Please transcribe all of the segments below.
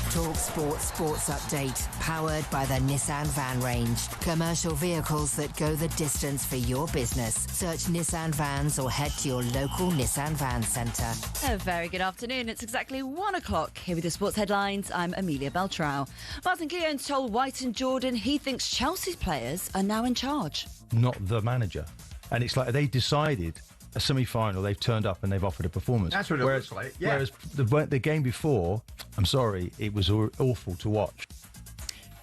talkSPORT Sports Update, powered by the Nissan Van Range. Commercial vehicles that go the distance for your business. Search Nissan Vans or head to your local Nissan Van Centre. A very good afternoon. It's exactly 1 o'clock. Here with your sports headlines, I'm Amelia Beltrao. Martin Keown's told White and Jordan he thinks Chelsea's players are now in charge. Not the manager. And it's like they decided a semi-final, they've turned up and they've offered a performance. That's what it looks like, yeah. Whereas the game before, I'm sorry, it was awful to watch.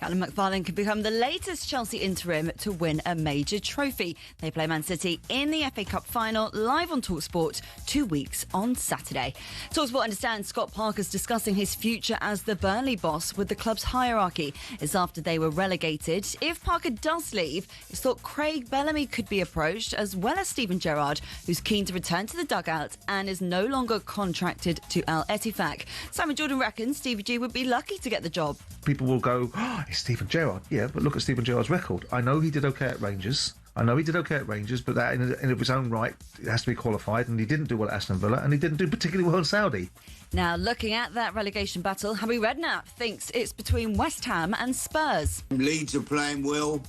Callum McFarlane could become the latest Chelsea interim to win a major trophy. They play Man City in the FA Cup final live on talkSPORT 2 weeks on Saturday. talkSPORT understands Scott Parker's discussing his future as the Burnley boss with the club's hierarchy. It's after they were relegated. If Parker does leave, it's thought Craig Bellamy could be approached, as well as Steven Gerrard, who's keen to return to the dugout and is no longer contracted to Al Ettifaq. Simon Jordan reckons Stevie G would be lucky to get the job. People will go, oh, it's Steven Gerrard. Yeah, but look at Steven Gerrard's record. I know he did okay at Rangers, but that in of his own right, it has to be qualified, and he didn't do well at Aston Villa, and he didn't do particularly well in Saudi. Now, looking at that relegation battle, Harry Redknapp thinks it's between West Ham and Spurs. Leeds are playing well.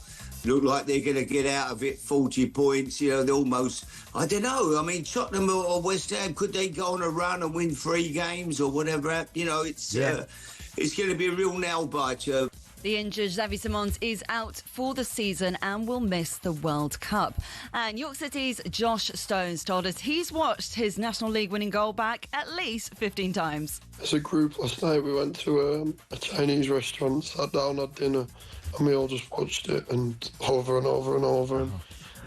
Look like they're going to get out of it 40 points. You know, they're almost, I don't know. I mean, Tottenham or West Ham, could they go on a run and win 3 games or whatever? You know, it's going to be a real nail-biter. The injured Xavi Simons is out for the season and will miss the World Cup. And York City's Josh Stones told us he's watched his National League winning goal back at least 15 times. As a group last night, we went to a Chinese restaurant, sat down, had dinner, and we all just watched it and over and over and over, and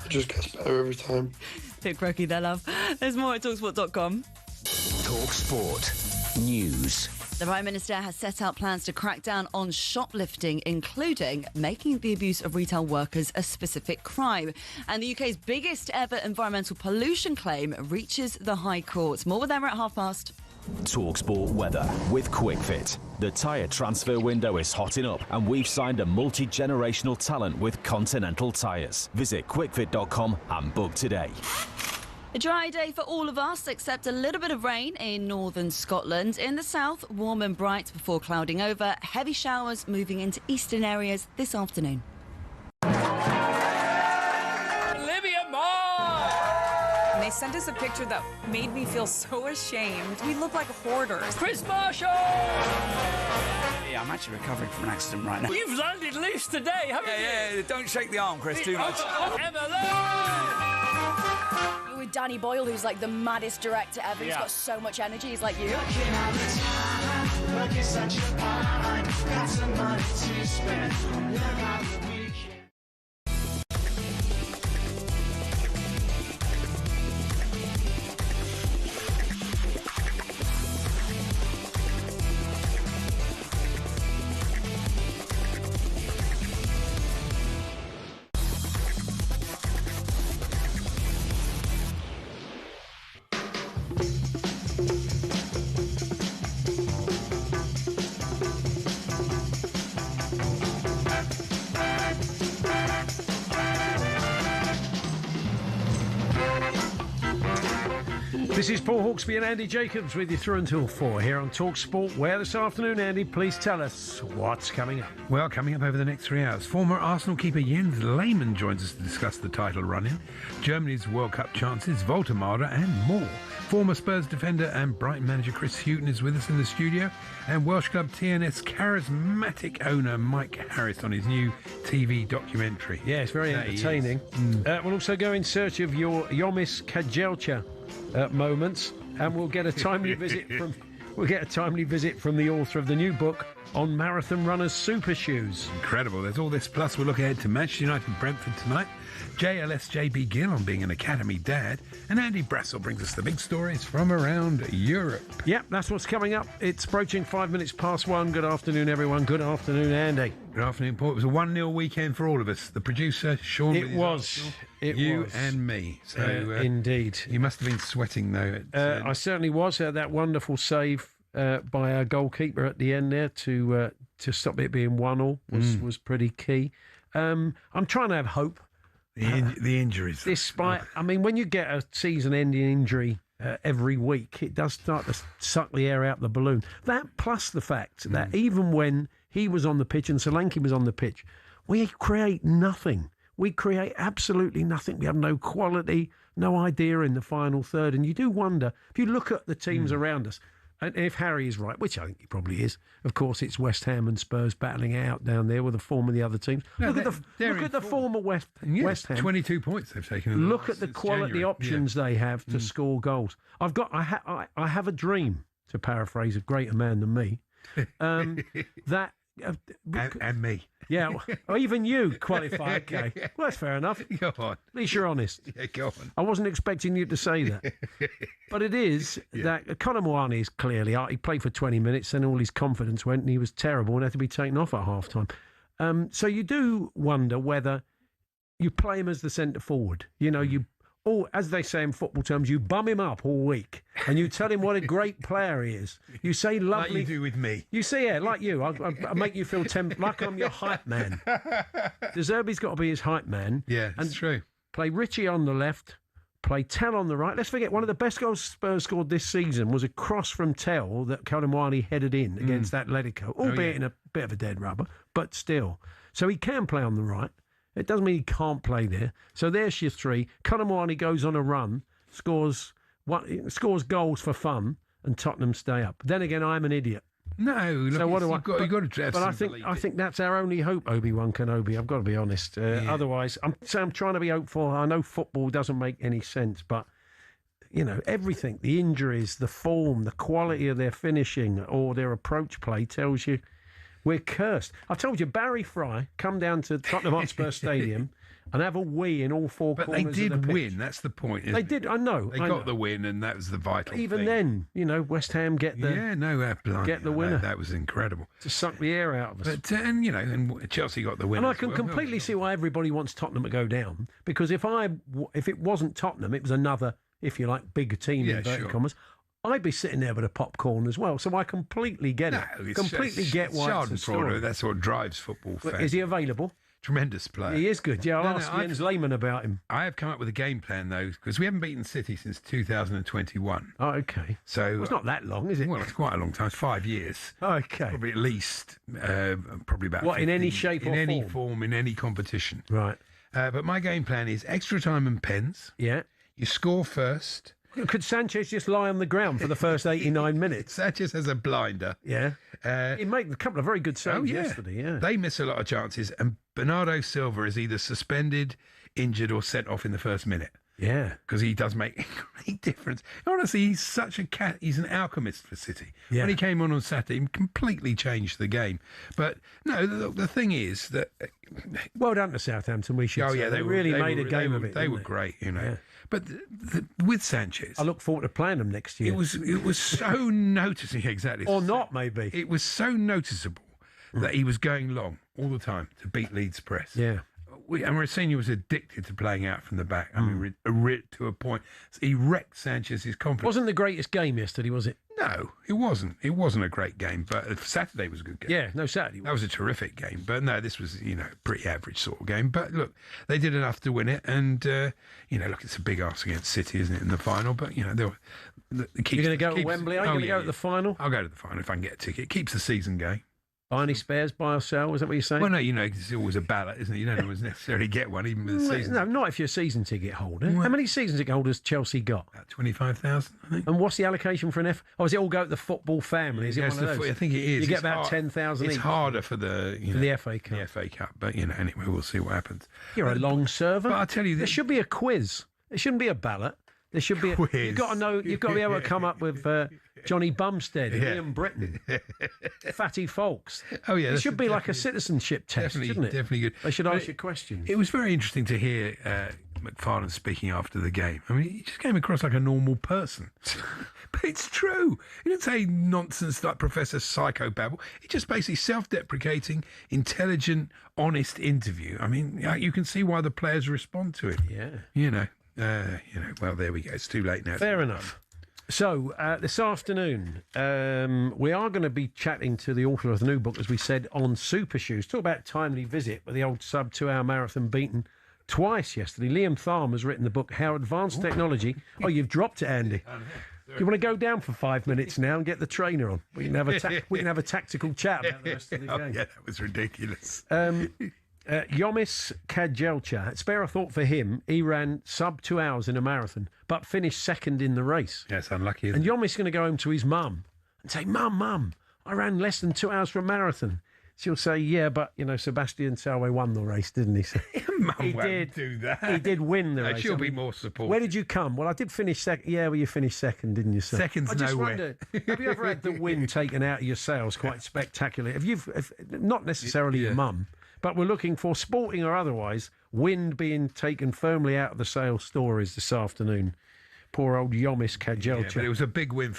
it just gets better every time. Bit croaky there, love. There's more at talksport.com. talkSPORT News. The Prime Minister has set out plans to crack down on shoplifting, including making the abuse of retail workers a specific crime. And the UK's biggest ever environmental pollution claim reaches the High Court. More with Emma at past. talkSPORT weather with QuickFit. The tyre transfer window is hotting up and we've signed a multi-generational talent with Continental Tyres. Visit quickfit.com and book today. A dry day for all of us, except a little bit of rain in northern Scotland. In the south, warm and bright before clouding over. Heavy showers moving into eastern areas this afternoon. Olivia Moore! And they sent us a picture that made me feel so ashamed. We look like hoarders. Chris Marshall! Yeah, I'm actually recovering from an accident right now. You've landed loose today, haven't you? Yeah, don't shake the arm, Chris, too much. With Danny Boyle, who's like the maddest director ever. He's got so much energy. He's like you. This is Paul Hawksbee and Andy Jacobs with you through until 4 here on talkSPORT. Where this afternoon, Andy, please tell us what's coming up. Well, coming up over the next 3 hours, former Arsenal keeper Jens Lehmann joins us to discuss the title run-in, Germany's World Cup chances, Voltemada and more. Former Spurs defender and Brighton manager Chris Hughton is with us in the studio, and Welsh club TNS charismatic owner Mike Harris on his new TV documentary. Yeah, it's very entertaining. We'll also go in search of your Yomis Kajelcha moments, and we'll get a timely visit from the author of the new book on marathon runners' super shoes. Incredible. There's all this, plus we'll look ahead to Manchester United and Brentford tonight, JLS JB Gill on being an academy dad, and Andy Brassel brings us the big stories from around Europe. Yep, that's what's coming up. It's approaching 5 minutes past 1. Good afternoon, everyone. Good afternoon, Andy. Good afternoon, Paul. It was a 1-0 weekend for all of us. The producer, Sean. It was. You and me. So indeed. You must have been sweating, though. I certainly was. That wonderful save by our goalkeeper at the end there to stop it being 1-1 was pretty key. I'm trying to have hope. The injuries. Despite, I mean, when you get a season-ending injury every week, it does start to suck the air out the balloon. That plus the fact that even when he was on the pitch and Solanke was on the pitch, we create nothing. We create absolutely nothing. We have no quality, no idea in the final third. And you do wonder, if you look at the teams around us, and if Harry is right, which I think he probably is, of course, it's West Ham and Spurs battling it out down there with the form of the other teams. No, look at the form of West Ham. 22 points they've taken. Look at the quality options they have to score goals. I have a dream, to paraphrase a greater man than me, that... and me. Yeah, or even you qualify. Okay, well, that's fair enough. Go on. At least you're honest. Yeah, go on. I wasn't expecting you to say that. But it is that Conor Moani is clearly out. He played for 20 minutes and all his confidence went and he was terrible and had to be taken off at half-time. So you do wonder whether you play him as the centre forward. You know, as they say in football terms, you bum him up all week and you tell him what a great player he is. You say lovely... Like you do with me. You see, yeah, like you. I make you feel like I'm your hype man. De Zerbi's got to be his hype man. Yeah, that's true. Play Richie on the left, play Tell on the right. Let's forget, one of the best goals Spurs scored this season was a cross from Tell that Conor Moani headed in against Atletico, albeit in a bit of a dead rubber, but still. So he can play on the right. It doesn't mean he can't play there. So there's your three. Conor Moani goes on a run, scores goals for fun, and Tottenham stay up. Then again, I'm an idiot. No, look, so what do you've got to dress. But I think that's our only hope, Obi-Wan Kenobi. I've got to be honest. Otherwise, I'm trying to be hopeful. I know football doesn't make any sense, but you know, everything, the injuries, the form, the quality of their finishing or their approach play tells you we're cursed. I told you, Barry Fry come down to Tottenham Hotspur Stadium and have a wee in all four corners of the pitch. But they did win, that's the point, isn't it? They did, I know. They got the win and that was the vital thing. Even then, you know, West Ham get the winner. That was incredible. To suck the air out of us. But, and Chelsea got the win. And I can completely see why everybody wants Tottenham to go down, because if it wasn't Tottenham, it was another, if you like, bigger team, in inverted commas, I'd be sitting there with a popcorn as well. So I completely get it. Completely get why it's a story. That's what drives football fans. Is he available? Tremendous player. He is good. Yeah, I'll ask Jens Lehmann about him. I have come up with a game plan, though, because we haven't beaten City since 2021. Oh, okay. So it's not that long, is it? Well, it's quite a long time. It's 5 years. Okay. Probably at least, probably about what, 15, in any shape or form? In any form, in any competition. Right. But my game plan is extra time and pens. Yeah. You score first. Could Sanchez just lie on the ground for the first 89 minutes? Sanchez has a blinder. Yeah. He made a couple of very good saves yesterday, yeah. They miss a lot of chances, and Bernardo Silva is either suspended, injured, or sent off in the first minute. Yeah. Because he does make a great difference. Honestly, he's such a cat. He's an alchemist for City. Yeah. When he came on Saturday, he completely changed the game. But, no, the thing is that... well done to Southampton, we should say. They really made a game of it. They were great, you know. Yeah. But with Sanchez... I look forward to playing them next year. It was so noticeable, exactly. Or not, maybe. It was so noticeable that he was going long all the time to beat Leeds' press. Yeah. And Rossini was addicted to playing out from the back. I mean, to a point. He wrecked Sanchez's confidence. Wasn't the greatest game yesterday, was it? No, it wasn't. It wasn't a great game, but Saturday was a good game. Yeah, no, Saturday. That was a terrific game. But no, this was, a pretty average sort of game. But look, they did enough to win it. And, look, it's a big arse against City, isn't it, in the final? But, You're going to go to Wembley? Are you going to go to the final? I'll go to the final if I can get a ticket. It keeps the season going. Buy any spares, buy or sell? Is that what you're saying? Well, no, it's always a ballot, isn't it? You don't always necessarily get one, even with the season. No, not if you're a season ticket holder. Well, how many season ticket holders Chelsea got? About 25,000, I think. And what's the allocation for an F? Or does it all go to the football family? Is it one of those? I think it is. You get about 10,000 each. It's harder for the FA Cup. The FA Cup, but anyway, we'll see what happens. You're a long server. But I tell you, there should be a quiz. It shouldn't be a ballot. There should be quiz. You've got to know. You've got to be able to come up with Johnny Bumstead, Ian Britton, Fatty Folks. Oh yeah, it should be like a citizenship test, shouldn't it? Definitely good. They should ask you questions. It was very interesting to hear McFarlane speaking after the game. I mean, he just came across like a normal person. But it's true. He didn't say nonsense like Professor Psychobabble. He just basically self-deprecating, intelligent, honest interview. I mean, you can see why the players respond to it. Yeah. Well, there we go. It's too late now. Fair enough. So, this afternoon, we are going to be chatting to the author of the new book, as we said, on Super Shoes. Talk about timely visit with the old sub 2 hour marathon beaten twice yesterday. Liam Tharm has written the book, How Advanced Technology... Oh, you've dropped it, Andy. Do you want to go down for 5 minutes now and get the trainer on? We can have a tactical chat about the rest of the game. Yeah, that was ridiculous. Yomis Kajelcha. Spare a thought for him. He ran sub 2 hours in a marathon, but finished second in the race. Yeah, it's unlucky. And Yomis is going to go home to his mum and say, Mum, I ran less than 2 hours for a marathon. She'll say, yeah, but, Sebastian Salwe won the race, didn't he? Mum won't do that. He did win the race. She'll be more supportive. Where did you come? Well, I did finish second. Yeah, well, you finished second, didn't you, sir? Second's nowhere. I just wonder, have you ever had the wind taken out of your sails quite spectacularly? Not necessarily your mum, but we're looking for, sporting or otherwise, wind being taken firmly out of the sail stories this afternoon. Poor old Yomis Kajelcha. Yeah, but it was a big win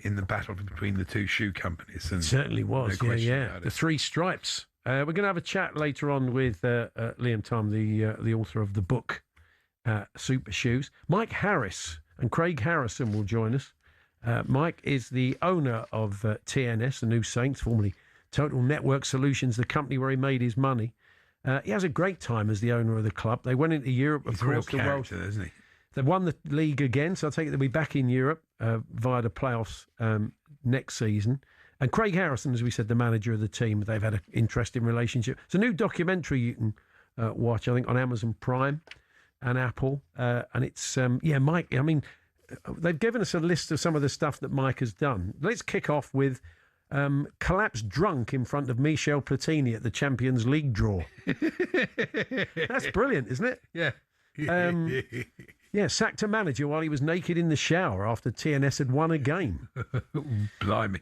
in the battle between the two shoe companies. And it certainly was, no yeah. The three stripes. We're going to have a chat later on with Liam Tom, the author of the book, Super Shoes. Mike Harris and Craig Harrison will join us. Mike is the owner of TNS, the New Saints, formerly Total Network Solutions, the company where he made his money. He has a great time as the owner of the club. They went into Europe, of course. He's a real character, isn't he? They won the league again, so I take it they'll be back in Europe via the playoffs next season. And Craig Harrison, as we said, the manager of the team, they've had an interesting relationship. It's a new documentary you can watch, I think, on Amazon Prime and Apple. And it's, Mike, I mean, they've given us a list of some of the stuff that Mike has done. Let's kick off with collapsed drunk in front of Michel Platini at the Champions League draw. That's brilliant, isn't it? Yeah. Yeah, sacked a manager while he was naked in the shower after TNS had won a game. Blimey.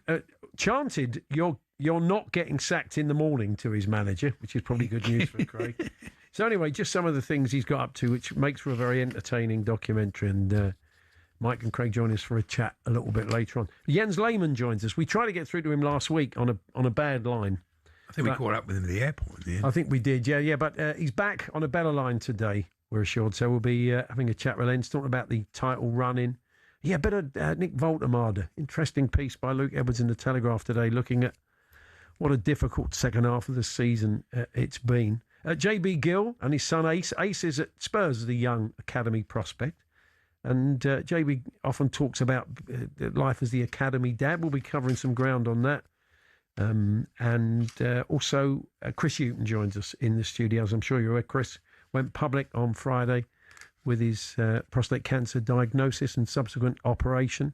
Chanted, you're not getting sacked in the morning to his manager, which is probably good news for Craig. So anyway, just some of the things he's got up to, which makes for a very entertaining documentary. And Mike and Craig join us for a chat a little bit later on. Jens Lehmann joins us. We tried to get through to him last week on a bad line. I think we caught up with him at the airport in the end. I think we did, yeah. But he's back on a better line today, we're assured. So we'll be having a chat with Jens, talking about the title run-in. Yeah, better Nick Voltermarder. Interesting piece by Luke Edwards in the Telegraph today, looking at what a difficult second half of the season it's been. JB Gill and his son Ace. Ace is at Spurs, the young academy prospect. And JB often talks about life as the academy dad. We'll be covering some ground on that. And also Chris Hughton joins us in the studios. I'm sure you're aware. Chris went public on Friday with his prostate cancer diagnosis and subsequent operation.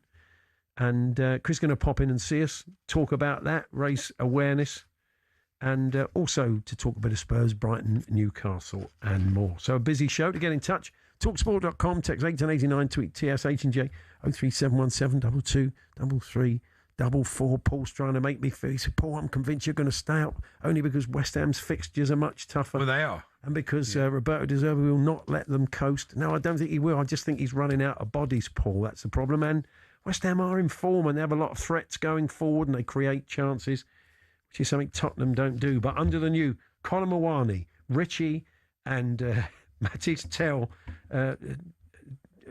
And Chris is going to pop in and see us, talk about that, raise awareness, and also to talk a bit of Spurs, Brighton, Newcastle, and more. So a busy show. To get in touch, talksport.com, text 1889, tweet TSH&J 03717 22 33 44. Paul's trying to make me feel. He said, Paul, I'm convinced you're going to stay up only because West Ham's fixtures are much tougher. Well, they are. And because Roberto De Zerbi will not let them coast. No, I don't think he will. I just think he's running out of bodies, Paul. That's the problem. And West Ham are in form and they have a lot of threats going forward and they create chances, which is something Tottenham don't do. But under the new Colin Mawani, Richie and Matisse Tell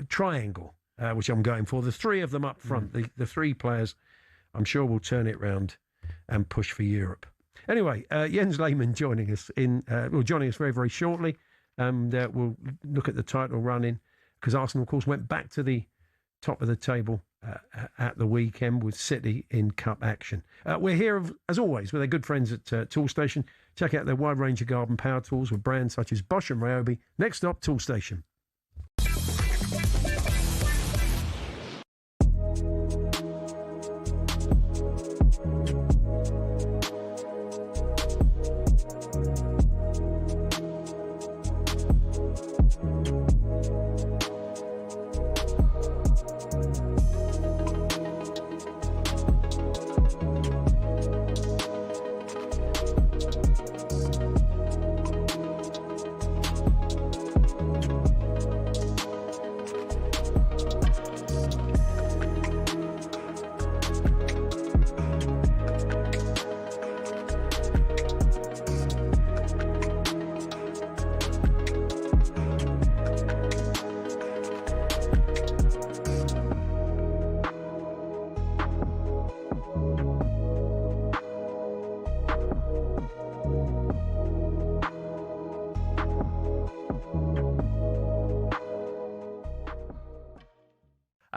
triangle, which I'm going for, the three of them up front, the three players, I'm sure will turn it round and push for Europe. Anyway, Jens Lehmann joining us very, very shortly. And we'll look at the title run-in because Arsenal, of course, went back to the top of the table at the weekend with City in cup action. We're here, as always, with our good friends at Toolstation. Check out their wide range of garden power tools with brands such as Bosch and Ryobi. Next stop, Toolstation.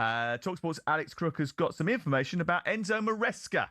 talkSPORT's Alex Crook has got some information about Enzo Maresca.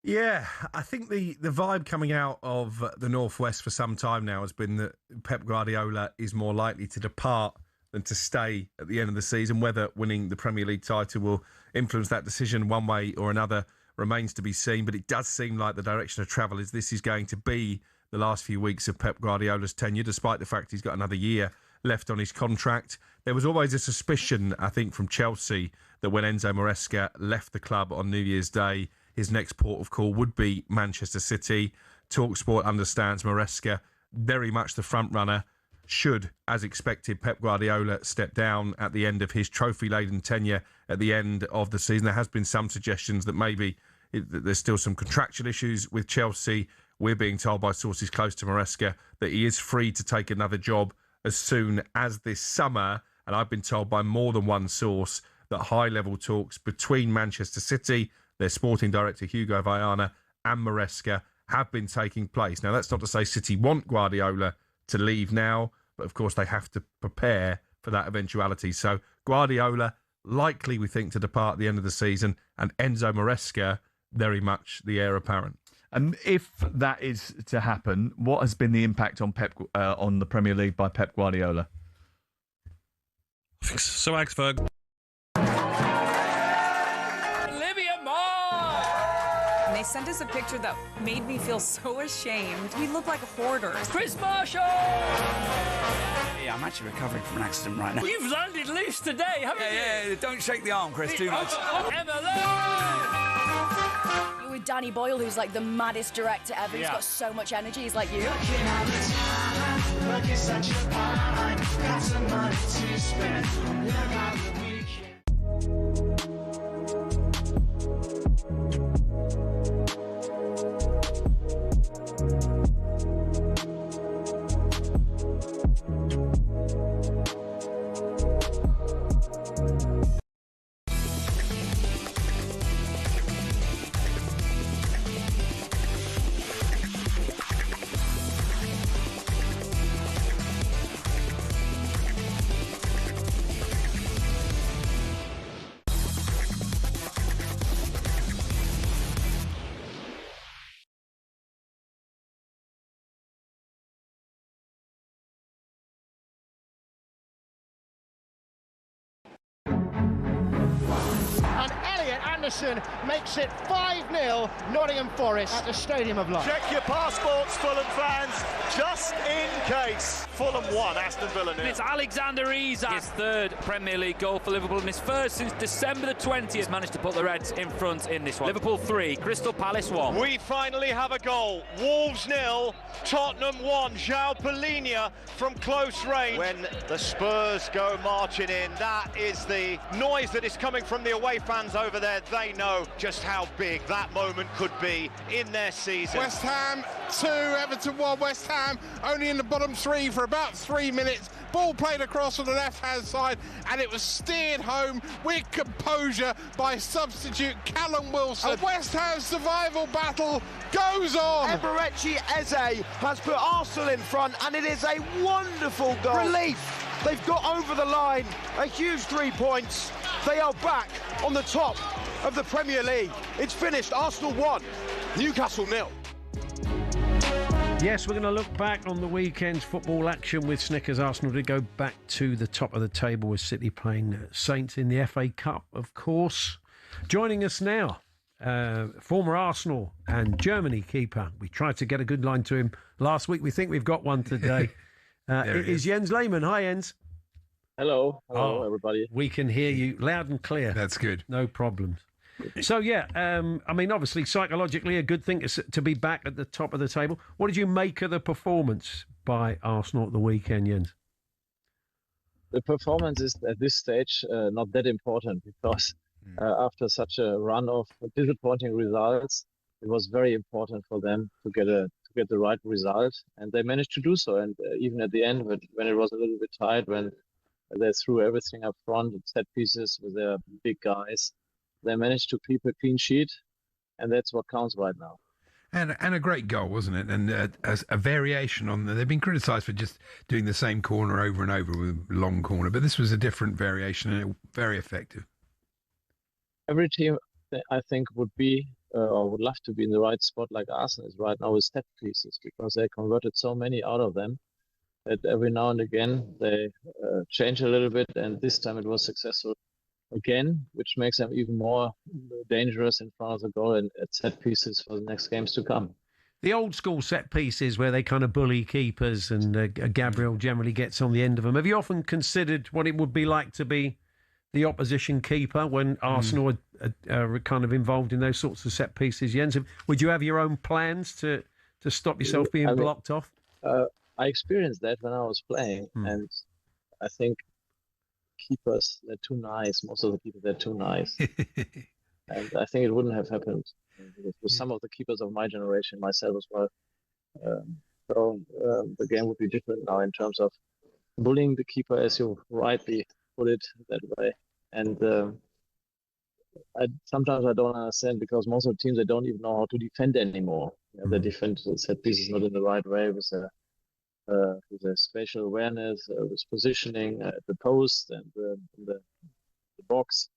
Yeah, I think the vibe coming out of the Northwest for some time now has been that Pep Guardiola is more likely to depart than to stay at the end of the season. Whether winning the Premier League title will influence that decision one way or another remains to be seen, but it does seem like the direction of travel is this is going to be the last few weeks of Pep Guardiola's tenure, despite the fact he's got another year left on his contract. There was always a suspicion, I think, from Chelsea that when Enzo Maresca left the club on New Year's Day, his next port of call would be Manchester City. talkSPORT understands Maresca very much the front runner. Should, as expected, Pep Guardiola step down at the end of his trophy-laden tenure at the end of the season. There has been some suggestions that maybe there's still some contractual issues with Chelsea. We're being told by sources close to Maresca that he is free to take another job as soon as this summer. And I've been told by more than one source that high-level talks between Manchester City, their sporting director Hugo Viana, and Maresca have been taking place. Now, that's not to say City want Guardiola to leave now, but of course they have to prepare for that eventuality. So Guardiola likely, we think, to depart at the end of the season, and Enzo Maresca very much the heir apparent. And if that is to happen, what has been the impact on on the Premier League by Pep Guardiola? So, Axberg. They sent us a picture that made me feel so ashamed. We look like hoarders. Chris Marshall! Yeah, I'm actually recovering from an accident right now. You've landed loose today, haven't you? Yeah, don't shake the arm, Chris, too much. You're with Danny Boyle, who's like the maddest director ever. He's got so much energy. He's like you. Makes it 5-0 Nottingham Forest at the Stadium of Light. Check your passports, Fulham fans, just in case. Fulham 1, Aston Villa 0. It's Alexander Isak. His third Premier League goal for Liverpool and his first since December the 20th. Managed to put the Reds in front in this one. Liverpool 3, Crystal Palace 1. We finally have a goal. Wolves 0, Tottenham 1. João Palhinha from close range. When the Spurs go marching in, that is the noise that is coming from the away fans over there. They know just how big that moment could be in their season. West Ham 2, Everton 1. West Ham only in the bottom 3 for about 3 minutes. Ball played across on the left-hand side, and it was steered home with composure by substitute Callum Wilson. A West Ham survival battle goes on. Eberechi Eze has put Arsenal in front, and it is a wonderful goal. Relief. They've got over the line. A huge 3 points. They are back on the top of the Premier League. It's finished. Arsenal 1, Newcastle 0. Yes, we're going to look back on the weekend's football action with Snickers. Arsenal did go back to the top of the table with City playing Saints in the FA Cup, of course. Joining us now, former Arsenal and Germany keeper. We tried to get a good line to him last week. We think we've got one today. It is Jens Lehmann. Hi, Jens. Hello, everybody. We can hear you loud and clear. That's good. No problems. So, I mean, obviously, psychologically, a good thing to be back at the top of the table. What did you make of the performance by Arsenal at the weekend, Jens? The performance is, at this stage, not that important because after such a run of disappointing results, it was very important for them to get the right result, and they managed to do so. And even at the end, when it was a little bit tight, when they threw everything up front, set pieces with their big guys, they managed to keep a clean sheet, and that's what counts right now. And a great goal, wasn't it? And a variation on they've been criticised for just doing the same corner over and over with a long corner, but this was a different variation and very effective. Every team, I think, would be or would love to be in the right spot like Arsenal is right now with set pieces, because they converted so many out of them that every now and again they change a little bit, and this time it was successful again, which makes them even more dangerous in front of the goal and at set pieces for the next games to come. The old school set pieces where they kind of bully keepers and Gabriel generally gets on the end of them. Have you often considered what it would be like to be the opposition keeper when Arsenal are kind of involved in those sorts of set pieces, Jens? Would you have your own plans to stop yourself being blocked off? I experienced that when I was playing, and I think keepers, they're too nice. Most of the keepers, they're too nice. And I think it wouldn't have happened with some of the keepers of my generation, myself as well. So the game would be different now in terms of bullying the keeper, as you rightly put it that way. And sometimes I don't understand, because most of the teams, they don't even know how to defend anymore. They defend set pieces not in the right way with a spatial awareness, with positioning at the post and the box.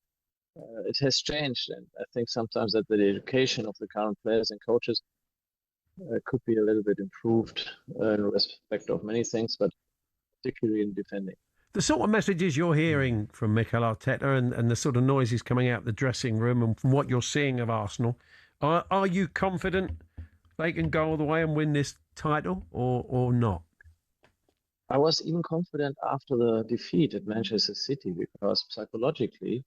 It has changed, and I think sometimes that the education of the current players and coaches could be a little bit improved in respect of many things, but particularly in defending. The sort of messages you're hearing from Mikel Arteta and the sort of noises coming out of the dressing room and from what you're seeing of Arsenal, are you confident they can go all the way and win this title or not? I was even confident after the defeat at Manchester City, because psychologically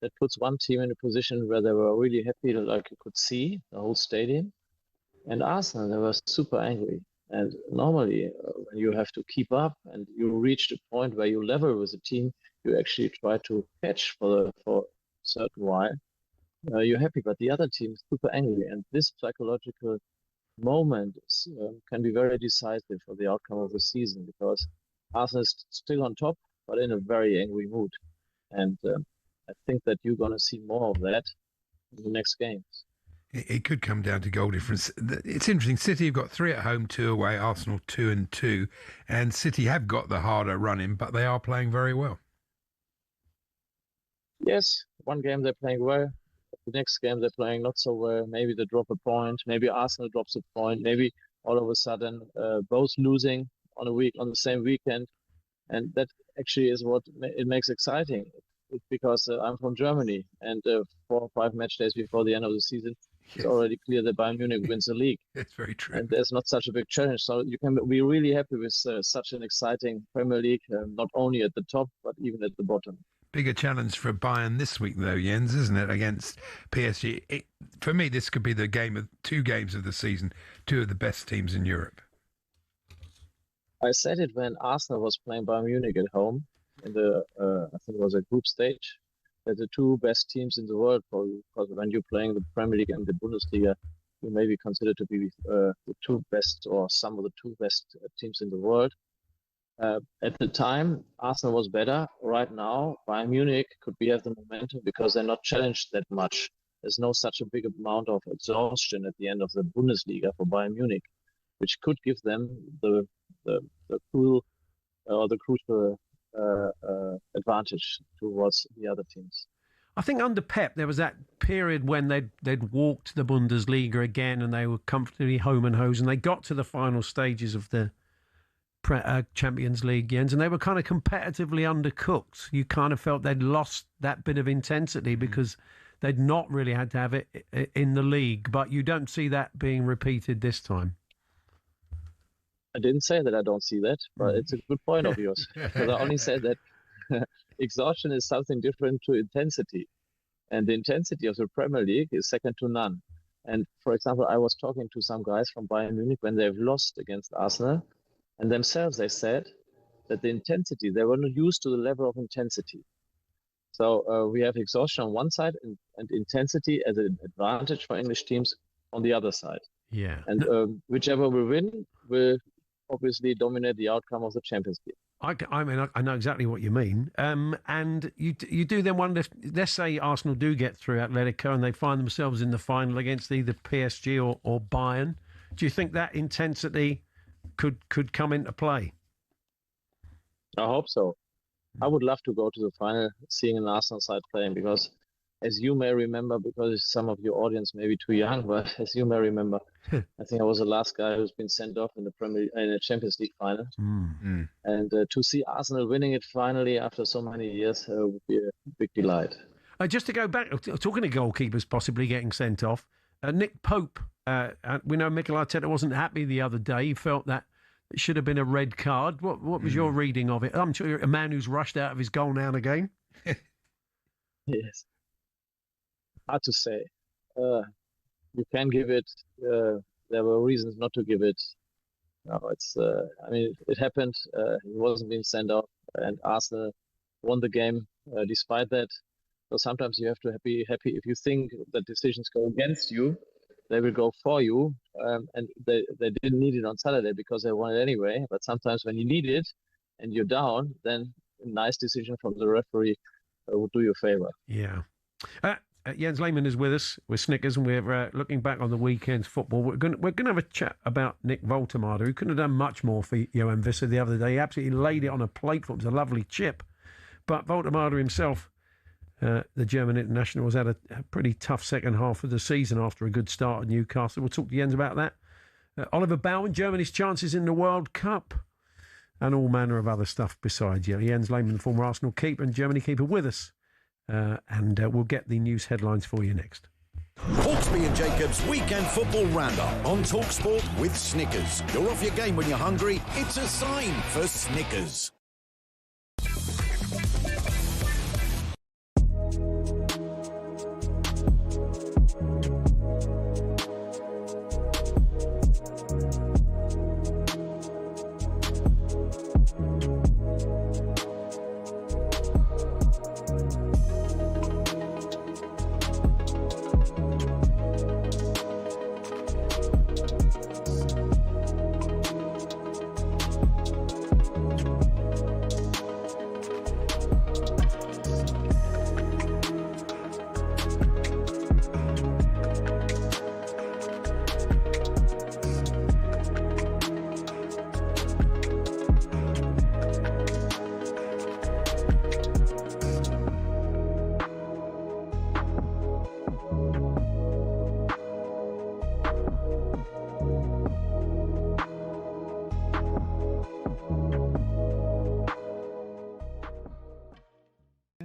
that puts one team in a position where they were really happy, like you could see the whole stadium. And Arsenal, they were super angry. And normally when you have to keep up and you reach the point where you level with a team, you actually try to catch for a certain while. You're happy, but the other team is super angry. And this psychological moment can be very decisive for the outcome of the season, because Arsenal is still on top, but in a very angry mood. And I think that you're going to see more of that in the next games. It could come down to goal difference. It's interesting. City have got 3 at home, 2 away. Arsenal 2 and 2. And City have got the harder running, but they are playing very well. Yes, one game they're playing well. The next game they're playing not so well. Maybe they drop a point. Maybe Arsenal drops a point. Maybe all of a sudden both losing on the same weekend. And that actually is what it makes exciting. It's because I'm from Germany, and 4 or 5 match days before the end of the season, it's already clear that Bayern Munich wins the league. It's very true. And there's not such a big challenge. So you can be really happy with such an exciting Premier League, not only at the top, but even at the bottom. Bigger challenge for Bayern this week, though, Jens, isn't it, against PSG? For me, this could be the game of 2 games of the season, 2 of the best teams in Europe. I said it when Arsenal was playing Bayern Munich at home in the, I think it was a group stage, that the 2 best teams in the world, probably, because when you're playing the Premier League and the Bundesliga, you may be considered to be the 2 best or some of the 2 best teams in the world. At the time, Arsenal was better. Right now, Bayern Munich could have the momentum because they're not challenged that much. There's no such a big amount of exhaustion at the end of the Bundesliga for Bayern Munich, which could give them the crucial advantage towards the other teams. I think under Pep there was that period when they'd walked the Bundesliga again and they were comfortably home and hosed, and they got to the final stages of the Champions League, Jens, and they were kind of competitively undercooked. You kind of felt they'd lost that bit of intensity because they'd not really had to have it in the league, but you don't see that being repeated this time. I didn't say that I don't see that, but it's a good point of yours. Because I only said that exhaustion is something different to intensity. And the intensity of the Premier League is second to none. And for example, I was talking to some guys from Bayern Munich when they've lost against Arsenal, and themselves they said that the intensity, they were not used to the level of intensity. So we have exhaustion on one side and intensity as an advantage for English teams on the other side. Yeah. And whichever will win will obviously dominate the outcome of the Champions League. I mean, I know exactly what you mean. And you do then wonder if, let's say Arsenal do get through Atletico and they find themselves in the final against either PSG or Bayern. Do you think that intensity could come into play? I hope so. I would love to go to the final, seeing an Arsenal side playing, because as you may remember, because some of your audience may be too young, but as you may remember, I think I was the last guy who's been sent off in the Champions League final. And to see Arsenal winning it finally after so many years would be a big delight. Just to go back, talking to goalkeepers possibly getting sent off, Nick Pope, we know Mikel Arteta wasn't happy the other day. He felt that it should have been a red card. What was your reading of it? I'm sure you're a man who's rushed out of his goal now and again. Yes. Hard to say. You can give it. There were reasons not to give it. No, it's. I mean, it happened. He wasn't being sent off, and Arsenal won the game despite that. So sometimes you have to be happy if you think that decisions go against you. They will go for you, and they didn't need it on Saturday because they won it anyway. But sometimes when you need it and you're down, then a nice decision from the referee would do you a favour. Yeah. Jens Lehmann is with us with Snickers, and we're looking back on the weekend's football. We're going to have a chat about Nick Woltemade, who couldn't have done much more for Johan Visser the other day. He absolutely laid it on a plate for him. It was a lovely chip. But Woltemade himself, the German international, has had a pretty tough second half of the season after a good start at Newcastle. We'll talk to Jens about that. Oliver Baumann, Germany's chances in the World Cup, and all manner of other stuff besides. Jens Lehmann, the former Arsenal keeper and Germany keeper, with us. And we'll get the news headlines for you next. Hawksbee and Jacobs Weekend Football Roundup on talkSPORT with Snickers. You're off your game when you're hungry. It's a sign for Snickers.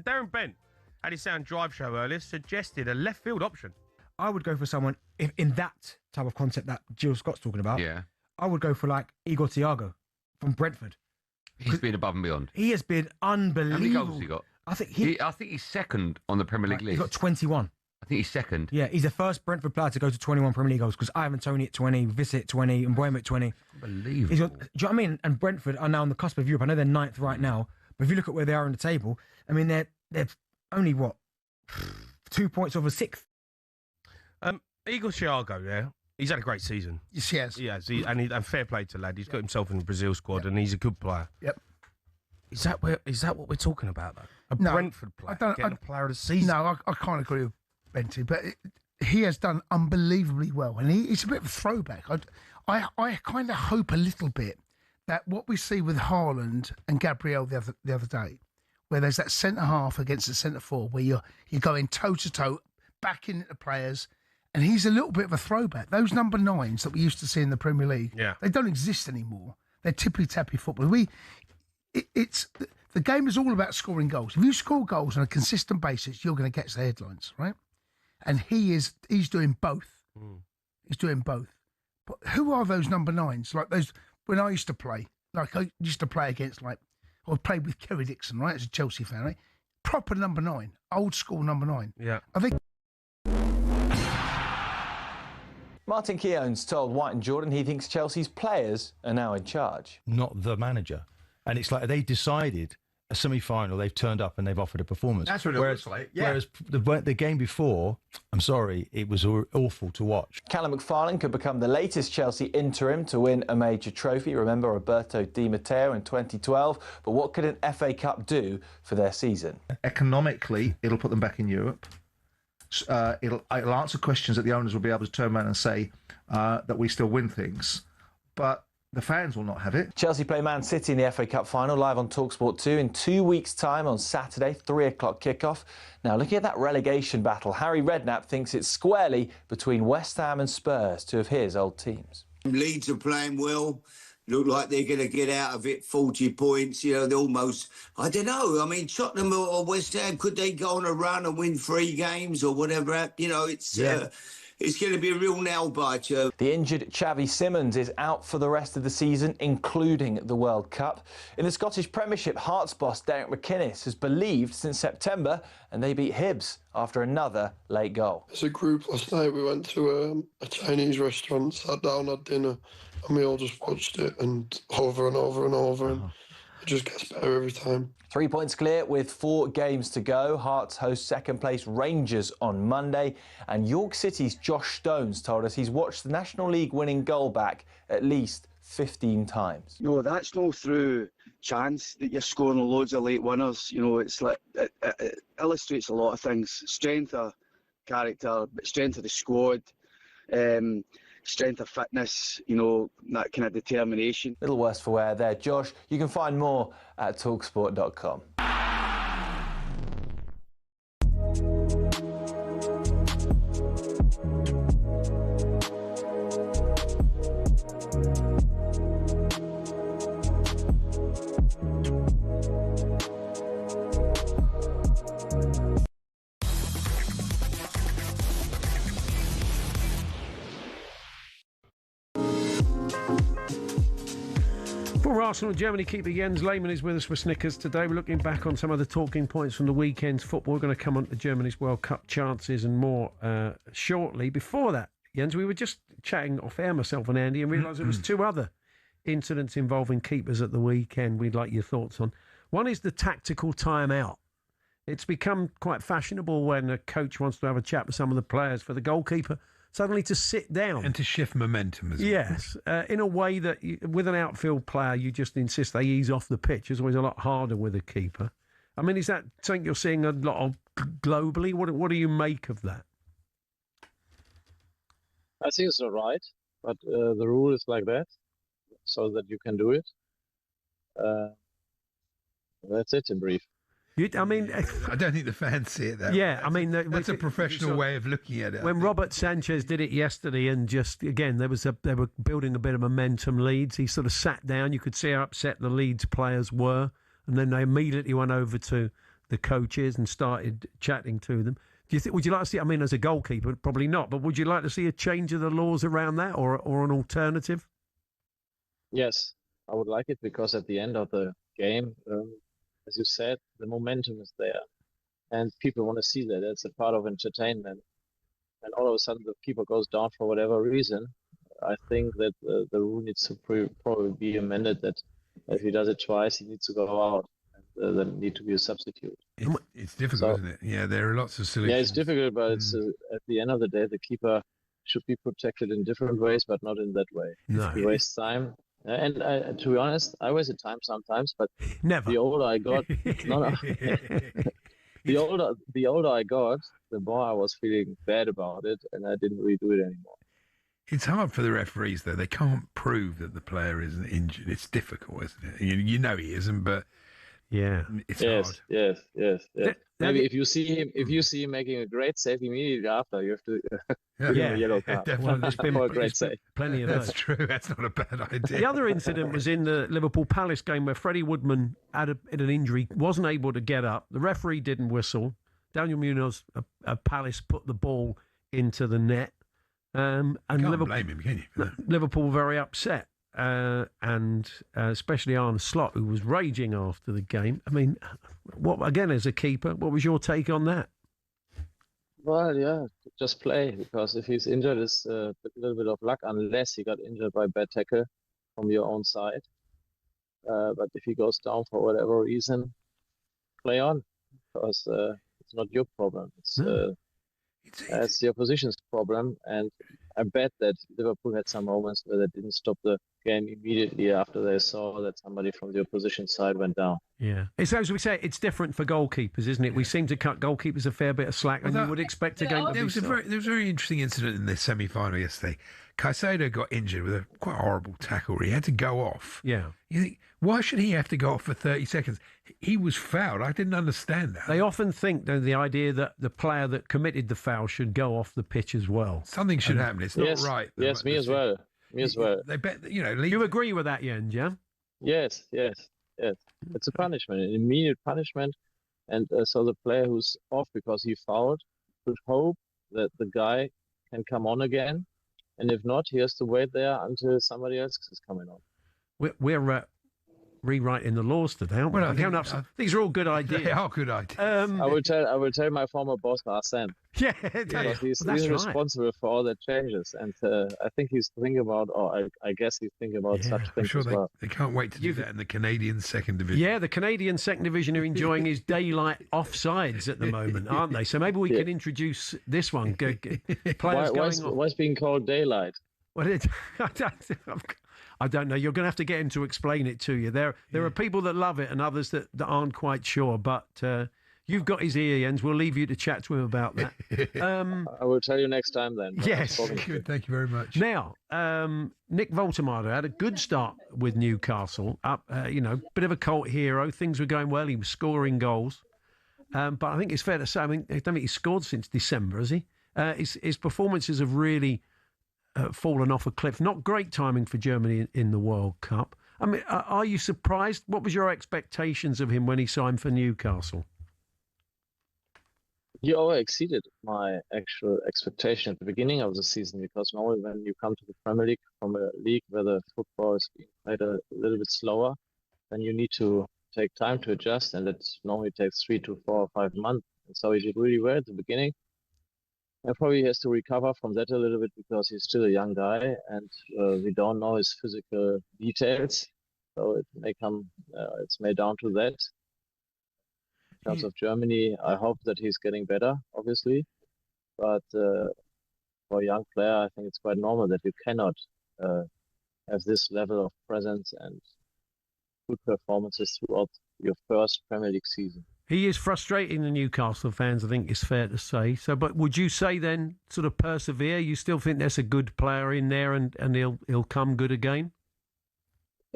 Darren Bent at his Sound Drive show earlier suggested a left field option. I would go for someone in that type of concept that Jill Scott's talking about. Yeah. I would go for like Igor Thiago from Brentford. He's been above and beyond. He has been unbelievable. How many goals has he got? I think he's second on the Premier League list. He's got 21. I think he's second. Yeah, he's the first Brentford player to go to 21 Premier League goals, because Ivan Toney at 20, Visser at 20, and Mbeumo at 20. Unbelievable. Do you know what I mean? And Brentford are now on the cusp of Europe. I know they're 9th right now, but if you look at where they are in the table, I mean, they're only, 2 points over 6th. Igor Thiago, yeah, he's had a great season. Yes, he has. He has, and fair play to the lad. He's got himself in the Brazil squad, and he's a good player. Yep. Is that what we're talking about, though? Brentford player getting a player of the season? No, I can't agree with Benty, but he has done unbelievably well, and he's a bit of a throwback. I kind of hope a little bit that what we see with Haaland and Gabriel the other day, where there's that centre half against the centre forward, where you're going toe to toe, backing the players, and he's a little bit of a throwback. Those number 9s that we used to see in the Premier League, they don't exist anymore. They're tippy-tappy football. The game is all about scoring goals. If you score goals on a consistent basis, you're going to catch the headlines, right? And he's doing both. He's doing both. But who are those number 9s? Like those, when I used to play, I used to play against, I played with Kerry Dixon, right, as a Chelsea fan, right? Proper number 9, old school number 9. Yeah. I think. Martin Keown's told White and Jordan he thinks Chelsea's players are now in charge. Not the manager. And it's like they decided a semi-final, they've turned up and they've offered a performance. That's what it looks like. Yeah. Whereas the game before, I'm sorry, it was awful to watch. Callum McFarlane could become the latest Chelsea interim to win a major trophy. Remember Roberto Di Matteo in 2012. But what could an FA Cup do for their season? Economically, it'll put them back in Europe. It'll answer questions that the owners will be able to turn around and say that we still win things. But the fans will not have it. Chelsea play Man City in the FA Cup final live on talkSPORT 2 in 2 weeks' time on Saturday, 3 o'clock kickoff. Now, looking at that relegation battle, Harry Redknapp thinks it's squarely between West Ham and Spurs, two of his old teams. Leeds are playing well. Look like they're going to get out of it 40 points. You know, they're almost, I don't know. I mean, Tottenham or West Ham, could they go on a run and win 3 games or whatever? You know, it's going to be a real nail-biter. The injured Xavi Simons is out for the rest of the season, including the World Cup. In the Scottish Premiership, Hearts boss Derek McInnes has believed since September, and they beat Hibs after another late goal. As a group last night, we went to a Chinese restaurant, sat down, had dinner, and we all just watched it and over and over and over, and it just gets better every time. 3 points clear with 4 games to go. Hearts host second-place Rangers on Monday. And York City's Josh Stones told us he's watched the National League winning goal back at least 15 times. No, that's no through chance that you're scoring loads of late winners. You know, it's like it illustrates a lot of things. Strength of character, strength of the squad, strength of fitness, you know, that kind of determination. Little worse for wear there, Josh. You can find more at talksport.com. For Arsenal, Germany keeper Jens Lehmann is with us for Snickers today. We're looking back on some of the talking points from the weekend's football. We're going to come on to Germany's World Cup chances and more shortly. Before that, Jens, we were just chatting off air, myself and Andy, and realised there was 2 other incidents involving keepers at the weekend we'd like your thoughts on. One is the tactical timeout. It's become quite fashionable when a coach wants to have a chat with some of the players for the goalkeeper suddenly to sit down. And to shift momentum as well. Yes, in a way that with an outfield player, you just insist they ease off the pitch. It's always a lot harder with a keeper. I mean, is that something you're seeing a lot of globally? What do you make of that? I think it's all right, but the rule is like that, so that you can do it. That's it in brief. I mean, I don't think the fans see it that yeah, way. I mean, that's a professional way of looking at it. When Robert Sanchez did it yesterday, and just again, they were building a bit of momentum. Leeds, he sort of sat down. You could see how upset the Leeds players were, and then they immediately went over to the coaches and started chatting to them. Do you think? Would you like to see? I mean, as a goalkeeper, probably not, but would you like to see a change of the laws around that, or an alternative? Yes, I would like it, because at the end of the game, as you said, the momentum is there, and people want to see that. It's a part of entertainment. And all of a sudden, the keeper goes down for whatever reason. I think that the rule needs to probably be amended, that if he does it twice, he needs to go out, and there need to be a substitute. It's difficult, isn't it? Yeah, there are lots of solutions. Yeah, it's difficult, but it's at the end of the day, the keeper should be protected in different ways, but not in that way. No. He wastes time. And to be honest, I wasted time sometimes, but never. The older I got, the older I got, the more I was feeling bad about it, and I didn't really do it anymore. It's hard for the referees, though. They can't prove that the player isn't injured. It's difficult, isn't it? You know he isn't, but yeah, it's hard. Yes. Maybe if you see him making a great save immediately after, you have to give him a yellow card. Definitely. There's been a great save. Plenty of That's those. true. That's not a bad idea. The other incident was in the Liverpool Palace game where Freddie Woodman had an injury, wasn't able to get up. The referee didn't whistle. Daniel Munoz of Palace put the ball into the net. And Can't blame him, can you? Liverpool were very upset. And especially Arne Slot, who was raging after the game. I mean, what again, as a keeper, what was your take on that? Well, yeah, just play, because if he's injured, it's a little bit of luck, unless he got injured by bad tackle from your own side. But if he goes down for whatever reason, play on, because it's not your problem. It's the opposition's problem, and I bet that Liverpool had some moments where they didn't stop the game immediately after they saw that somebody from the opposition side went down. Yeah. It's as we say, it's different for goalkeepers, isn't it? We seem to cut goalkeepers a fair bit of slack, and you would expect a game to be there was a very interesting incident in the semi-final yesterday. Caicedo got injured with a quite horrible tackle. He had to go off. Yeah. You think, why should he have to go off for 30 seconds? He was fouled. I didn't understand that. They often think, though, the idea that the player that committed the foul should go off the pitch as well. Something should happen. It's not right. Yes, me as well. Me as well. They bet, You agree with that, Jens, yeah? Yes. It's a punishment, an immediate punishment. And so the player who's off because he fouled should hope that the guy can come on again. And if not, he has to wait there until somebody else is coming on. We're rewriting the laws today, aren't we? Well, these are all good ideas. They are good ideas. I will tell my former boss Arsene. Yeah, he's right. responsible for all the changes, and I think he's thinking about, or I guess he's thinking about such things I'm sure as well. They can't wait to do that in the Canadian second division. Yeah, the Canadian second division are enjoying his daylight offsides at the moment, aren't they? So maybe we can introduce this one. Players why's being called daylight? Well, I don't know. You're going to have to get him to explain it to you. There are people that love it and others that aren't quite sure. But you've got his ear, Jens. We'll leave you to chat to him about that. I will tell you next time then. Yes. Good. Thank you very much. Now, Nick Voltemade had a good start with Newcastle. Up, bit of a cult hero. Things were going well. He was scoring goals. But I think it's fair to say, I don't think he's scored since December, has he? His performances have really fallen off a cliff. Not great timing for Germany in the World Cup. I mean, are you surprised? What was your expectations of him when he signed for Newcastle? He over exceeded my actual expectation at the beginning of the season, because normally when you come to the Premier League from a league where the football is being played a little bit slower, then you need to take time to adjust, and it normally takes 3 to 4 or 5 months. And so he did really well at the beginning. And probably has to recover from that a little bit, because he's still a young guy, and we don't know his physical details. So it may come, it's made down to that. In terms of Germany, I hope that he's getting better, obviously. But for a young player, I think it's quite normal that you cannot have this level of presence and good performances throughout your first Premier League season. He is frustrating the Newcastle fans, I think it's fair to say. So, but would you say then, sort of persevere? You still think there's a good player in there, and he'll come good again?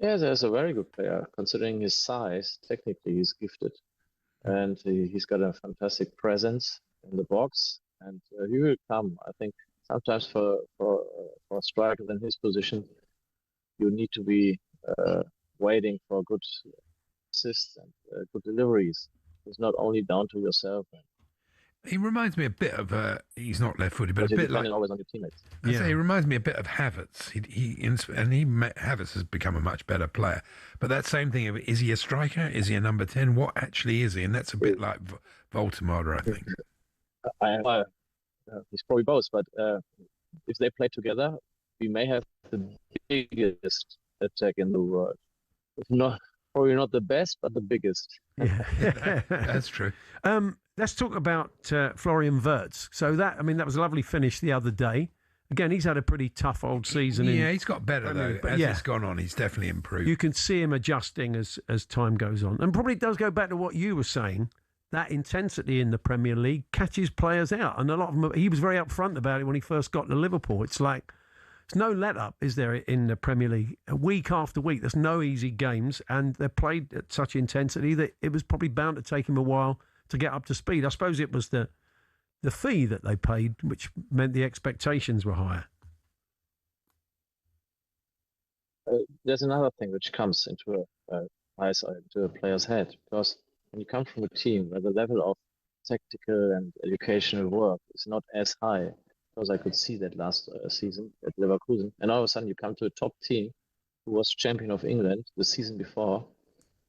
Yeah, there's a very good player, considering his size. Technically, he's gifted, and he's got a fantastic presence in the box, and he will come. I think sometimes for a striker in his position, you need to be waiting for good assists and good deliveries. It's not only down to yourself. He reminds me a bit of he's not left-footed, but a bit like always on your teammates. Yeah. He reminds me a bit of Havertz. Havertz has become a much better player. But that same thing of, is he a striker? Is he a number 10? What actually is he? And that's a bit like Voltemade, I think. He's probably both, but if they play together, we may have the biggest attack in the world. If not, probably not the best, but the biggest. Yeah. That's true. Let's talk about Florian Wirtz. So that was a lovely finish the other day. Again, he's had a pretty tough old season. Yeah, he's got better though. As it's gone on, he's definitely improved. You can see him adjusting as time goes on. And probably does go back to what you were saying. That intensity in the Premier League catches players out. And a lot of them, he was very upfront about it when he first got to Liverpool. It's like, there's no let-up, is there, in the Premier League? Week after week, there's no easy games, and they're played at such intensity that it was probably bound to take him a while to get up to speed. I suppose it was the fee that they paid, which meant the expectations were higher. There's another thing which comes into a player's head, because when you come from a team where the level of tactical and educational work is not as high, because I could see that last season at Leverkusen, and all of a sudden you come to a top team who was champion of England the season before,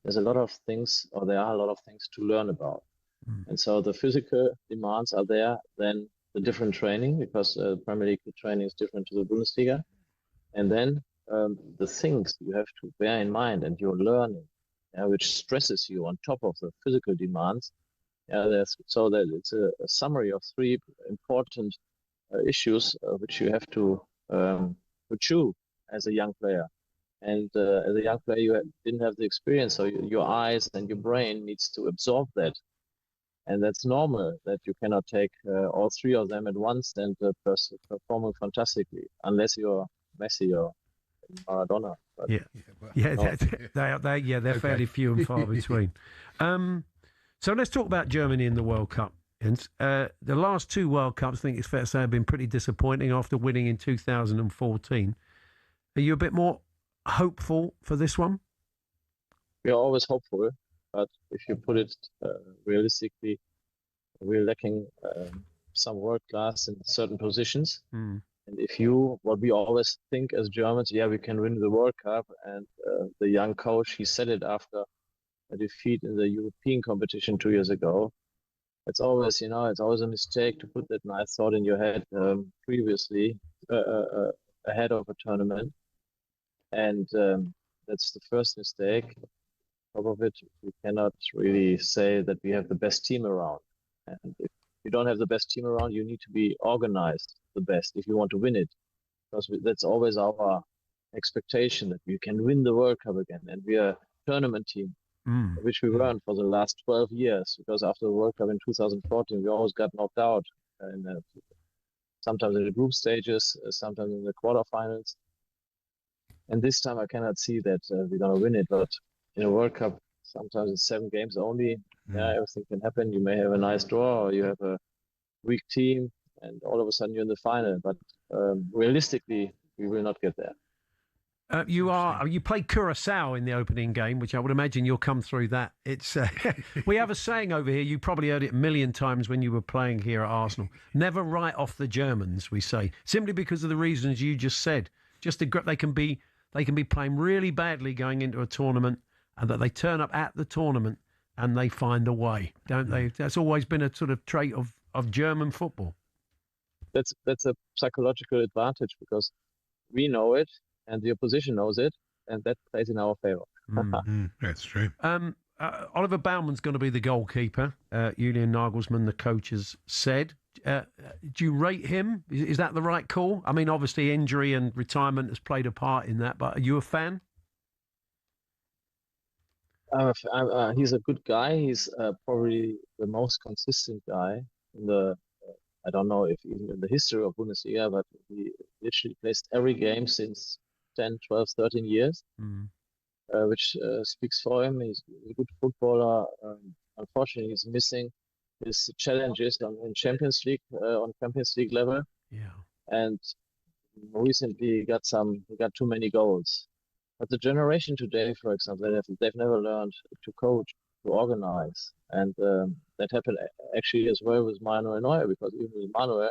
there are a lot of things to learn about. And so the physical demands are there, then the different training, because the Premier League training is different to the Bundesliga. And then the things you have to bear in mind and you're learning which stresses you on top of the physical demands. So that it's a summary of three important issues which you have to chew as a young player. And as a young player, you didn't have the experience, so your eyes and your brain needs to absorb that. And that's normal, that you cannot take all three of them at once and perform fantastically, unless you're Messi or Maradona. But they're fairly few and far between. So let's talk about Germany in the World Cup. The last two World Cups, I think it's fair to say, have been pretty disappointing after winning in 2014. Are you a bit more hopeful for this one? We are always hopeful, but if you put it realistically, we're lacking some world class in certain positions. And what we always think as Germans, we can win the World Cup. And the young coach, he said it after a defeat in the European competition 2 years ago. It's always, it's always a mistake to put that nice thought in your head previously ahead of a tournament. And that's the first mistake. On top of it, we cannot really say that we have the best team around. And if you don't have the best team around, you need to be organized the best if you want to win it. Because that's always our expectation, that we can win the World Cup again. And we are a tournament team, which we weren't for the last 12 years. Because after the World Cup in 2014, we always got knocked out. Sometimes in the group stages, sometimes in the quarterfinals. And this time I cannot see that we're going to win it. But in a World Cup, sometimes it's 7 games only. Everything can happen. You may have a nice draw, or you have a weak team, and all of a sudden you're in the final. But realistically, we will not get there. You played Curaçao in the opening game, which I would imagine you'll come through that. It's we have a saying over here, you probably heard it a million times when you were playing here at Arsenal. Never write off the Germans, we say, simply because of the reasons you just said. Just they can be playing really badly going into a tournament, and that they turn up at the tournament and they find a way, don't they? That's always been a sort of trait of German football. That's a psychological advantage, because we know it and the opposition knows it, and that plays in our favour. That's true. Oliver Baumann's going to be the goalkeeper. Julian Nagelsmann, the coach, has said. Do you rate him? Is that the right call? I mean, obviously injury and retirement has played a part in that, but are you a fan? He's a good guy. He's probably the most consistent guy in the, I don't know if even in the history of Bundesliga, but he literally plays every game since 10, 12, 13 years, which speaks for him. He's a good footballer. Unfortunately, he's missing his challenges in Champions League, on Champions League level. And recently he got too many goals. But the generation today, for example, they've never learned to coach, to organize. And that happened actually as well with Manuel Neuer, because even with Manuel,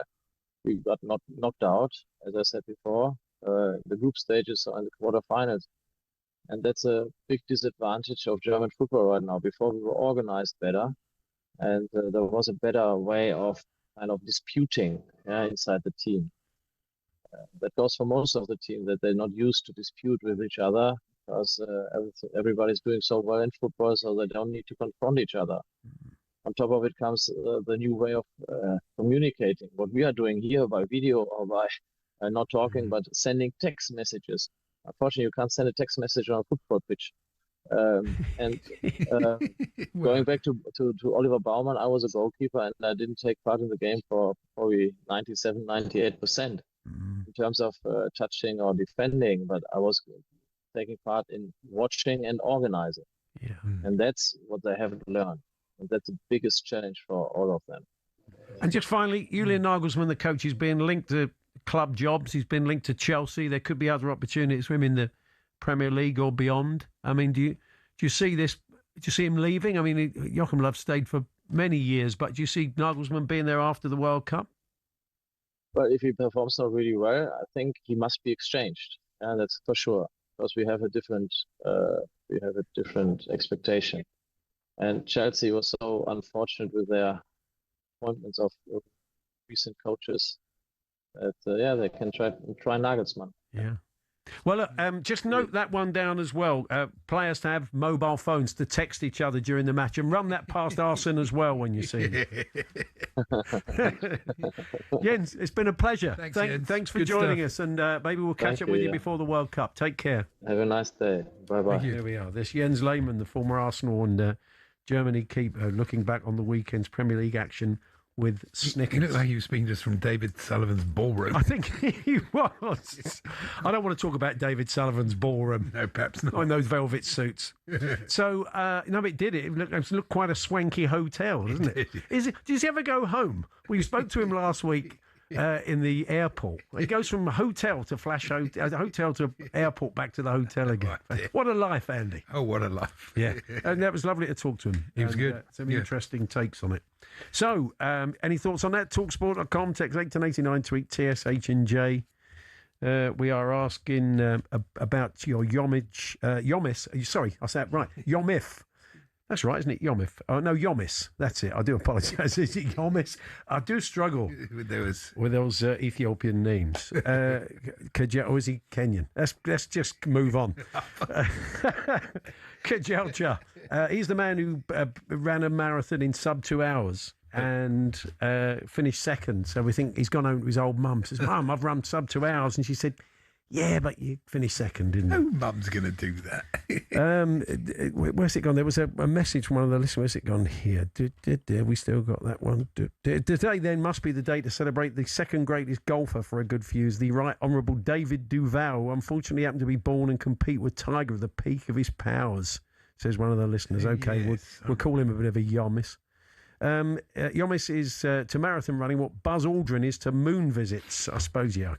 we got knocked out, as I said before, the group stages or in the quarterfinals. And that's a big disadvantage of German football right now. Before, we were organized better, and there was a better way of kind of disputing inside the team. That goes for most of the team, that they're not used to dispute with each other, because everybody's doing so well in football, so they don't need to confront each other. On top of it comes the new way of communicating. What we are doing here by video or by not talking, but sending text messages. Unfortunately, you can't send a text message on a football pitch. Going back to Oliver Baumann, I was a goalkeeper and I didn't take part in the game for probably 97, 98% in terms of touching or defending, but I was taking part in watching and organizing. And that's what they haven't learned. And that's the biggest challenge for all of them. And just finally, Julian Nagelsmann, the coach, is being linked to club jobs. He's been linked to Chelsea. There could be other opportunities for him in the Premier League or beyond. I mean, do you see this? Do you see him leaving? I mean, Joachim Löw stayed for many years, but do you see Nagelsmann being there after the World Cup? Well, if he performs not really well, I think he must be exchanged. Yeah, that's for sure, because we have a different expectation. And Chelsea was so unfortunate with their appointments of recent coaches that they can try Nagelsmann. Yeah. Well, look, just note that one down as well. Players to have mobile phones to text each other during the match, and run that past Arsene as well when you see him. Jens, it's been a pleasure. Thanks for joining us, and maybe we'll catch up with you before the World Cup. Take care. Have a nice day. Bye-bye. Here we are. This Jens Lehmann, the former Arsenal and Germany keeper, looking back on the weekend's Premier League action with Snickers. You look like you were speaking just from David Sullivan's ballroom. I think he was. I don't want to talk about David Sullivan's ballroom. No, perhaps not. In those velvet suits. So, no, it did. It looked quite a swanky hotel, doesn't it? Does he ever go home? We spoke to him last week in the airport. He goes from hotel to hotel to airport, back to the hotel again. What a life, Andy. Oh, what a life. Yeah. And that was lovely to talk to him. He was good. Some interesting takes on it. So, any thoughts on that? TalkSport.com, text 81089, tweet TSH&J. We are asking about your Yomis. Sorry, I said it right. Yomif. That's right, isn't it? Yomif. Oh, no, Yomis. That's it. I do apologise. Is it Yomis? I do struggle with those Ethiopian names. Or is he Kenyan? Let's just move on. Kajelcha. He's the man who ran a marathon in sub 2 hours and finished second. So we think he's gone home to his old mum. Says, Mum, I've run sub 2 hours. And she said, yeah, but you finished second, didn't you? No mum's going to do that. Where's it gone? There was a message from one of the listeners. Where's it gone here? We still got that one. Today then must be the day to celebrate the second greatest golfer for a good few years, the Right Honourable David Duval, who unfortunately happened to be born and compete with Tiger at the peak of his powers, says one of the listeners. Okay, we'll call him a bit of a Yomis. Yomis is to marathon running what Buzz Aldrin is to moon visits. I suppose, I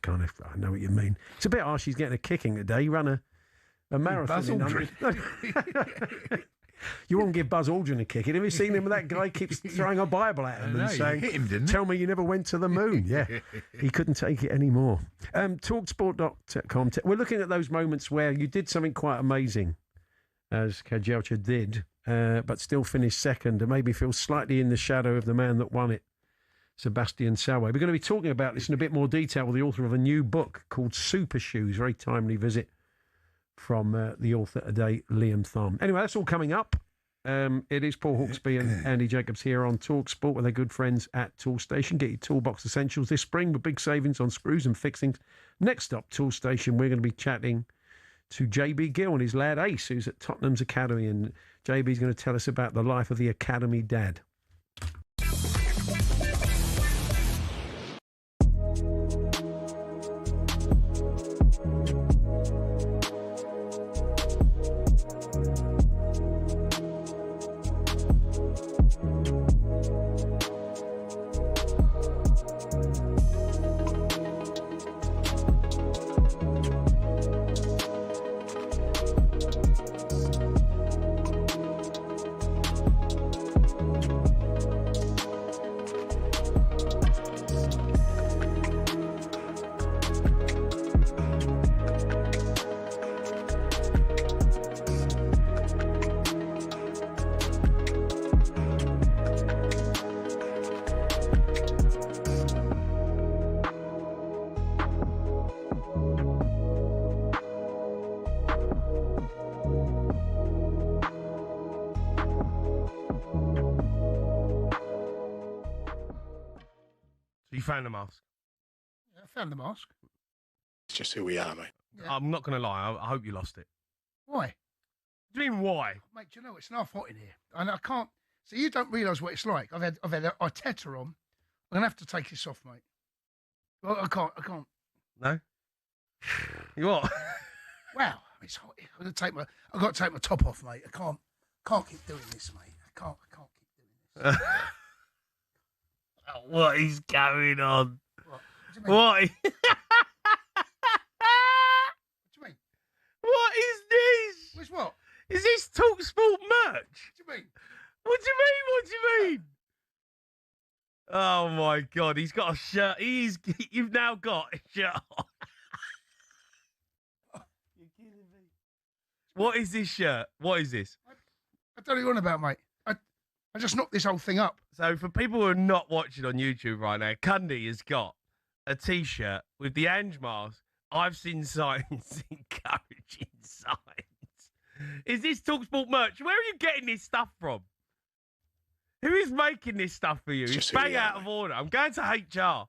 know what you mean. It's a bit harsh he's getting a kicking today. He ran a marathon. Buzz Aldrin. You wouldn't give Buzz Aldrin a kick. Have you seen him? That guy keeps throwing a Bible at him and saying, hit him, didn't tell me you never went to the moon. Yeah, he couldn't take it anymore. TalkSport.com. We're looking at those moments where you did something quite amazing, as Kajelcha did, but still finished second and maybe feel slightly in the shadow of the man that won it, Sebastian Salway. We're going to be talking about this in a bit more detail with the author of a new book called Super Shoes. Very timely visit from the author today, Liam Thumb. Anyway, that's all coming up. It is Paul Hawksbee and Andy Jacobs here on TalkSport with their good friends at Toolstation. Get your toolbox essentials this spring with big savings on screws and fixings. Next up, Toolstation, we're going to be chatting to JB Gill and his lad Ace, who's at Tottenham's Academy, and JB's going to tell us about the life of the Academy dad. You found the mask? Yeah, I found the mask. It's just who we are, mate. Yeah. I'm not going to lie. I hope you lost it. Why? What do you mean, why? Mate, do you know, it's half hot in here. And I can't... So you don't realise what it's like. I've had Arteta on. I'm going to have to take this off, mate. Well, I can't. No? You what? Wow, it's hot. I've got to take my top off, mate. I can't keep doing this, mate. I can't keep doing this. What is going on? What? What do you mean? What is this? What's what? Is this TalkSport merch? What do you mean? What do you mean? What do you mean? Oh my God, he's got a shirt. You've now got a shirt on. You're kidding me. What is this shirt? What is this? I don't know what you're on about, mate. I just knocked this whole thing up. So for people who are not watching on YouTube right now, Cundy has got a T-shirt with the Ange mask I've seen signs encouraging signs. Is this TalkSport merch? Where are you getting this stuff from? Who is making this stuff for you? It's bang out of order. I'm going to HR.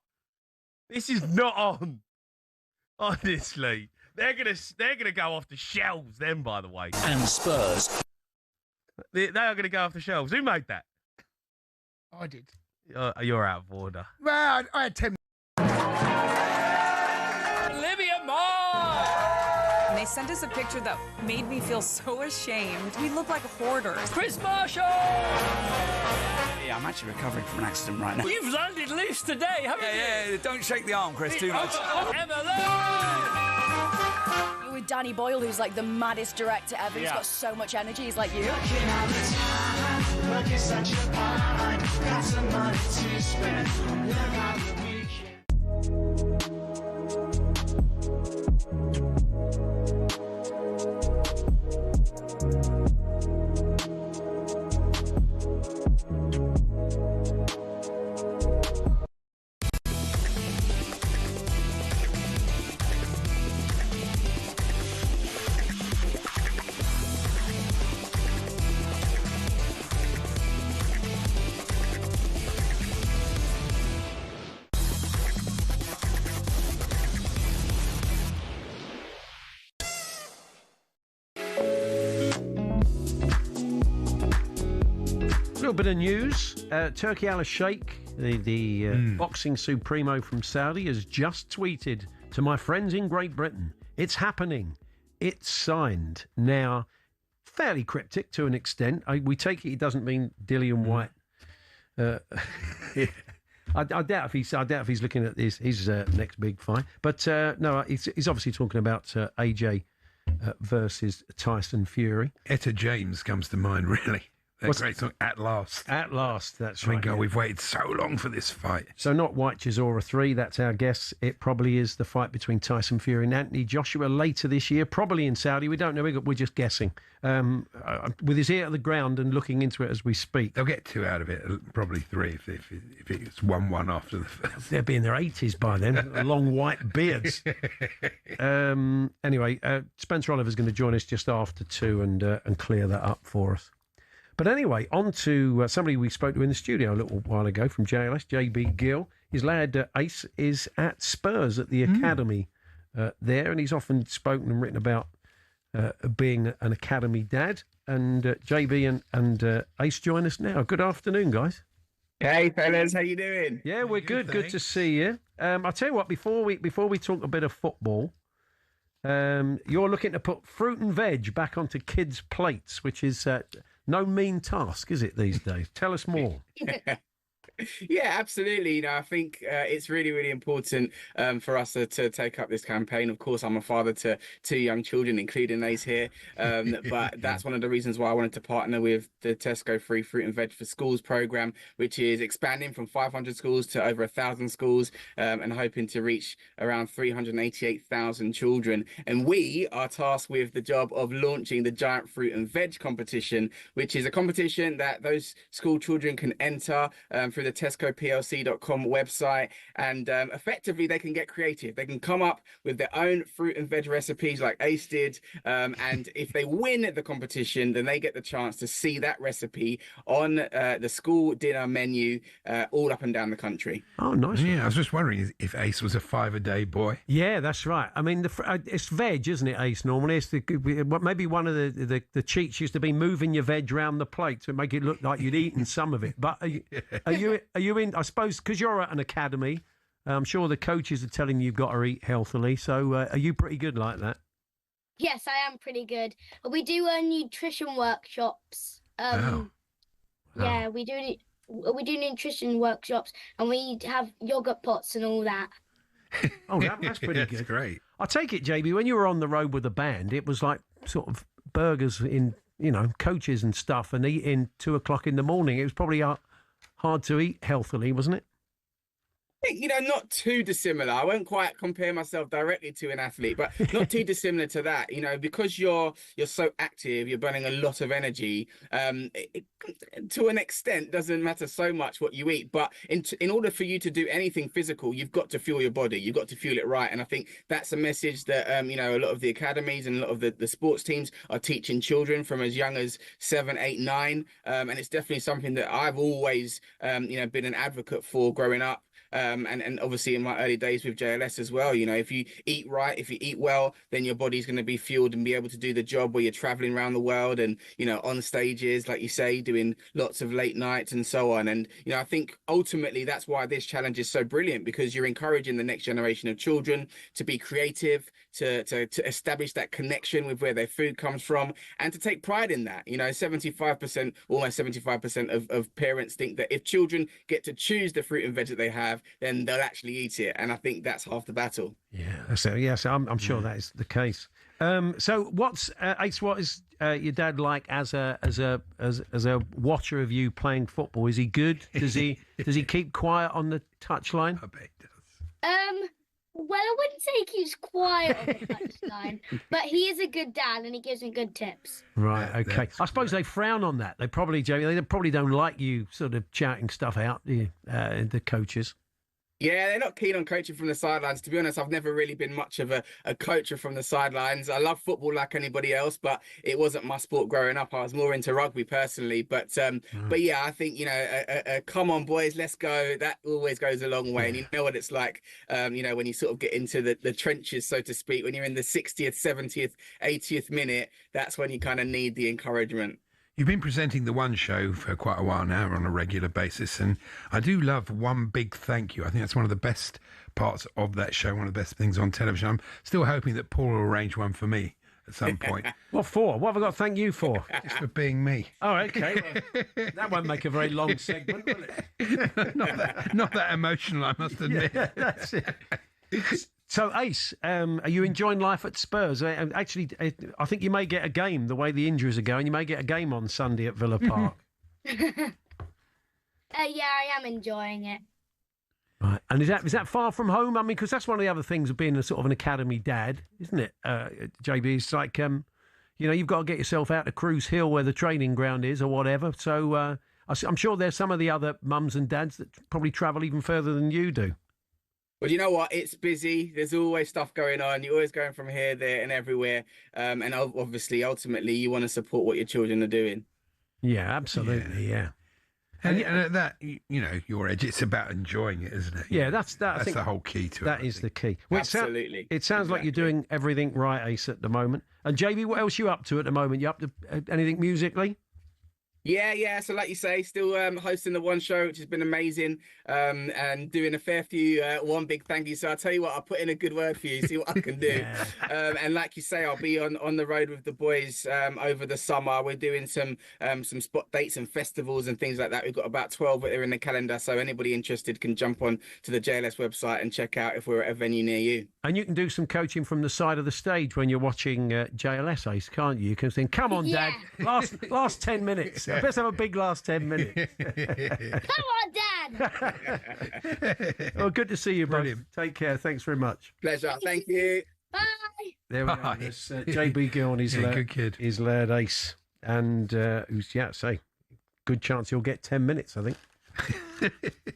This is not on. Honestly, they're gonna go off the shelves. Then, by the way, and Spurs. They are gonna go off the shelves. Who made that? I did. You're out of order. Well, I had 10. Olivia Moore! And they sent us a picture that made me feel so ashamed. We look like hoarders. Chris Marshall! Yeah, I'm actually recovering from an accident right now. You've landed loose today, haven't you? Yeah, don't shake the arm, Chris, too much. You're with Danny Boyle, who's like the maddest director ever. He's got so much energy. He's like you. A little bit of news. Turki Al-Sheikh, the boxing supremo from Saudi, has just tweeted to my friends in Great Britain, "It's happening. It's signed." Now, fairly cryptic to an extent. We take it he doesn't mean Dillian White. I doubt if he's looking at his next big fight. But no, he's obviously talking about AJ versus Tyson Fury. Etta James comes to mind, really. That great song, At Last. At Last, that's I mean, right. God, we've waited so long for this fight. So not White Chisora 3, that's our guess. It probably is the fight between Tyson Fury and Anthony Joshua later this year, probably in Saudi. We don't know, we're just guessing. With his ear to the ground and looking into it as we speak. They'll get 2 out of it, probably 3 if it's 1-1 after the first. They'll be in their 80s by then, long white beards. Anyway, Spencer Oliver's going to join us just after 2 and clear that up for us. But anyway, on to somebody we spoke to in the studio a little while ago from JLS, JB Gill. His lad Ace is at Spurs at the academy there, and he's often spoken and written about being an academy dad. And JB and Ace join us now. Good afternoon, guys. Hey, fellas, how you doing? Yeah, we're good. Good to see you. I'll tell you what, before we talk a bit of football, you're looking to put fruit and veg back onto kids' plates, which is... no mean task, is it, these days? Tell us more. Yeah, absolutely. You know, I think it's really, really important for us to take up this campaign. Of course, I'm a father to 2 young children, including Ace here. But that's one of the reasons why I wanted to partner with the Tesco Free Fruit and Veg for Schools programme, which is expanding from 500 schools to over 1,000 schools and hoping to reach around 388,000 children. And we are tasked with the job of launching the Giant Fruit and Veg competition, which is a competition that those school children can enter through the TescoPLC.com website, and effectively they can get creative. They can come up with their own fruit and veg recipes like Ace did, and if they win the competition, then they get the chance to see that recipe on the school dinner menu all up and down the country. Oh, nice. Yeah, I was just wondering if Ace was a 5-a-day boy. Yeah, that's right. I mean, it's veg, isn't it, Ace, normally? It's maybe one of the cheats used to be moving your veg around the plate to make it look like you'd eaten some of it. But are you in, I suppose, because you're at an academy, I'm sure the coaches are telling you you've got to eat healthily. So are you pretty good like that? Yes, I am pretty good. We do nutrition workshops. Yeah, we do nutrition workshops, and we have yogurt pots and all that. Oh, that's pretty Yeah, good. That's great. I take it, JB, when you were on the road with the band, it was like sort of burgers in, coaches and stuff, and eating 2 o'clock in the morning. It was probably hard to eat healthily, wasn't it? think, not too dissimilar. I won't quite compare myself directly to an athlete, but not too dissimilar to that. Because you're so active, you're burning a lot of energy. To an extent, doesn't matter so much what you eat, but in order for you to do anything physical, you've got to fuel your body. You've got to fuel it right, and I think that's a message that a lot of the academies and a lot of the sports teams are teaching children from as young as 7, 8, 9, and it's definitely something that I've always been an advocate for growing up. And obviously in my early days with JLS as well, if you eat right, if you eat well, then your body's going to be fueled and be able to do the job where you're traveling around the world and, on stages, like you say, doing lots of late nights and so on. And, I think ultimately that's why this challenge is so brilliant, because you're encouraging the next generation of children to be creative, to establish that connection with where their food comes from, and to take pride in that. 75%, almost 75% of parents think that if children get to choose the fruit and veg that they have, then they'll actually eat it. And I think that's half the battle. Yeah, so I'm sure that is the case. So what's Ace? What is your dad like as a watcher of you playing football? Is he good? Does he keep quiet on the touchline? I bet he does. Well, I wouldn't say he keeps quiet on the touchline, but he is a good dad and he gives me good tips. Right, okay. I suppose they frown on that. They probably don't like you sort of shouting stuff out, the coaches. Yeah, they're not keen on coaching from the sidelines. To be honest, I've never really been much of a coacher from the sidelines. I love football like anybody else, but it wasn't my sport growing up. I was more into rugby personally. But yeah, I think, come on, boys, let's go. That always goes a long way. And you know what it's like, when you sort of get into the trenches, so to speak, when you're in the 60th, 70th, 80th minute, that's when you kind of need the encouragement. You've been presenting the One Show for quite a while now on a regular basis, and I do love one big thank you. I think that's one of the best parts of that show, one of the best things on television. I'm still hoping that Paul will arrange one for me at some point. What for? What have I got to thank you for? Just for being me. Oh, okay. Well, that won't make a very long segment, will it? not that emotional, I must admit. Yeah, that's it. So, Ace, are you enjoying life at Spurs? Actually, I think you may get a game, the way the injuries are going. You may get a game on Sunday at Villa Park. Yeah, I am enjoying it. Right. And is that far from home? I mean, because that's one of the other things of being a sort of an academy dad, isn't it, JB? It's like, you've got to get yourself out to Cruise Hill where the training ground is or whatever. So I'm sure there's some of the other mums and dads that probably travel even further than you do. Well, you know what? It's busy. There's always stuff going on. You're always going from here, there, and everywhere. And obviously, ultimately, you want to support what your children are doing. Yeah, absolutely. Yeah. And at that, your edge, it's about enjoying it, isn't it? Yeah, that's I think the whole key to it. That is the key. Well, absolutely. It sounds like you're doing everything right, Ace, at the moment. And JB, what else are you up to at the moment? You up to anything musically? Yeah. So like you say, still hosting the One Show, which has been amazing, and doing a fair few one big thank you. So I'll tell you what, I'll put in a good word for you, see what I can do. And like you say, I'll be on the road with the boys over the summer. We're doing some spot dates and festivals and things like that. We've got about 12 that are in the calendar, so anybody interested can jump on to the JLS website and check out if we're at a venue near you. And you can do some coaching from the side of the stage when you're watching JLS, Ace, can't you? You can think, come on, Dad, last 10 minutes. Let's have a big last 10 minutes. Come on, Dad. Well, good to see you, both. Take care. Thanks very much. Pleasure. Thank you. Bye. There we are. There's JB Gill and good kid. His lad Ace. And who's, good chance he'll get 10 minutes, I think.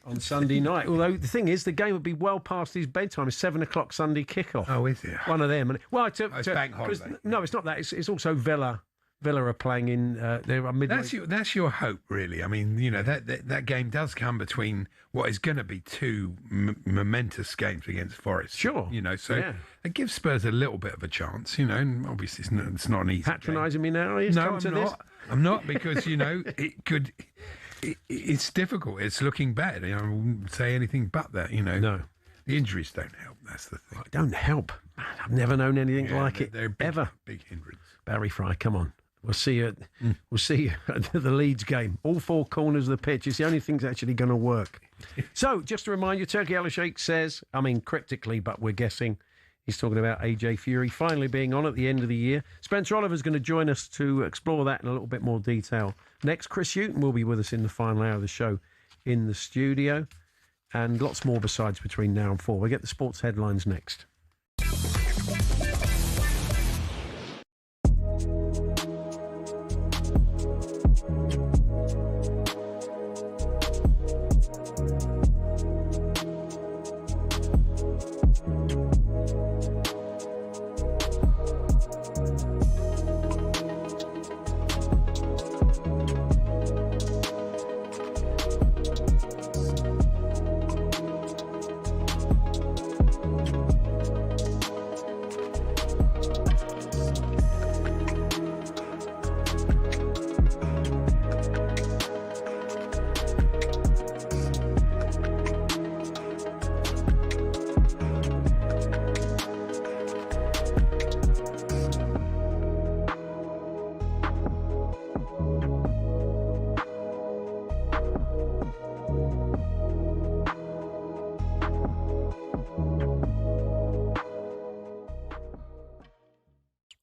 On Sunday night. Although the thing is, the game would be well past his bedtime. It's 7 o'clock Sunday kickoff. Oh, is it? One of them. Well, it's bank holiday. No, it's not that. It's also Villa. Villa are playing in their midweek. That's your hope, really. I mean, that game does come between what is going to be two momentous games against Forest. Sure. It gives Spurs a little bit of a chance. And obviously it's not an easy. Patronising me now? No, I'm not because it could. It's difficult. It's looking bad. I wouldn't say anything but that. No, the injuries don't help. That's the thing. Don't help. Man, I've never known anything like it. They're ever. Big hindrance. Barry Fry, come on. We'll see you. We'll see you at the Leeds game. All four corners of the pitch. It's the only thing that's actually going to work. So, just to remind you, Turkey Al-Sheikh says, cryptically, but we're guessing, he's talking about AJ Fury finally being on at the end of the year. Spencer Oliver's going to join us to explore that in a little bit more detail. Next, Chris Hughton will be with us in the final hour of the show in the studio. and lots more besides between now and 4. We'll get the sports headlines next.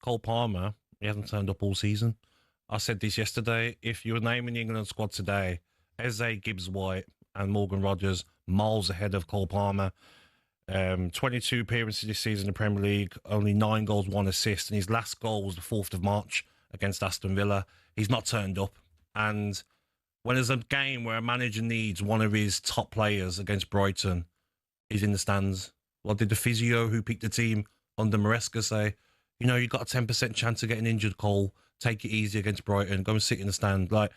Cole Palmer, he hasn't turned up all season. I said this yesterday. If you were naming the England squad today, Eze, Gibbs-White and Morgan Rogers miles ahead of Cole Palmer. 22 appearances this season in the Premier League, only 9 goals, 1 assist, and his last goal was the 4th of March against Aston Villa. He's not turned up. And when there's a game where a manager needs one of his top players against Brighton, he's in the stands. What did the physio who picked the team under Maresca say? You know, you've got a 10% chance of getting injured, Cole. Take it easy against Brighton. Go and sit in the stand. Like,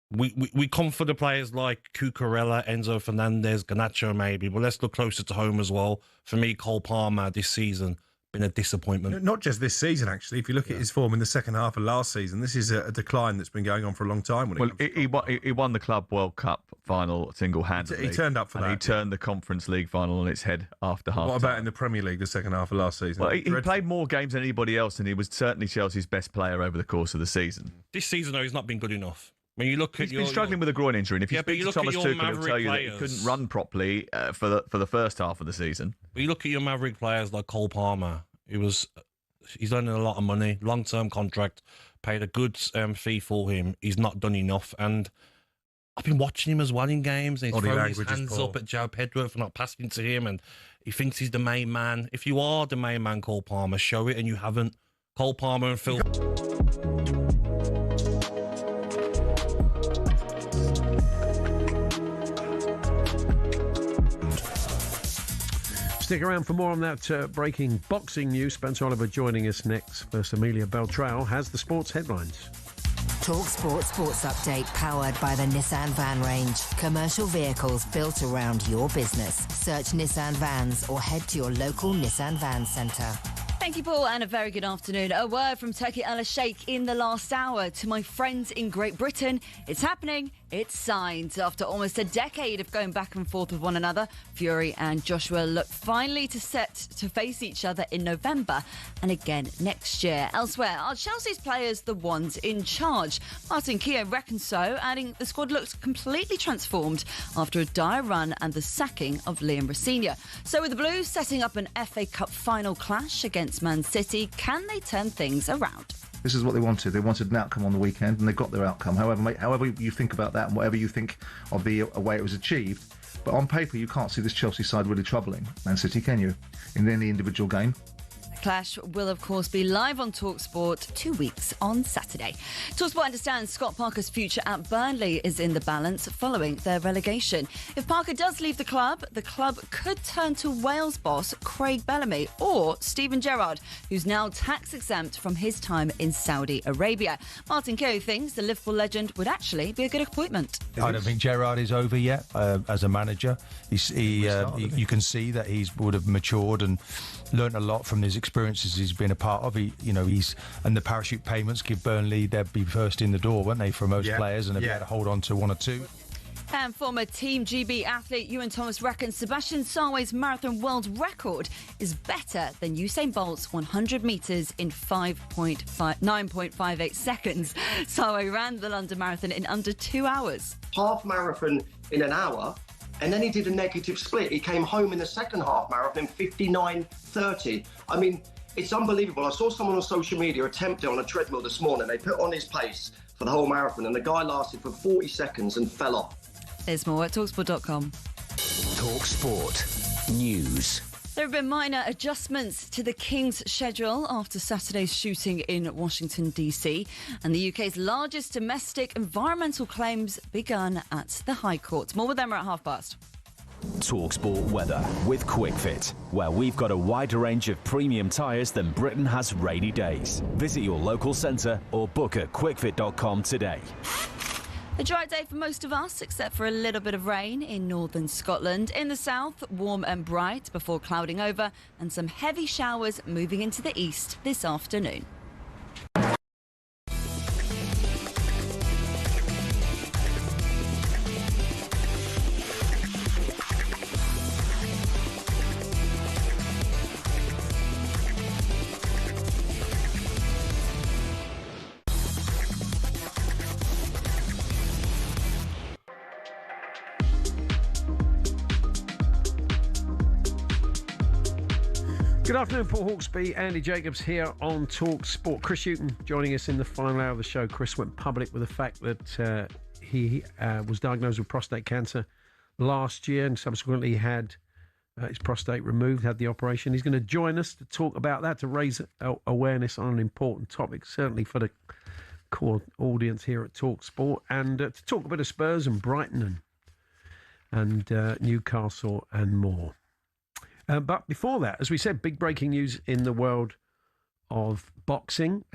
we come for the players like Cucurella, Enzo Fernandez, Garnacho maybe, but let's look closer to home as well. For me, Cole Palmer this season been a disappointment. Not just this season, actually. If you look at his form in the second half of last season, this is a decline that's been going on for a long time. He won the Club World Cup final single-handedly. He turned up for that. He turned the Conference League final on its head after half. What about in the Premier League, the second half of last season? Well, he played more games than anybody else, and he was certainly Chelsea's best player over the course of the season. This season, though, he's not been good enough. When you look at He's been struggling with a groin injury, and if you speak to Thomas Tuchel, he'll tell you that he couldn't run properly for the first half of the season. But you look at your Maverick players like Cole Palmer. He's earning a lot of money, long-term contract, paid a good fee for him. He's not done enough, and I've been watching him as well in games. And he's throwing his hands up at Joe Pedro for not passing to him, and he thinks he's the main man. If you are the main man, Cole Palmer, show it, and you haven't. Cole Palmer and Phil. Stick around for more on that breaking boxing news. Spencer Oliver joining us next. First, Amelia Beltrao has the sports headlines. talkSPORT Sports Update powered by the Nissan Van Range. Commercial vehicles built around your business. Search Nissan Vans or head to your local Nissan Van Centre. Thank you, Paul, and a very good afternoon. A word from Turki Al-Sheikh in the last hour to my friends in Great Britain. It's happening. It's signed. After almost a decade of going back and forth with one another, Fury and Joshua look finally set to face each other in November and again next year. Elsewhere, are Chelsea's players the ones in charge? Martin Keown reckons so, adding the squad looks completely transformed after a dire run and the sacking of Liam Rosenior. So with the Blues setting up an FA Cup final clash against Man City, can they turn things around? This is what they wanted. They wanted an outcome on the weekend, and they got their outcome. However you think about that, and whatever you think of the way it was achieved, but on paper you can't see this Chelsea side really troubling Man City, can you? In any individual game. Clash will, of course, be live on talkSPORT 2 weeks on Saturday. talkSPORT understands Scott Parker's future at Burnley is in the balance following their relegation. If Parker does leave the club could turn to Wales boss Craig Bellamy or Steven Gerrard, who's now tax-exempt from his time in Saudi Arabia. Martin Keown thinks the Liverpool legend would actually be a good appointment. I don't think Gerrard is over yet as a manager. You can see that he would have matured and learnt a lot from his experiences he's been a part of. And the parachute payments give Burnley, they'd be first in the door, won't they, for most players, and they'd be able to hold on to one or two. And former Team GB athlete Ewan Thomas reckons Sebastian Sawe's marathon world record is better than Usain Bolt's 100 metres in 9.58 seconds. Sawe ran the London Marathon in under 2 hours. Half marathon in an hour, and then he did a negative split. He came home in the second half marathon in 59:30. I mean, it's unbelievable. I saw someone on social media attempt it on a treadmill this morning. They put on his pace for the whole marathon, and the guy lasted for 40 seconds and fell off. There's more at talksport.com. talkSPORT News. There have been minor adjustments to the King's schedule after Saturday's shooting in Washington, D.C. and the UK's largest domestic environmental claims begun at the High Court. More with them at past. talkSPORT weather with QuickFit, where we've got a wider range of premium tyres than Britain has rainy days. Visit your local centre or book at quickfit.com today. A dry day for most of us, except for a little bit of rain in northern Scotland. In the south, warm and bright before clouding over and some heavy showers moving into the east this afternoon. Good afternoon, Paul Hawksbee, Andy Jacobs here on talkSPORT. Chris Hughton joining us in the final hour of the show. Chris went public with the fact that he was diagnosed with prostate cancer last year and subsequently had his prostate removed, had the operation. He's going to join us to talk about that, to raise awareness on an important topic, certainly for the core audience here at talkSPORT, and to talk a bit of Spurs and Brighton and Newcastle and more. But before that, as we said, big breaking news in the world of boxing.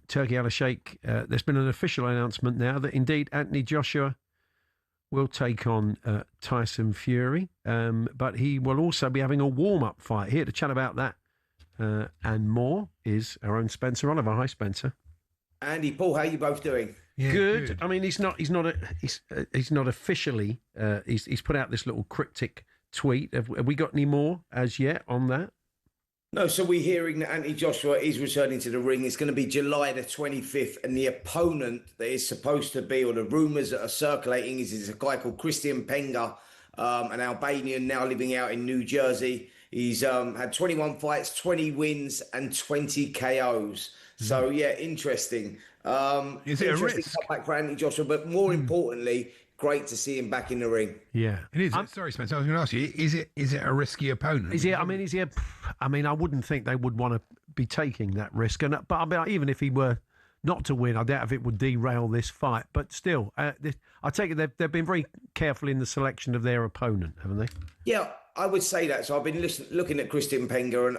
Turki Al-Sheikh, there's been an official announcement now that indeed Anthony Joshua will take on Tyson Fury, but he will also be having a warm-up fight. Here to chat about that and more is our own Spencer Oliver. Hi, Spencer. Andy, Paul, how are you both doing? Yeah, good. I mean, he's not officially. He's put out this little cryptic tweet. Have we got any more as yet on that? No, so we're hearing that Anthony Joshua is returning to the ring. It's going to be July the 25th, and the opponent that is supposed to be, or the rumours that are circulating, is a guy called Christian Penga, an Albanian now living out in New Jersey. He's had 21 fights, 20 wins, and 20 KOs. So, yeah, interesting. Is it a risk? Comeback for Anthony Joshua, but more importantly, great to see him back in the ring. Yeah, it is. Sorry, Spencer. I was going to ask you: is it a risky opponent? Is he? I mean, I wouldn't think they would want to be taking that risk. But I mean, even if he were not to win, I doubt if it would derail this fight. But still, I take it they've been very careful in the selection of their opponent, haven't they? Yeah, I would say that. So I've been looking at Christian Penga,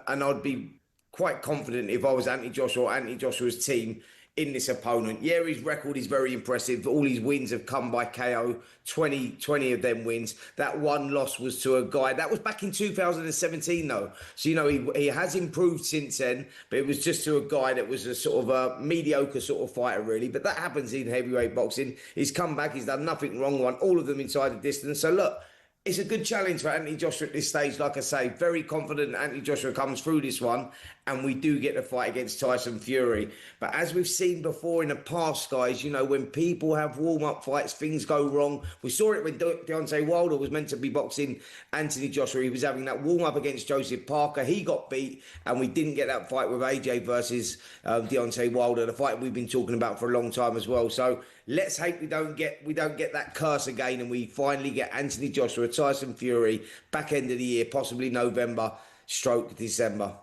and I'd be quite confident if I was Anthony Joshua or Anthony Joshua's team in this opponent. Yeah, his record is very impressive. All his wins have come by KO, 20 of them wins. That one loss was to a guy. That was back in 2017, though. So, you know, he has improved since then, but it was just to a guy that was a sort of a mediocre sort of fighter, really. But that happens in heavyweight boxing. He's come back. He's done nothing wrong. Won all of them inside the distance. So, look, it's a good challenge for Anthony Joshua at this stage. Like I say, very confident Anthony Joshua comes through this one, and we do get the fight against Tyson Fury. But as we've seen before in the past, guys, you know, when people have warm-up fights, things go wrong. We saw it when Deontay Wilder was meant to be boxing Anthony Joshua. He was having that warm-up against Joseph Parker. He got beat, and we didn't get that fight with AJ versus Deontay Wilder, the fight we've been talking about for a long time as well. So let's hope we don't get that curse again, and we finally get Anthony Joshua, Tyson Fury, back end of the year, possibly November/December.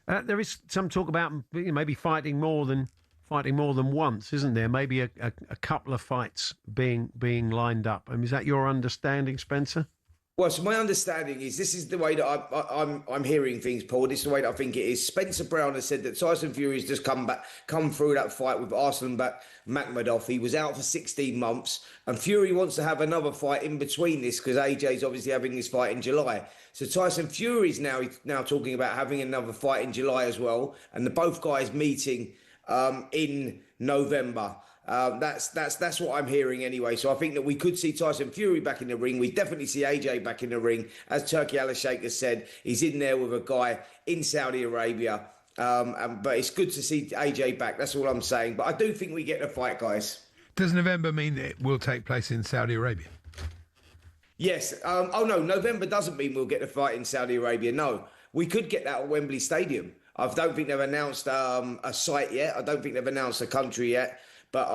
There is some talk about maybe fighting more than once, isn't there? Maybe a couple of fights being lined up. I mean, is that your understanding, Spencer? Well, so my understanding is this is the way that I'm hearing things, Paul. This is the way that I think it is. Spencer Brown has said that Tyson Fury has just come through that fight with Arslan Makhmudov. He was out for 16 months, and Fury wants to have another fight in between this because AJ's obviously having this fight in July. So Tyson Fury's now talking about having another fight in July as well, and both guys meeting in November. That's what I'm hearing anyway. So I think that we could see Tyson Fury back in the ring. We definitely see AJ back in the ring. As Turki Al-Sheikh has said, he's in there with a guy in Saudi Arabia. But it's good to see AJ back. That's all I'm saying. But I do think we get the fight, guys. Does November mean that it will take place in Saudi Arabia? Yes. No, November doesn't mean we'll get the fight in Saudi Arabia. No, we could get that at Wembley Stadium. I don't think they've announced a site yet. I don't think they've announced a country yet. But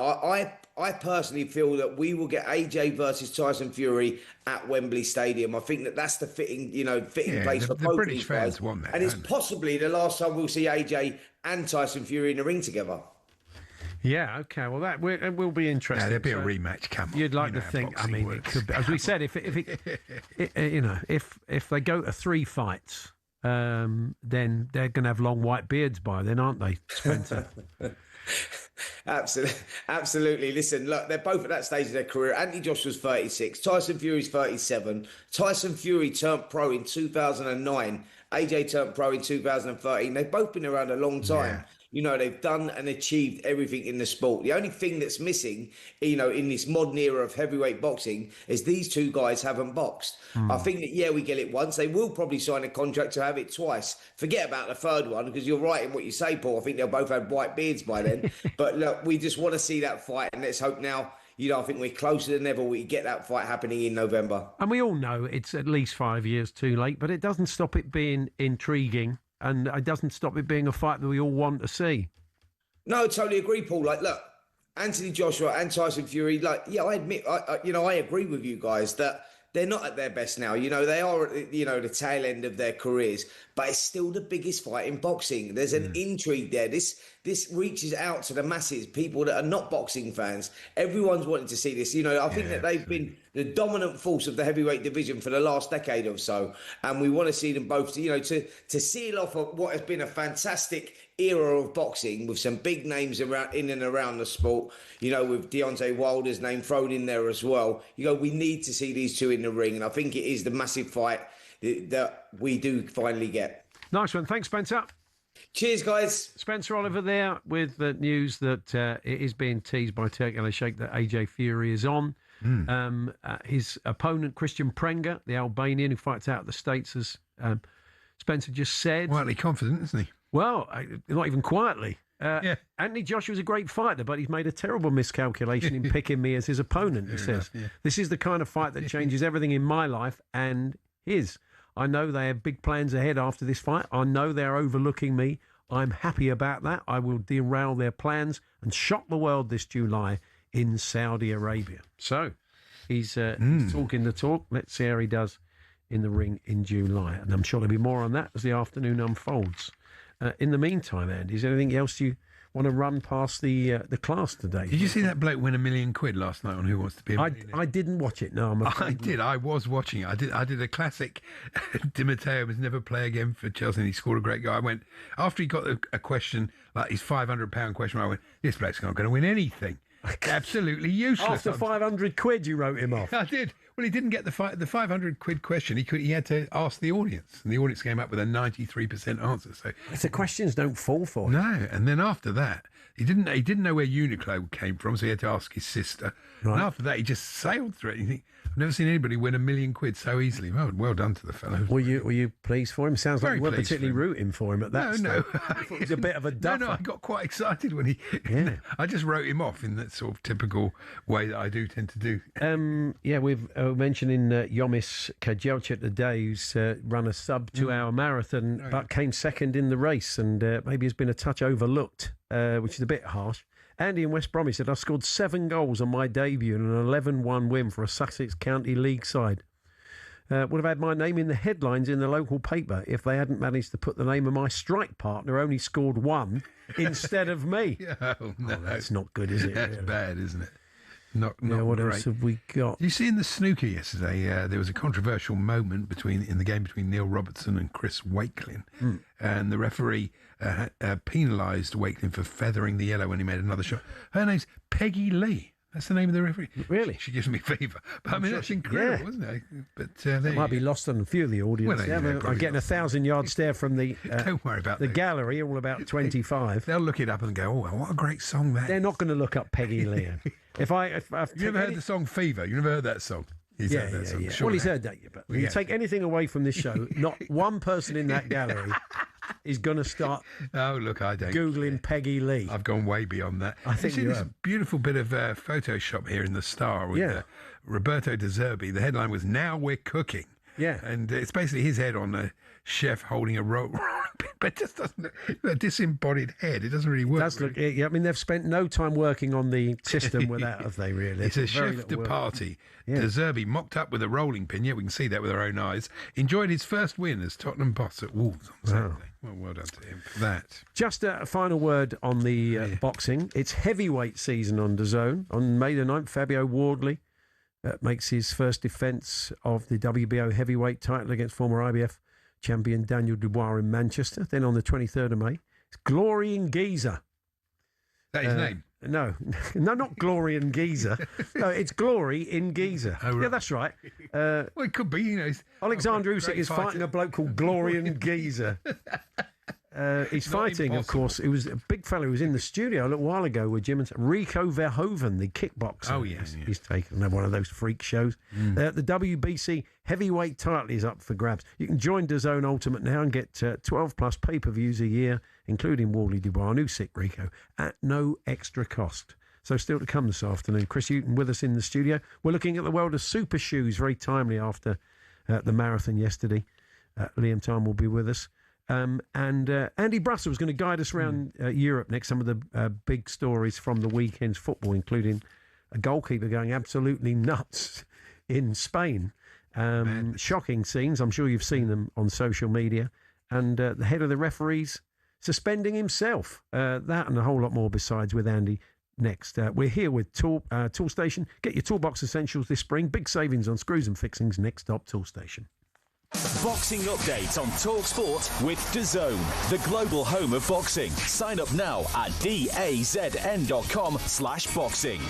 I personally feel that we will get AJ versus Tyson Fury at Wembley Stadium. I think that's the fitting place for both British these fans guys. want that, and it's don't they? possibly the last time we'll see AJ and Tyson Fury in the ring together. Yeah, okay. Well, it will be interesting. Yeah, there'll be a rematch. Come on. You'd like to think. I mean, it could be, as we said, if they go to 3 fights, then they're going to have long white beards by then, aren't they, Spencer? Absolutely. Listen, look, they're both at that stage of their career. Anthony Joshua's 36, Tyson Fury's 37. Tyson Fury turned pro in 2009. AJ turned pro in 2013. They've both been around a long time. Yeah. You know, they've done and achieved everything in the sport. The only thing that's missing, you know, in this modern era of heavyweight boxing is these two guys haven't boxed. I think that, we get it once. They will probably sign a contract to have it twice. Forget about the third one, because you're right in what you say, Paul. I think they'll both have white beards by then. But look, we just want to see that fight, and let's hope now, I think we're closer than ever. We get that fight happening in November. And we all know it's at least 5 years too late, but it doesn't stop it being intriguing. And it doesn't stop it being a fight that we all want to see. No, totally agree, Paul. Like, look, Anthony Joshua and Tyson Fury, I admit, I agree with you guys that they're not at their best now. You know, they are at, the tail end of their careers, but it's still the biggest fight in boxing. There's an intrigue there. This reaches out to the masses, people that are not boxing fans. Everyone's wanting to see this. I think that they've been the dominant force of the heavyweight division for the last decade or so, and we want to see them both, to seal off of what has been a fantastic era of boxing with some big names in and around the sport, with Deontay Wilder's name thrown in there as well. We need to see these two in the ring, and I think it is the massive fight that we do finally get. Nice one. Thanks, Spencer. Cheers, guys. Spencer Oliver there with the news that it is being teased by Turk El Sheikh that AJ Fury is on. His opponent, Christian Prenga, the Albanian who fights out of the States, as Spencer just said. Quietly confident, isn't he? Well, not even quietly. Anthony Joshua's a great fighter, but he's made a terrible miscalculation in picking me as his opponent, he says. This is the kind of fight that changes everything in my life and his. I know they have big plans ahead after this fight. I know they're overlooking me. I'm happy about that. I will derail their plans and shock the world this July in Saudi Arabia. So he's talking the talk. Let's see how he does in the ring in July. And I'm sure there'll be more on that as the afternoon unfolds. In the meantime, Andy, is there anything else you want to run past the class today? Did you see that bloke win £1 million last night on Who Wants to Be a Millionaire? I didn't watch it. No, I did. I was watching it. I did a classic. Di Matteo must never play again for Chelsea, and he scored a great goal. I went after he got a question, like his £500 question. I went, this bloke's not going to win anything. Absolutely useless. After £500, you wrote him off. I did. Well, he didn't get the £500 question. He had to ask the audience, and the audience came up with a 93% answer. So the questions don't fall for him. No, and then after that, he didn't know where Uniqlo came from, so he had to ask his sister. Right. And after that, he just sailed through it. You think, I've never seen anybody win £1 million so easily. Well done to the fellow. Were you pleased for him? Sounds like you weren't particularly rooting for him at that stage. No. I thought it was a bit of a duffer. No, I got quite excited when he. Yeah. I just wrote him off in that sort of typical way that I do tend to do. We've mentioning Yomis Kajelcha today, who's run a sub 2-hour marathon, but came second in the race, and maybe has been a touch overlooked, which is a bit harsh. Andy in West Bromwich said, I scored 7 goals on my debut and an 11-1 win for a Sussex County League side. Would have had my name in the headlines in the local paper if they hadn't managed to put the name of my strike partner, only scored 1 instead of me. Oh, no. That's not good, is it? That's bad, isn't it? Not what great. else have we got? You see in the snooker yesterday, there was a controversial moment in the game between Neil Robertson and Chris Wakelin, and the referee penalised Wakelin for feathering the yellow when he made another shot. Her name's Peggy Lee. That's the name of the referee. Really? She gives me fever. But I mean, that's incredible, isn't it? But it might be lost on a few of the audience. I'm getting 1,000-yard stare from the don't worry about the gallery, all about 25. They'll look it up and go, oh, well, what a great song that is. They're not going to look up Peggy Lee. If you ever heard the song Fever? You never heard that song? He's heard that song. Sure, well, he's heard that. But you take anything away from this show, not one person in that gallery is going to start Googling Peggy Lee. I've gone way beyond that. I think you see this beautiful bit of Photoshop here in the Star with Roberto De Zerbi. The headline was, Now We're Cooking. Yeah. And it's basically his head on chef holding a rolling pin, but it just doesn't look, a disembodied head. It doesn't really work. It does look. Yeah, I mean, they've spent no time working on the system with that, have they? Really, it's a chef de partie. De Zerbi, mocked up with a rolling pin. Yeah, we can see that with our own eyes. Enjoyed his first win as Tottenham boss at Wolves on Saturday. Well done to him for that. Just a final word on the boxing. It's heavyweight season on DAZN. On May the 9th, Fabio Wardley makes his first defence of the WBO heavyweight title against former IBF champion Daniel Dubois in Manchester. Then on the 23rd of May, it's Glory in Giza. Is that his name? No, not Glory in Giza. No, it's Glory in Giza. Oh, right. Yeah, that's right. Well, it could be, you know. Alexander Usyk is fighting a bloke called Glory in Giza. He's fighting, of course. It was a big fella who was in the studio a little while ago with Jim and Rico Verhoeven, the kickboxer. Oh, yes. He's taken another one of those freak shows. The WBC heavyweight title is up for grabs. You can join DAZN Ultimate now and get 12 plus pay-per-views a year, including Wardley, Dubois and Usyk, Rico, at no extra cost. So still to come this afternoon. Chris Hughton with us in the studio. We're looking at the world of super shoes very timely after the marathon yesterday. Liam Time will be with us. And Andy Brassel was going to guide us around Europe next. Some of the big stories from the weekend's football, including a goalkeeper going absolutely nuts in Spain. Shocking scenes. I'm sure you've seen them on social media. And the head of the referees suspending himself. That and a whole lot more besides with Andy next. We're here with Tool Station. Get your toolbox essentials this spring. Big savings on screws and fixings. Next stop, Tool Station. Boxing updates on talkSPORT with DAZN, the global home of boxing. Sign up now at dazn.com/boxing.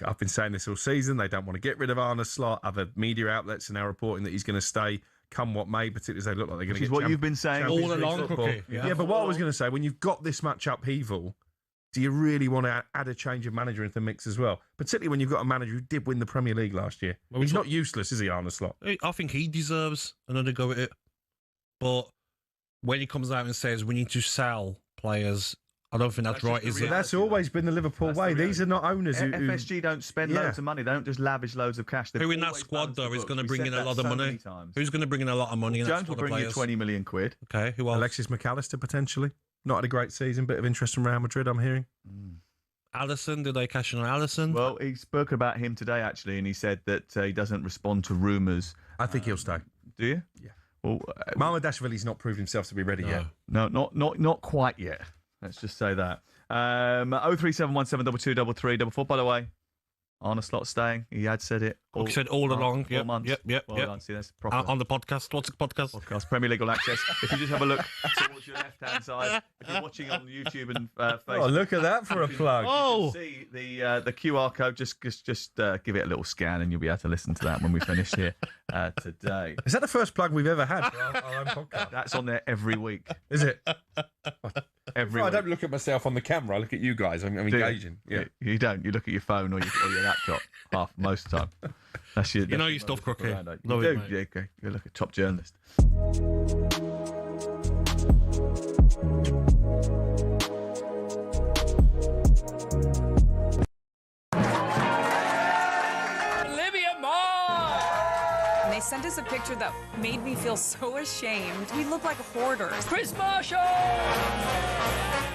I've been saying this all season. They don't want to get rid of Arne Slot. Other media outlets are now reporting that he's going to stay come what may, particularly as they look like they're going to get what you've been saying all along. Yeah, but what I was going to say, when you've got this much upheaval, do you really want to add a change of manager into the mix as well? Particularly when you've got a manager who did win the Premier League last year. Well, he's not useless, is he, Arne Slot? I think he deserves another go at it. But when he comes out and says we need to sell players, I don't think that's right, is it? That's always been the Liverpool way. These are not owners who... FSG don't spend loads of money. They don't just lavish loads of cash. Who in that squad, though, is going to bring in a lot of money? Who's going to bring in a lot of money? Jones will bring you 20 million quid. Okay, who else? Alexis McAllister, potentially. Not had a great season. Bit of interest from Real Madrid, I'm hearing. Alisson, did they cash in on Alisson? Well, he spoke about him today, actually, and he said that he doesn't respond to rumours. I think he'll stay. Do you? Yeah. Well, Mamardashvili's not proved himself to be ready yet. No, not quite yet. Let's just say that. 03717223344. By the way, Arne Slot staying. He had said it. He said all along. Yep, months. Yep. Done. See, that's proper. On the podcast. What's the podcast? Premier League All Access. If you just have a look towards your left-hand side, if you're watching on YouTube and Facebook. Oh, look at that for a plug. You can see the QR code. Just give it a little scan and you'll be able to listen to that when we finish here today. Is that the first plug we've ever had for our own podcast? That's on there every week. Is it? Every week. I don't look at myself on the camera. I look at you guys. I'm engaging. Yeah. You don't. You look at your phone or your laptop most of the time. That's your, you know your stuff, Crookie. You do. Yeah, okay. You look at top journalist. They sent us a picture that made me feel so ashamed. We look like hoarders. Chris Marshall!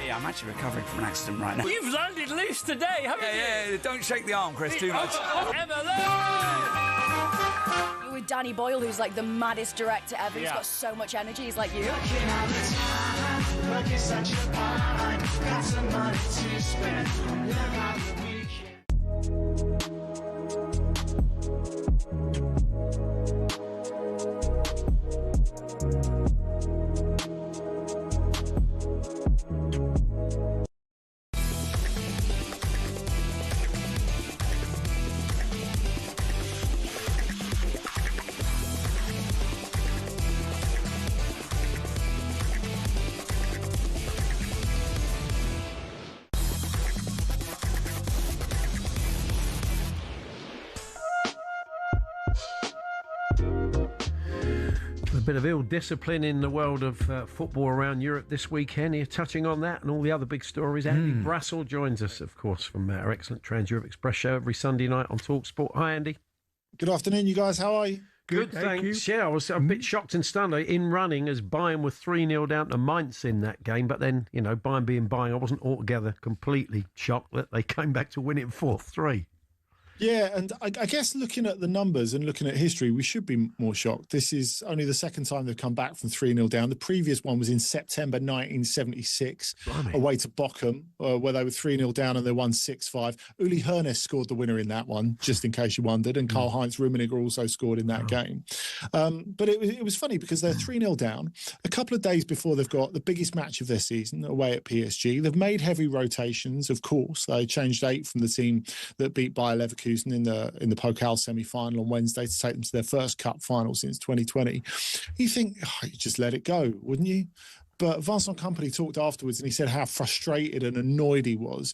Yeah, I'm actually recovering from an accident right now. You've landed loose today, haven't you? Yeah, don't shake the arm, Chris, too much. Emma, with Danny Boyle, who's like the maddest director ever. He's got so much energy. He's like you. A bit of ill discipline in the world of football around Europe this weekend. Here, touching on that and all the other big stories. Andy Brassel joins us, of course, from our excellent Trans-Europe Express show every Sunday night on talkSPORT. Hi, Andy. Good afternoon, you guys. How are you? Good, thanks. Yeah, I was a bit shocked and stunned in running as Bayern were 3-0 down to Mainz in that game. But then, you know, Bayern being Bayern, I wasn't altogether completely shocked that they came back to win it 4-3. Yeah, and I guess looking at the numbers and looking at history, we should be more shocked. This is only the second time they've come back from 3-0 down. The previous one was in September 1976, away to Bochum, where they were 3-0 down and they won 6-5. Uli Hoeneß scored the winner in that one, just in case you wondered, and Karl-Heinz Rummenigge also scored in that game. But it was funny because they're 3-0 down. A couple of days before they've got the biggest match of their season away at PSG. They've made heavy rotations, of course. They changed 8 from the team that beat Bayer Leverkusen in the Pokal semi-final on Wednesday to take them to their first cup final since 2020. You think, you just let it go, wouldn't you? But Vincent Kompany talked afterwards and he said how frustrated and annoyed he was,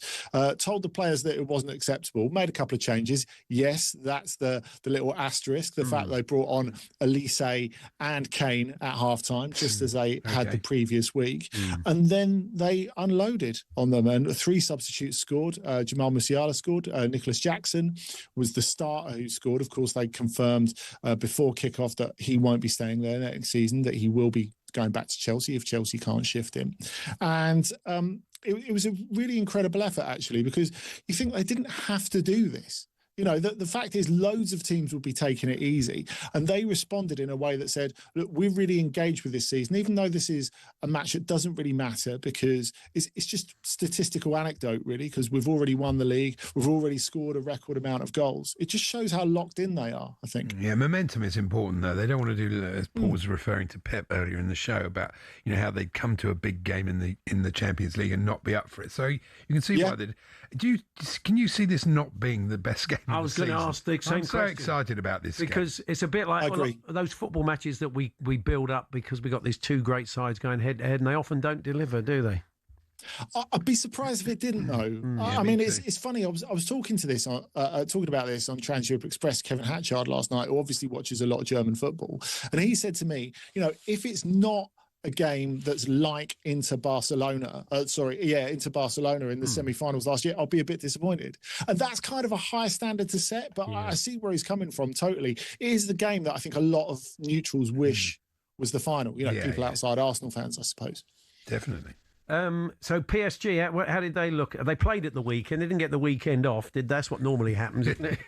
told the players that it wasn't acceptable, made a couple of changes. Yes, that's the little asterisk, the fact they brought on Elise and Kane at halftime, just as they had the previous week. And then they unloaded on them and 3 substitutes scored. Jamal Musiala scored. Nicholas Jackson was the starter who scored. Of course, they confirmed before kickoff that he won't be staying there next season, that he will be going back to Chelsea if Chelsea can't shift him. And it was a really incredible effort, actually, because you think they didn't have to do this. You know, the fact is loads of teams would be taking it easy. And they responded in a way that said, look, we're really engaged with this season, even though this is a match that doesn't really matter because it's just statistical anecdote, really, because we've already won the league. We've already scored a record amount of goals. It just shows how locked in they are, I think. Yeah, momentum is important, though. They don't want to do, as Paul was referring to Pep earlier in the show, about, you know, how they'd come to a big game in the Champions League and not be up for it. So you can see why they... Can you see this not being the best game I was going to ask the same question. I'm so excited about this because it's a bit like those football matches that we build up because we got these 2 great sides going head to head, and they often don't deliver, do they? I'd be surprised if it didn't, though. I mean, it's funny. I was talking about this on Trans-Europe Express. Kevin Hatchard last night, who obviously watches a lot of German football, and he said to me, you know, if it's not a game that's like Inter Barcelona in the semi-finals last year, I'll be a bit disappointed. And that's kind of a high standard to set, but I see where he's coming from totally. It is the game that I think a lot of neutrals wish was the final. You know, people outside Arsenal fans, I suppose. Definitely. So PSG, how did they look? They played at the weekend. They didn't get the weekend off. That's what normally happens, isn't it?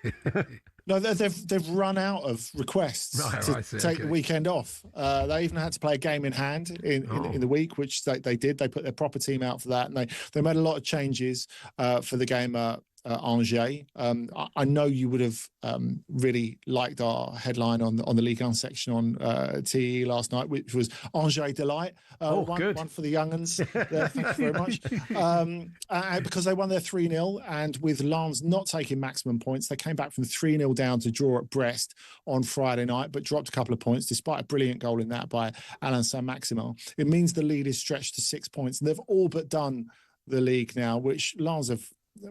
No, they've run out of requests to take the weekend off. They even had to play a game in hand in the week, which they did. They put their proper team out for that, and they made a lot of changes for the game Angers. I know you would have really liked our headline on the Ligue 1 section on TE last night, which was Angers Delight. One for the young uns. Thank you very much. Because they won their 3-0, and with Lens not taking maximum points, they came back from 3-0 down to draw at Brest on Friday night, but dropped a couple of points despite a brilliant goal in that by Alain Saint-Maximin. It means the lead is stretched to 6 points, and they've all but done the league now, which Lens have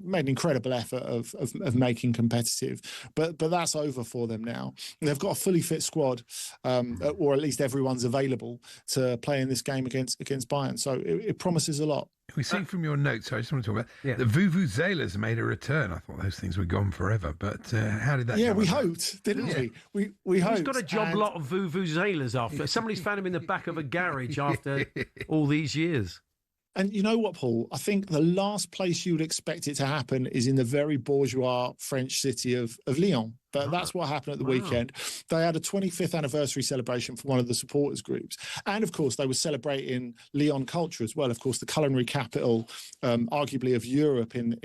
made an incredible effort of making competitive, but that's over for them now. And they've got a fully fit squad, or at least everyone's available to play in this game against Bayern. So it promises a lot. We see from your notes, I just want to talk about the Vuvuzelas made a return. I thought those things were gone forever, but how did that? Yeah, we hoped, didn't we? We hoped. He's got a job lot of Vuvuzelas after. Somebody's found him in the back of a garage after all these years. And you know what, Paul? I think the last place you would expect it to happen is in the very bourgeois French city of Lyon. That's what happened at the weekend. They had a 25th anniversary celebration for one of the supporters groups. And, of course, they were celebrating Lyon culture as well. Of course, the culinary capital, arguably, of Europe in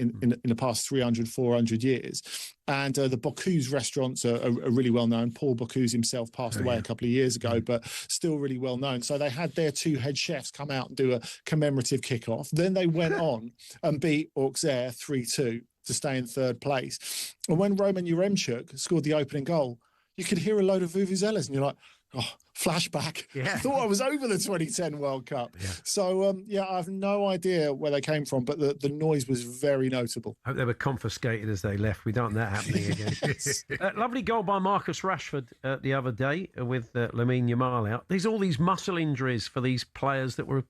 the past 300, 400 years. And the Bocuse restaurants are really well known. Paul Bocuse himself passed away a couple of years ago, but still really well known. So they had their two head chefs come out and do a commemorative kickoff. Then they went on and beat Auxerre 3-2 to stay in third place. And when Roman Yaremchuk scored the opening goal, you could hear a load of vuvuzelas, and you're like, oh, flashback. Yeah. I thought I was over the 2010 World Cup. Yeah. So, I have no idea where they came from, but the noise was very notable. Hope they were confiscated as they left. We don't want that happening again. Lovely goal by Marcus Rashford the other day with Lamine Yamal out. There's all these muscle injuries for these players that we're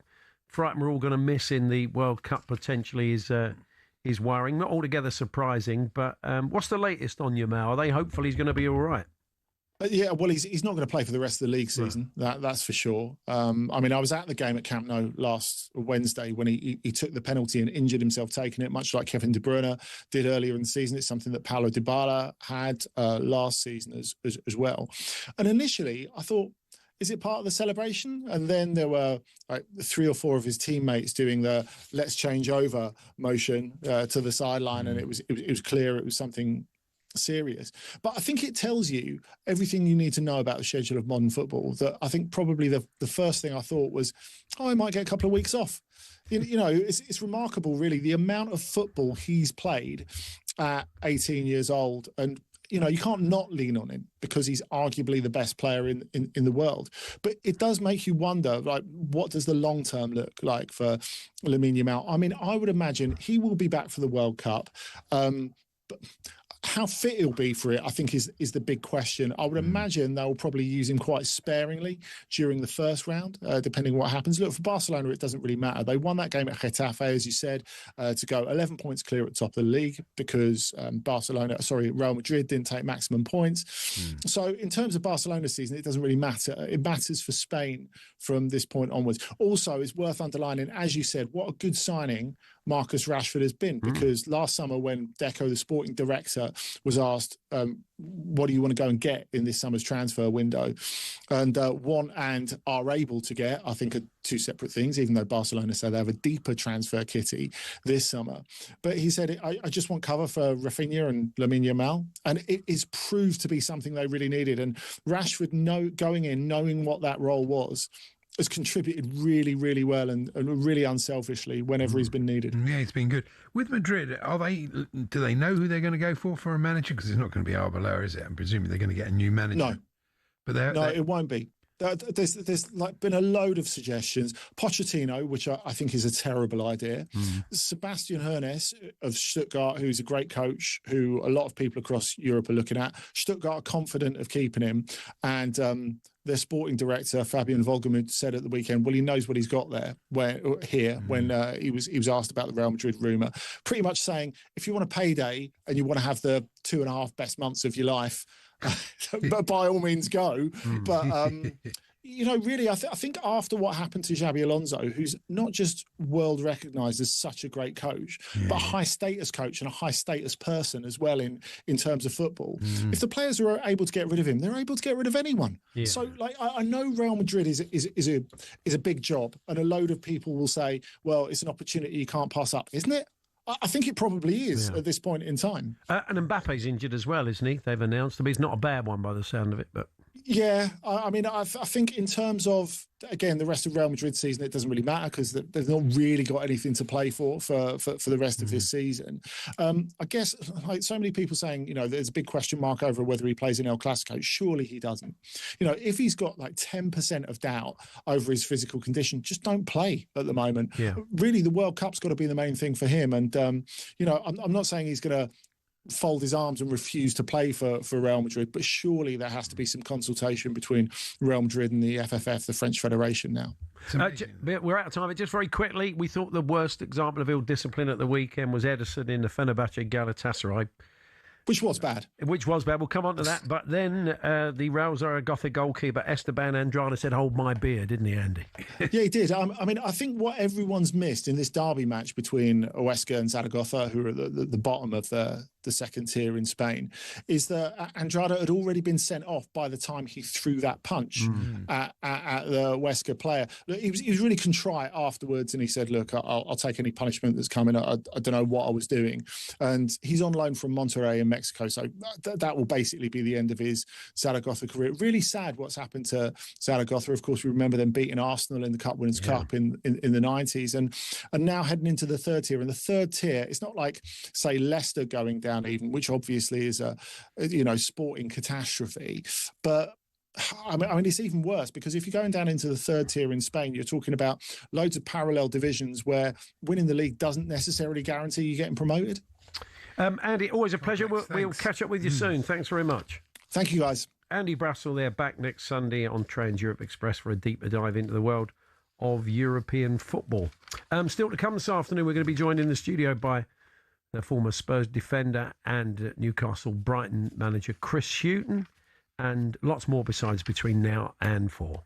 frightened we're all going to miss in the World Cup potentially is worrying. Not altogether surprising, but what's the latest on Yamal? Are they hopeful he's going to be all right? Well, he's not going to play for the rest of the league season. That's for sure. I was at the game at Camp Nou last Wednesday when he took the penalty and injured himself taking it, much like Kevin De Bruyne did earlier in the season. It's something that Paulo Dybala had last season as well. And initially, I thought, is it part of the celebration? And then there were like 3 or 4 of his teammates doing the let's change over motion to the sideline, and it was clear it was something serious. But I think it tells you everything you need to know about the schedule of modern football. That I think probably the first thing I thought was, I might get a couple of weeks off. It's remarkable, really, the amount of football he's played at 18 years old. And you can't not lean on him because he's arguably the best player in the world. But it does make you wonder, like, what does the long term look like for Lamine Yamal? I would imagine he will be back for the World Cup. But how fit he'll be for it, I think, is the big question. I would imagine they'll probably use him quite sparingly during the first round, depending on what happens. Look, for Barcelona, it doesn't really matter. They won that game at Getafe, as you said, to go 11 points clear at the top of the league because Real Madrid didn't take maximum points. So in terms of Barcelona's season, it doesn't really matter. It matters for Spain from this point onwards. Also, it's worth underlining, as you said, what a good signing Marcus Rashford has been, because last summer when Deco, the sporting director, was asked, what do you want to go and get in this summer's transfer window? And want and are able to get, I think, are two separate things, even though Barcelona say they have a deeper transfer kitty this summer. But he said, I just want cover for Rafinha and Lamine Yamal. And it is proved to be something they really needed. And Rashford, going in, knowing what that role was, has contributed really, really well and really unselfishly whenever he's been needed. Yeah, it's been good. With Madrid, do they know who they're going to go for a manager? Because it's not going to be Arbeloa, is it? I'm presuming they're going to get a new manager. No. But it won't be. There's like been a load of suggestions. Pochettino, which I think is a terrible idea. Sebastian Hoeneß of Stuttgart, who's a great coach, who a lot of people across Europe are looking at. Stuttgart are confident of keeping him. And their sporting director, Fabian Wohlgemuth, said at the weekend, well, he knows what he's got there when he was asked about the Real Madrid rumour, pretty much saying, if you want a payday and you want to have the 2.5 best months of your life, but by all means go. But really, I think after what happened to Xabi Alonso, who's not just world recognised as such a great coach, but a high status coach and a high status person as well in terms of football. If the players are able to get rid of him, they're able to get rid of anyone. Yeah. So, I know Real Madrid is a big job, and a load of people will say, well, it's an opportunity you can't pass up, isn't it? I think it probably is at this point in time. And Mbappe's injured as well, isn't he? They've announced. He's not a bad one by the sound of it, but... Yeah, I think in terms of, again, the rest of Real Madrid season, it doesn't really matter because they've not really got anything to play for the rest of this season. I guess, like so many people saying, there's a big question mark over whether he plays in El Clasico. Surely he doesn't. If he's got like 10% of doubt over his physical condition, just don't play at the moment. Yeah. Really, the World Cup's got to be the main thing for him. And, I'm not saying he's going to fold his arms and refuse to play for Real Madrid, but surely there has to be some consultation between Real Madrid and the FFF, the French Federation now. We're out of time, but just very quickly, we thought the worst example of ill discipline at the weekend was Ederson in the Fenerbahce Galatasaray. Which was bad. We'll come on to that. But then the Real Zaragoza goalkeeper, Esteban Andrade, said, hold my beer, didn't he, Andy? Yeah, he did. I think what everyone's missed in this derby match between Huesca and Zaragoza, who are at the bottom of the the second tier in Spain, is that Andrade had already been sent off by the time he threw that punch at the Huesca player. Look, he was really contrite afterwards, and he said, look, I'll take any punishment that's coming. I don't know what I was doing. And he's on loan from Monterrey in Mexico, so that will basically be the end of his Zaragoza career. Really sad what's happened to Zaragoza. Of course, we remember them beating Arsenal in the Cup Winners' Cup in the 90s, and now heading into the third tier. And the third tier, it's not like, say, Leicester going down even, which obviously is a sporting catastrophe, but I mean, it's even worse, because if you're going down into the third tier in Spain, you're talking about loads of parallel divisions where winning the league doesn't necessarily guarantee you getting promoted. Andy, always a pleasure. We'll catch up with you soon. Thanks very much. Thank you, guys. Andy Brassel there, back next Sunday on Trans Europe Express for a deeper dive into the world of European football. Still to come this afternoon, we're going to be joined in the studio by the former Spurs defender and Newcastle Brighton manager Chris Hughton, and lots more besides between now and 4.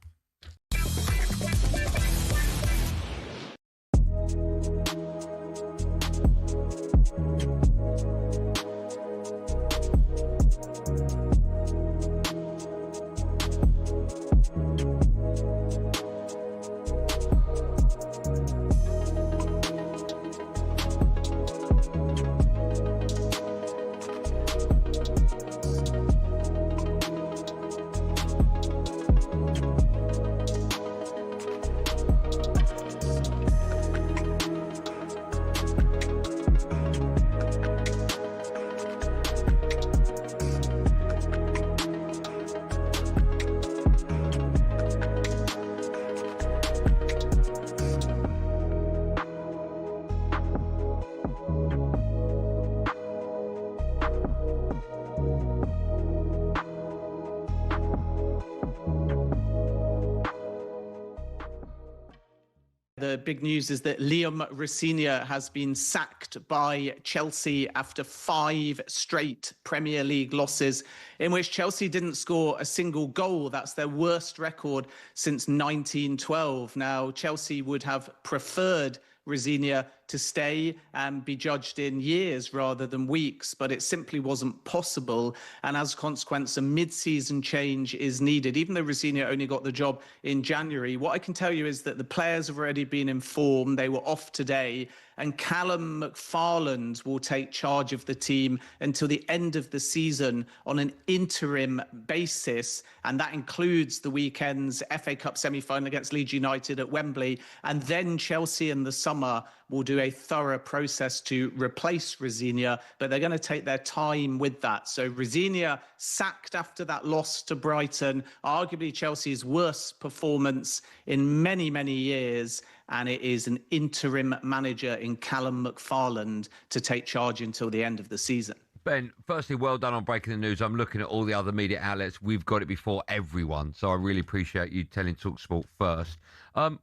The big news is that Liam Rosenior has been sacked by Chelsea after 5 straight Premier League losses in which Chelsea didn't score a single goal. That's their worst record since 1912. Now, Chelsea would have preferred Rosenior to stay and be judged in years rather than weeks, but it simply wasn't possible. And as a consequence, a mid-season change is needed. Even though Rosenior only got the job in January, what I can tell you is that the players have already been informed. They were off today, and Callum McFarland will take charge of the team until the end of the season on an interim basis. And that includes the weekend's FA Cup semi-final against Leeds United at Wembley. And then Chelsea in the summer will do a thorough process to replace Rosenior, but they're going to take their time with that. So Rosenior sacked after that loss to Brighton, arguably Chelsea's worst performance in many, many years. And it is an interim manager in Callum McFarland to take charge until the end of the season. Ben, firstly, well done on breaking the news. I'm looking at all the other media outlets. We've got it before everyone, so I really appreciate you telling talkSPORT first.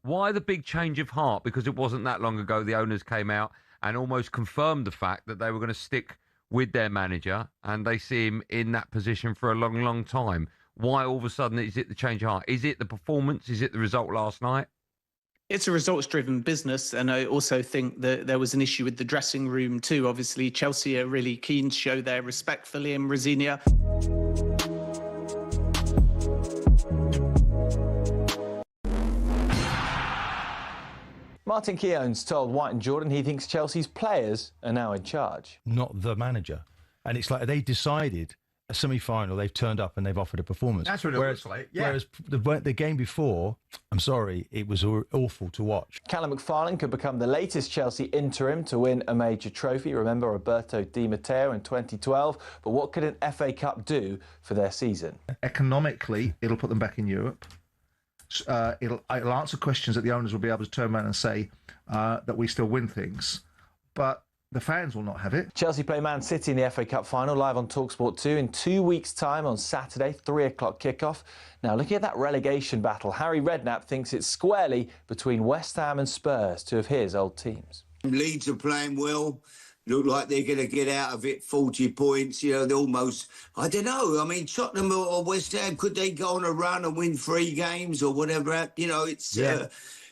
Why the big change of heart? Because it wasn't that long ago the owners came out and almost confirmed the fact that they were going to stick with their manager, and they see him in that position for a long, long time. Why all of a sudden is it the change of heart? Is it the performance? Is it the result last night? It's a results-driven business, and I also think that there was an issue with the dressing room too. Obviously, Chelsea are really keen to show their respect for Liam Rosenior. Martin Keown's told White and Jordan he thinks Chelsea's players are now in charge. Not the manager. And it's like they decided a semi-final, they've turned up and they've offered a performance. That's what it looks like, yeah. Whereas the game before, I'm sorry, it was awful to watch. Callum McFarland could become the latest Chelsea interim to win a major trophy. Remember Roberto Di Matteo in 2012. But what could an FA Cup do for their season? Economically, it'll put them back in Europe. It'll answer questions that the owners will be able to turn around and say that we still win things. But the fans will not have it. Chelsea play Man City in the FA Cup final, live on talkSPORT 2 in 2 weeks' time on Saturday, 3 o'clock kickoff. Now, looking at that relegation battle, Harry Redknapp thinks it's squarely between West Ham and Spurs, two of his old teams. Leeds are playing well. Look like they're going to get out of it 40 points. You know, they're almost, I don't know. I mean, Tottenham or West Ham, could they go on a run and win 3 games or whatever? You know, it's...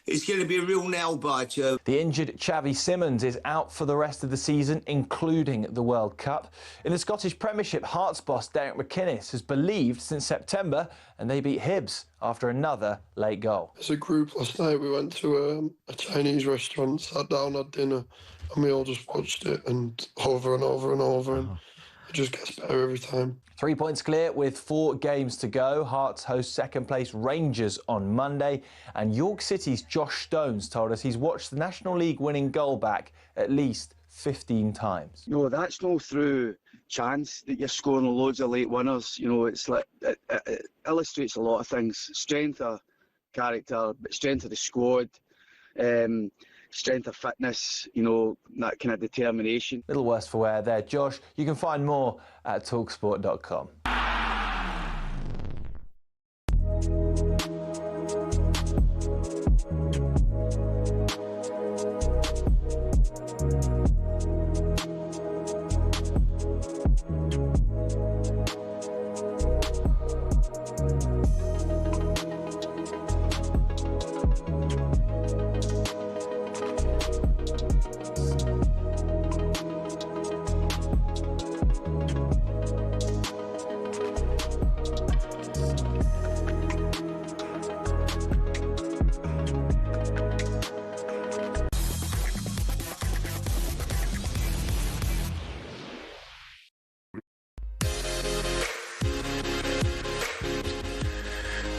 it's going to be a real nail biter. The injured Xavi Simons is out for the rest of the season, including the World Cup. In the Scottish Premiership, Hearts boss Derek McInnes has believed since September, and they beat Hibs after another late goal. As a group last night, we went to a Chinese restaurant, sat down, had dinner, and we all just watched it and over and over and over, and it just gets better every time. 3 points clear with 4 games to go. Hearts host second-place Rangers on Monday. And York City's Josh Stones told us he's watched the National League winning goal back at least 15 times. You know, that's no through chance that you're scoring loads of late winners. You know, it's like it illustrates a lot of things. Strength of character, strength of the squad, strength of fitness, you know, that kind of determination. Little worse for wear there, Josh. You can find more at talksport.com.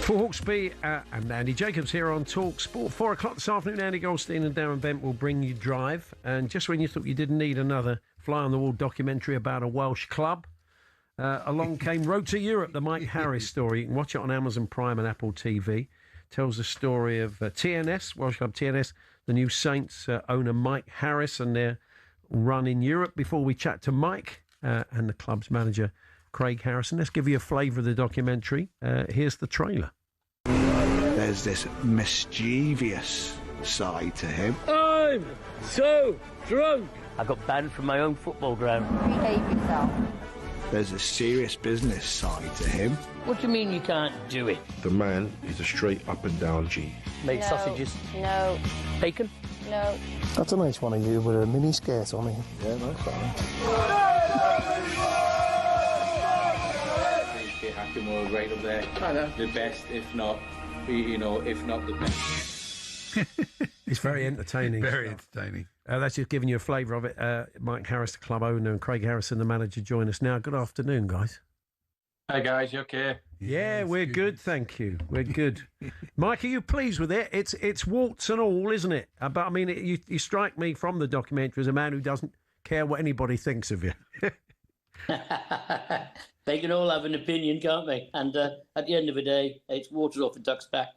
Paul Hawksbee and Andy Jacobs here on talkSPORT. 4 o'clock this afternoon, Andy Goldstein and Darren Bent will bring you Drive. And just when you thought you didn't need another fly-on-the-wall documentary about a Welsh club, along came Road to Europe, the Mike Harris story. You can watch it on Amazon Prime and Apple TV. Tells the story of TNS, Welsh club TNS, the new Saints owner Mike Harris and their run in Europe. Before we chat to Mike and the club's manager, Craig Harrison, let's give you a flavour of the documentary. Here's the trailer. There's this mischievous side to him. I'm so drunk. I got banned from my own football ground. Behave yourself. There's a serious business side to him. What do you mean you can't do it? The man is a straight up and down G. Make sausages? No. Bacon? No. That's a nice one of you with a mini skirt on it. Yeah, nice one. Hakimura right up there. I know. The best, if not, you know, if not the best. It's very entertaining. Very entertaining. That's just giving you a flavour of it. Mike Harris, the club owner, and Craig Harrison, the manager, join us now. Good afternoon, guys. Hi, guys. You okay? Yeah, we're good, thank you. We're good. Mike, are you pleased with it? It's warts and all, isn't it? But, I mean, you strike me from the documentary as a man who doesn't care what anybody thinks of you. They can all have an opinion, can't they? And at the end of the day, it's water off a duck's back.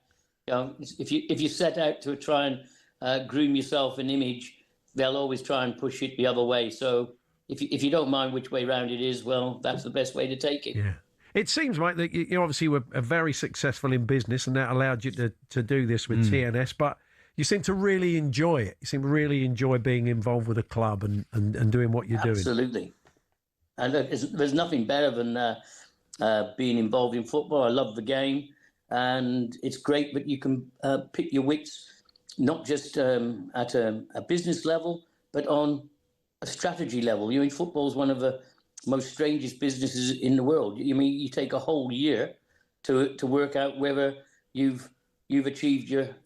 You know, if you set out to try and groom yourself an image, they'll always try and push it the other way. So if you don't mind which way round it is, well, that's the best way to take it. Yeah. It seems like that you obviously were very successful in business, and that allowed you to do this with TNS. But you seem to really enjoy it. You seem to really enjoy being involved with a club and doing what you're doing. Absolutely. And there's nothing better than being involved in football. I love the game, and it's great that you can pick your wits, not just at a business level, but on a strategy level. You know, football's one of the most strangest businesses in the world. You mean you take a whole year to work out whether you've achieved your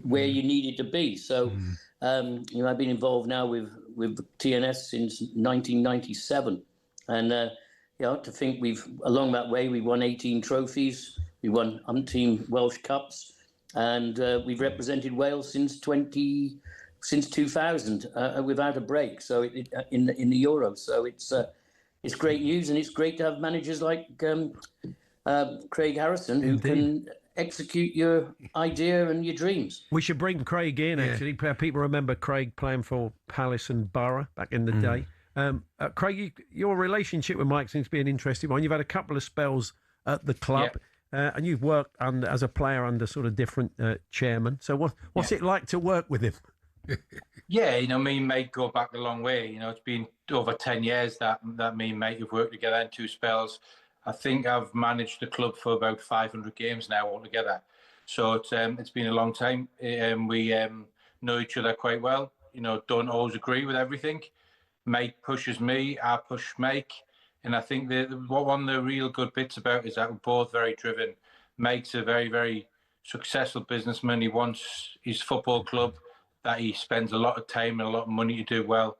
where you needed to be. So you know, I've been involved now with TNS since 1997, and you know, to think along that way we won 18 trophies, we won umpteen Welsh Cups, and we've represented Wales since 2000 without a break. So in the Euro, so it's great news, and it's great to have managers like Craig Harrison who can execute your idea and your dreams. We should bring Craig in, actually. People remember Craig playing for Palace and Borough back in the day. Craig, your relationship with Mike seems to be an interesting one. You've had a couple of spells at the club, and you've worked as a player under sort of different chairmen. So what's it like to work with him? Yeah, you know, me and mate go back a long way. You know, it's been over 10 years that me and mate have worked together in 2 spells. I think I've managed the club for about 500 games now altogether. So it's been a long time. We know each other quite well. Don't always agree with everything. Mike pushes me, I push Mike. And I think one of the real good bits about it is that we're both very driven. Mike's a very, very successful businessman. He wants his football club that he spends a lot of time and a lot of money to do well.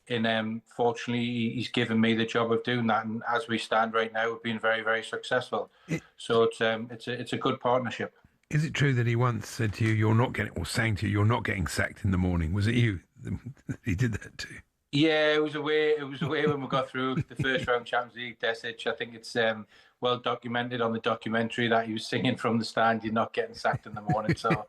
And fortunately, he's given me the job of doing that. And as we stand right now, we've been very, very successful. So it's a good partnership. Is it true that he once said to you, "You're not getting," or saying to you, "You're not getting sacked in the morning"? Was it you? He did that too. Yeah, it was away when we got through the first round Champions League. Desic, I think it's well documented on the documentary that he was singing from the stand, "You're not getting sacked in the morning." So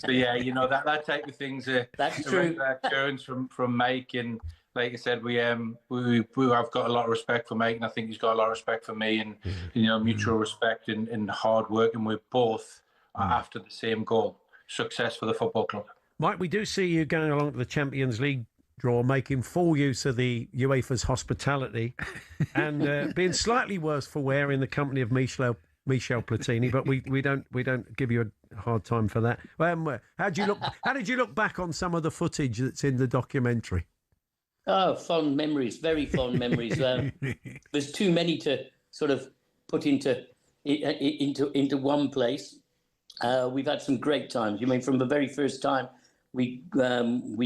yeah, that type of thing's That's true. Occurrence from Mike, and like I said, we have got a lot of respect for Mike, and I think he's got a lot of respect for me, and mutual respect and hard work, and we're both after the same goal: success for the football club. Mike, we do see you going along to the Champions League draw, making full use of the UEFA's hospitality, and being slightly worse for wear in the company of Michel Platini, but we don't give you a hard time for that. How did you look back on some of the footage that's in the documentary? Oh, fond memories, very fond memories. There's too many to sort of put into one place. We've had some great times. From the very first time we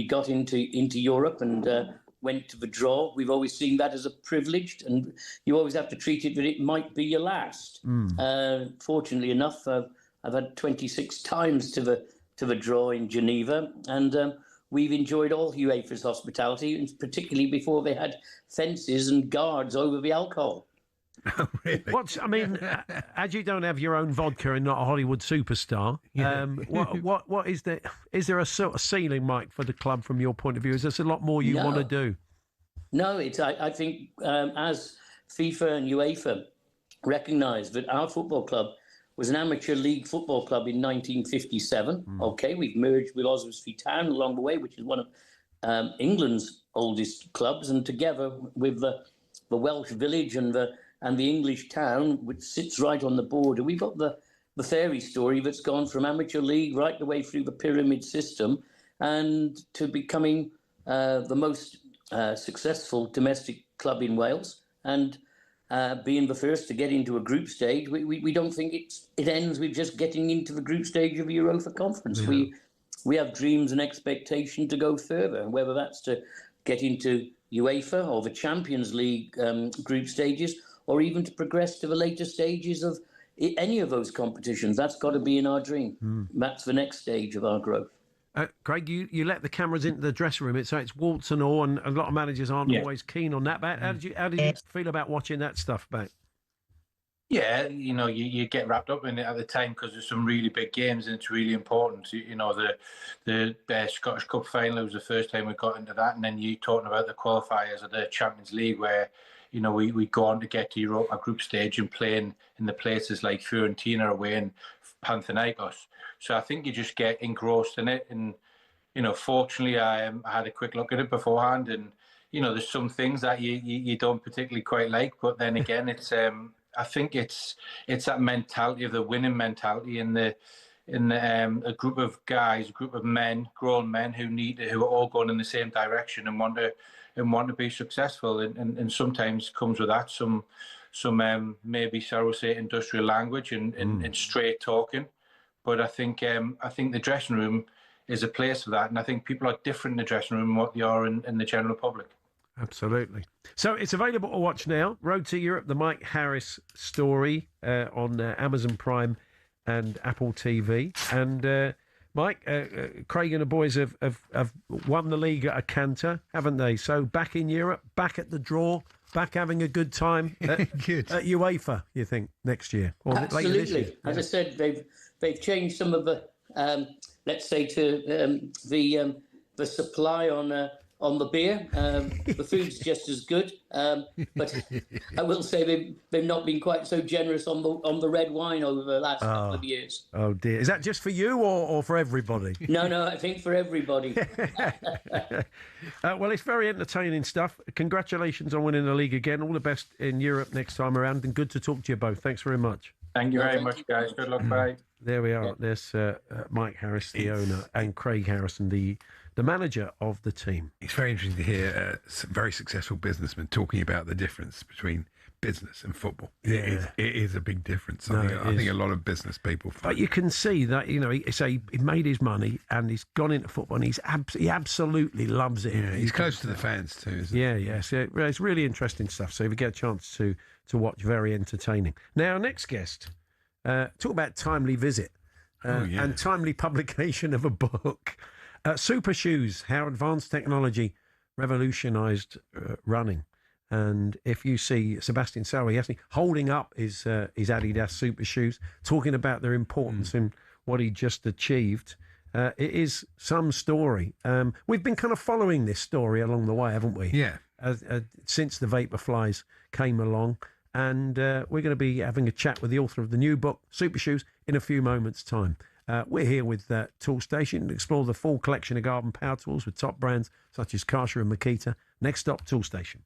got into Europe and went to the draw, we've always seen that as a privilege, and you always have to treat it that it might be your last. Fortunately enough, I've had 26 times to the draw in Geneva, and we've enjoyed all UEFA's hospitality, and particularly before they had fences and guards over the alcohol. Really? As you don't have your own vodka and not a Hollywood superstar, what is there? Is there a sort of ceiling, Mike, for the club from your point of view? Is there a lot more you want to do? No, I think as FIFA and UEFA recognised that our football club was an amateur league football club in 1957. Okay, we've merged with Osborne Town along the way, which is one of England's oldest clubs, and together with the Welsh village and the English town, which sits right on the border, we've got the fairy story that's gone from amateur league right the way through the pyramid system and to becoming the most successful domestic club in Wales, and being the first to get into a group stage. We don't think it ends with just getting into the group stage of the Europa Conference. Yeah. We have dreams and expectation to go further, and whether that's to get into UEFA or the Champions League group stages, or even to progress to the later stages of any of those competitions. That's got to be in our dream. That's the next stage of our growth. Craig, you let the cameras into the dressing room. It's warts and all, and a lot of managers aren't always keen on that. But how did you feel about watching that stuff back? Yeah, you get wrapped up in it at the time because there's some really big games and it's really important. The Scottish Cup final was the first time we got into that, and then you talking about the qualifiers of the Champions League where we go on to get to Europa group stage and playing in the places like Fiorentina away and Panathinaikos. So I think you just get engrossed in it. And, fortunately, I had a quick look at it beforehand. And, there's some things that you don't particularly quite like. But then again, it's I think it's that mentality of the winning mentality in a group of guys, a group of men, grown men who are all going in the same direction and want to be successful, and sometimes comes with that some maybe shall we say industrial language and straight talking, but I think the dressing room is a place for that, and I think people are different in the dressing room than what they are in the general public. Absolutely. So it's available to watch now. Road to Europe, the Mike Harris story on Amazon Prime and Apple TV, and. Mike, Craig and the boys have won the league at a canter, haven't they? So back in Europe, back at the draw, back having a good time at UEFA, you think, next year? Or absolutely. Later this year? As I said, they've changed some of the, let's say, to the supply on on the beer. The food's just as good, but I will say they've not been quite so generous on the red wine over the last couple of years. Oh dear! Is that just for you or for everybody? No, I think for everybody. Well, it's very entertaining stuff. Congratulations on winning the league again. All the best in Europe next time around, and good to talk to you both. Thanks very much. Thank you very much, guys. Good luck, bye. There we are. Yeah. There's Mike Harris, the owner, and Craig Harrison, the manager of the team. It's very interesting to hear very successful businessmen talking about the difference between business and football. Yeah. It is a big difference. I think a lot of business people find. But you can see that, he made his money and he's gone into football and he absolutely loves it. Yeah, he's close to the fans too, isn't he? Yeah. So it's really interesting stuff. So if you get a chance to watch, very entertaining. Now, next guest, talk about timely visit and timely publication of a book. Super Shoes, How Advanced Technology Revolutionised Running. And if you see Sebastian Salvi holding up his Adidas Super Shoes, talking about their importance in what he just achieved, it is some story. We've been kind of following this story along the way, haven't we? Yeah. Since the Vaporflies came along. And we're going to be having a chat with the author of the new book, Super Shoes, in a few moments' time. We're here with Toolstation to explore the full collection of garden power tools with top brands such as Karcher and Makita. Next stop, Toolstation.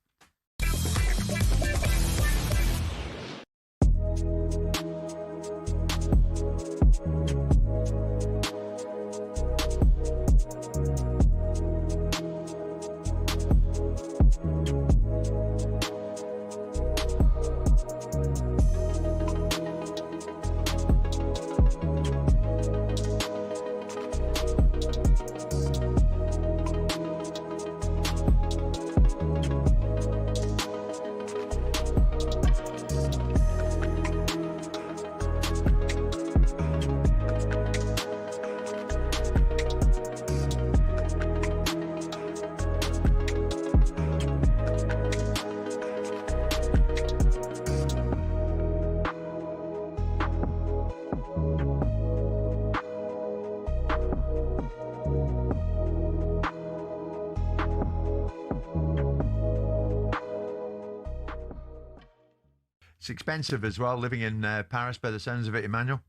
It's expensive as well, living in Paris, by the sounds of it, Emmanuel.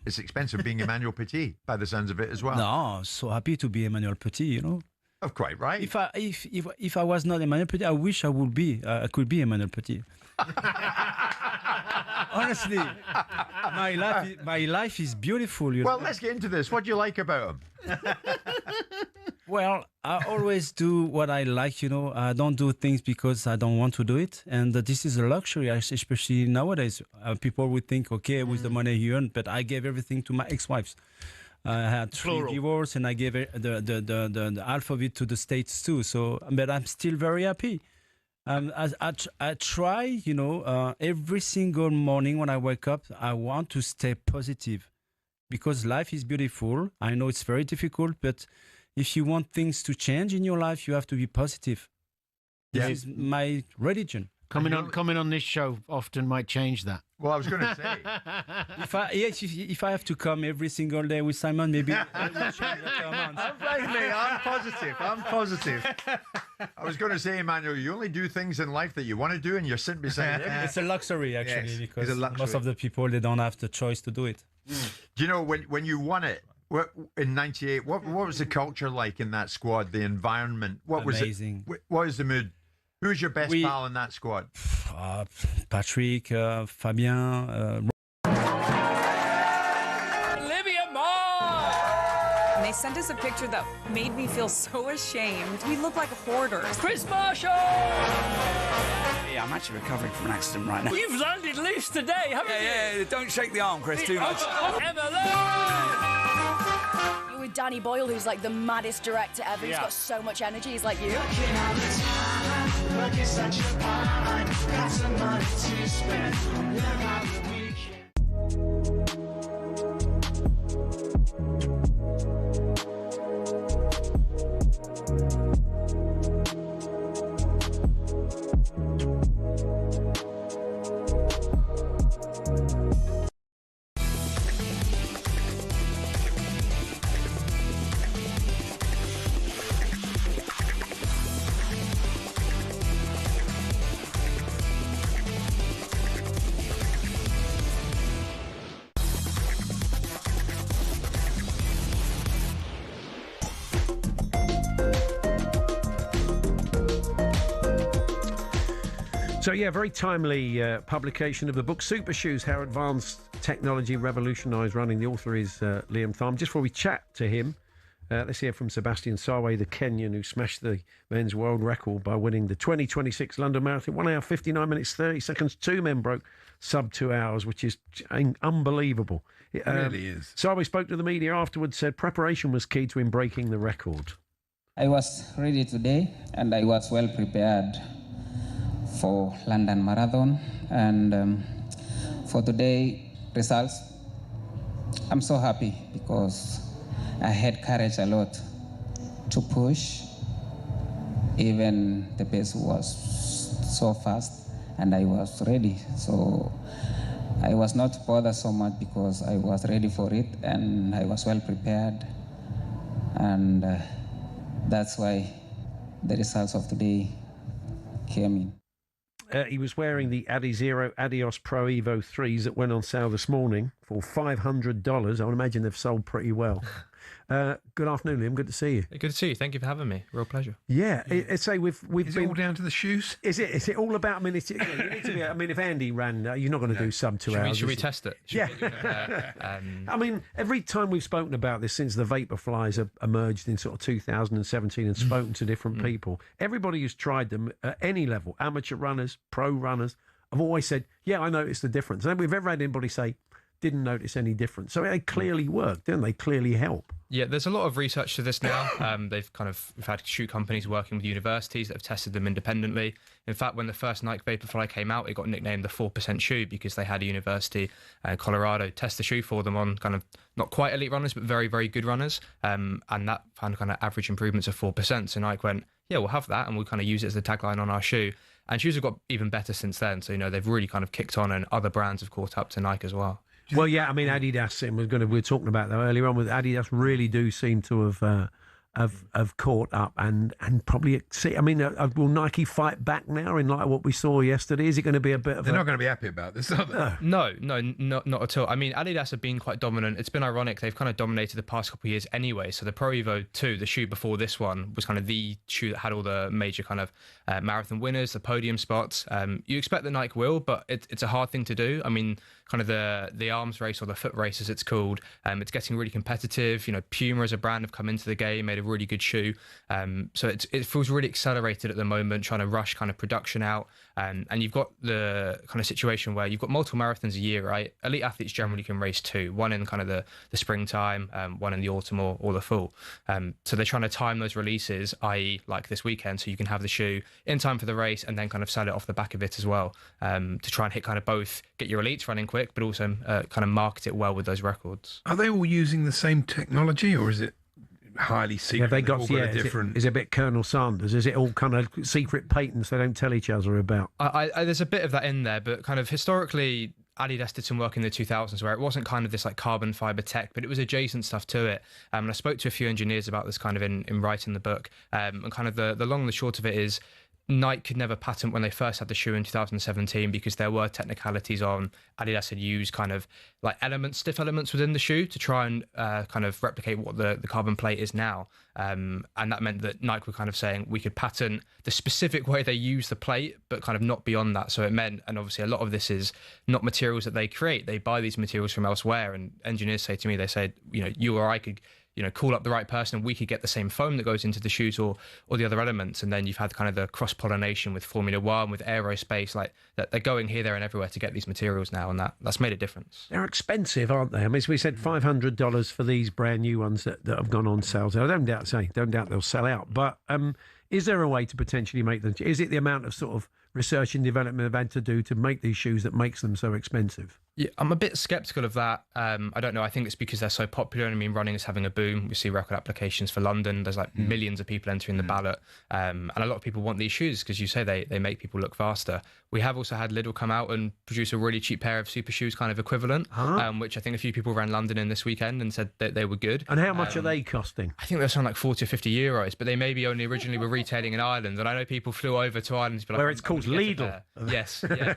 It's expensive being Emanuel Petit, by the sounds of it as well. No, so happy to be Emanuel Petit, Oh, quite right. If I was not Emanuel Petit, I wish I would be. I could be Emanuel Petit. Honestly, my life is beautiful. Well, let's get into this. What do you like about him? Well, I always do what I like, I don't do things because I don't want to do it. And this is a luxury, especially nowadays. People would think, okay, with the money you earn, but I gave everything to my ex-wives. I had 3 divorces and I gave the half of it to the States too. So, but I'm still very happy. I try, every single morning when I wake up, I want to stay positive because life is beautiful. I know it's very difficult, but if you want things to change in your life, you have to be positive. This is my religion. Coming on this show often might change that. Well, I was going to say, if I have to come every single day with Simon, maybe I will change after a month. I'm positive. I was going to say, Emmanuel, you only do things in life that you want to do, and you're sitting beside him. It's a luxury, actually, because luxury. Most of the people, they don't have the choice to do it. Do you know when you won it? In '98, what was the culture like in that squad? The environment, Amazing. What was the mood? Who's your best pal in that squad? Patrick, Fabien. Olivia Moore! And they sent us a picture that made me feel so ashamed. We look like hoarders. Chris Marshall! Yeah, I'm actually recovering from an accident right now. You've landed loose today, haven't you? Yeah, don't shake the arm, Chris, too much. You're with Danny Boyle, who's like the maddest director ever. He's got so much energy. He's like you. Got some money to spend. So, yeah, very timely publication of the book, Super Shoes, How Advanced Technology Revolutionised Running. The author is Liam Thom. Just before we chat to him, let's hear from Sebastian Sawe, the Kenyan who smashed the men's world record by winning the 2026 London Marathon. 1 hour, 59 minutes, 30 seconds. 2 men broke sub 2 hours, which is unbelievable. It really is. Sawe spoke to the media afterwards, said preparation was key to him breaking the record. I was ready today and I was well prepared for London Marathon, and for today results, I'm so happy because I had courage a lot to push. Even the pace was so fast and I was ready, so I was not bothered so much because I was ready for it and I was well prepared, and that's why the results of today came in. He was wearing the Adizero Adios Pro Evo 3s that went on sale this morning for $500. I would imagine they've sold pretty well. Good afternoon, Liam. Good to see you. Good to see you. Thank you for having me. Real pleasure. Yeah, it's say we've Is it all down to the shoes? Is it all about? I mean, you need to be. I mean, if Andy ran, you're not going to do sub 2 hours. Should we test it? I mean, every time we've spoken about this since the Vaporflies have emerged in sort of 2017 and spoken to different people, everybody who's tried them at any level, amateur runners, pro runners, have always said, "Yeah, I noticed the difference." And we've ever had anybody say, "Didn't notice any difference." So they clearly work, don't they? Clearly help. Yeah, there's a lot of research to this now. We've had shoe companies working with universities that have tested them independently. In fact, when the first Nike Vaporfly came out, it got nicknamed the 4% shoe because they had a university, Colorado, test the shoe for them on kind of not quite elite runners, but very, very good runners. And that found kind of average improvements of 4%. So Nike went, yeah, we'll have that. And we'll kind of use it as the tagline on our shoe. And shoes have got even better since then. So, they've really kind of kicked on, and other brands have caught up to Nike as well. Well, yeah, I mean, Adidas, and we were talking about that earlier on, with Adidas really do seem to have caught up and probably see. I mean, will Nike fight back now in like what we saw yesterday? Is it going to be a bit of? They're not going to be happy about this, are they? No, not at all. I mean, Adidas have been quite dominant. It's been ironic. They've kind of dominated the past couple of years anyway. So the Pro Evo 2, the shoe before this one, was kind of the shoe that had all the major kind of marathon winners, the podium spots. You expect that Nike will, but it's a hard thing to do. I mean, kind of the arms race, or the foot race as it's called, it's getting really competitive. Puma as a brand have come into the game, made a really good shoe. So it feels really accelerated at the moment, trying to rush kind of production out. And you've got the kind of situation where you've got multiple marathons a year, right? Elite athletes generally can race 2, one in kind of the springtime, one in the autumn or the fall. So they're trying to time those releases, i.e. like this weekend, so you can have the shoe in time for the race and then kind of sell it off the back of it as well, to try and hit kind of both, get your elites running quick, but also kind of market it well with those records. Are they all using the same technology, or is it highly secret? Have they got different? Is it a bit Colonel Sanders? Is it all kind of secret patents they don't tell each other about? There's a bit of that in there, but kind of historically, Adidas did some work in the 2000s where it wasn't kind of this like carbon fiber tech, but it was adjacent stuff to it. And I spoke to a few engineers about this kind of in writing the book. And kind of the long and the short of it is, Nike could never patent when they first had the shoe in 2017 because there were technicalities on. Adidas had used kind of like stiff elements within the shoe to try and kind of replicate what the carbon plate is now. And that meant that Nike were kind of saying we could patent the specific way they use the plate, but kind of not beyond that. So it meant, and obviously a lot of this is not materials that they create. They buy these materials from elsewhere. And engineers say to me, they said, you or I could call up the right person, we could get the same foam that goes into the shoes or the other elements. And then you've had kind of the cross-pollination with Formula One, with aerospace, like that they're going here, there and everywhere to get these materials now. And that's made a difference. They're expensive, aren't they? I mean, as we said, $500 for these brand new ones that have gone on sale. I don't doubt they'll sell out. But is there a way to potentially make them? Is it the amount of sort of research and development they've had to do to make these shoes that makes them so expensive? Yeah, I'm a bit sceptical of that. I don't know. I think it's because they're so popular. I mean, running is having a boom. We see record applications for London. There's like millions of people entering the ballot. And a lot of people want these shoes because you say they make people look faster. We have also had Lidl come out and produce a really cheap pair of super shoes kind of equivalent, which I think a few people ran London in this weekend and said that they were good. And how much are they costing? I think they're something like 40 or 50 euros, but they maybe only originally were retailing in Ireland. And I know people flew over to Ireland to be like, where it's called Lidl. Yes, yeah.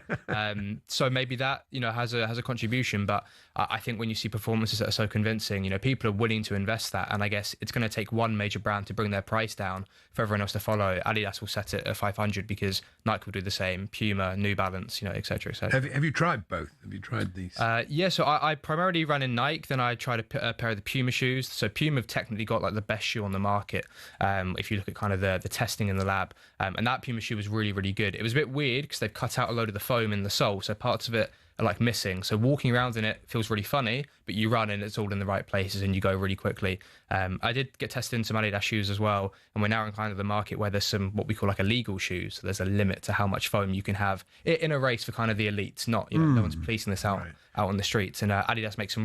So maybe that, has has a contribution, but I think when you see performances that are so convincing, you know, people are willing to invest that, and I guess it's going to take one major brand to bring their price down for everyone else to follow. Adidas will set it at 500 because Nike will do the same, Puma, New Balance, you know, etc. Have you tried both? Have you tried these? Yeah, so I primarily ran in Nike, then I tried a pair of the Puma shoes. So Puma have technically got like the best shoe on the market, if you look at kind of the testing in the lab, and that Puma shoe was really, really good. It was a bit weird because they've cut out a load of the foam in the sole, so parts of it are like missing. So walking around in it feels really funny, but you run and it's all in the right places and you go really quickly. I did get tested in some Adidas shoes as well, and we're now in kind of the market where there's some what we call like illegal shoes. So there's a limit to how much foam you can have in a race for kind of the elites. Not, you know, no one's policing this out on the streets. And Adidas makes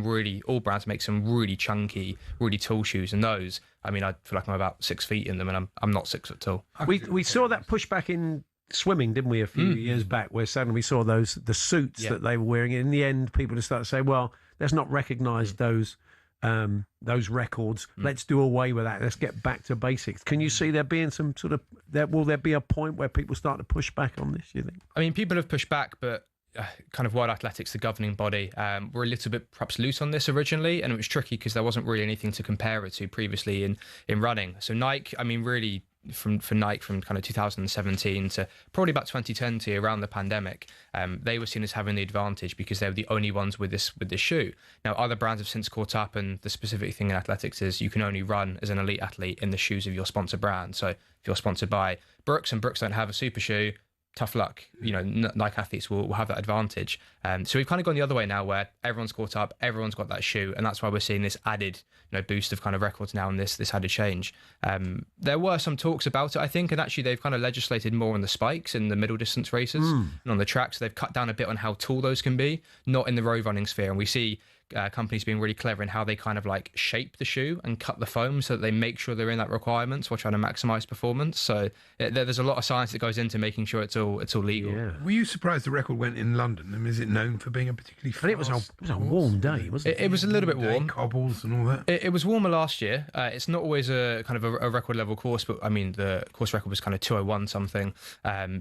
all brands make some really chunky, really tall shoes, and those, I mean, I feel like I'm about 6 feet in them, and I'm not 6 foot tall. We saw that pushback in swimming, didn't we, a few years back, where suddenly we saw the suits that they were wearing. In the end, people just started to say, well, let's not recognise those records. Let's do away with that. Let's get back to basics. Can you see there being some sort of will there be a point where people start to push back on this, you think? I mean, people have pushed back, but kind of World Athletics, the governing body, were a little bit perhaps loose on this originally, and it was tricky because there wasn't really anything to compare it to previously in running. So Nike, I mean, really for Nike from kind of 2017 to probably about 2020, around the pandemic, they were seen as having the advantage because they were the only ones with this shoe. Now other brands have since caught up, and the specific thing in athletics is you can only run as an elite athlete in the shoes of your sponsor brand. So if you're sponsored by Brooks and Brooks don't have a super shoe, tough luck, you know, Nike athletes will have that advantage. So we've kind of gone the other way now, where everyone's caught up, everyone's got that shoe, and that's why we're seeing this added, you know, boost of kind of records now, and this added change. There were some talks about it, I think, and actually they've kind of legislated more on the spikes in the middle distance races and on the tracks. So they've cut down a bit on how tall those can be, not in the road running sphere, and we see companies being really clever in how they kind of like shape the shoe and cut the foam so that they make sure they're in that requirements while trying to maximize performance. So there's a lot of science that goes into making sure it's all legal. Yeah. Were you surprised the record went in London? I mean, is it known for being a particularly fast? And it was a warm day, wasn't it? It was a little bit warm. Cobbles and all that. It was warmer last year. It's not always a kind of a record level course, but I mean the course record was kind of 2:01 something.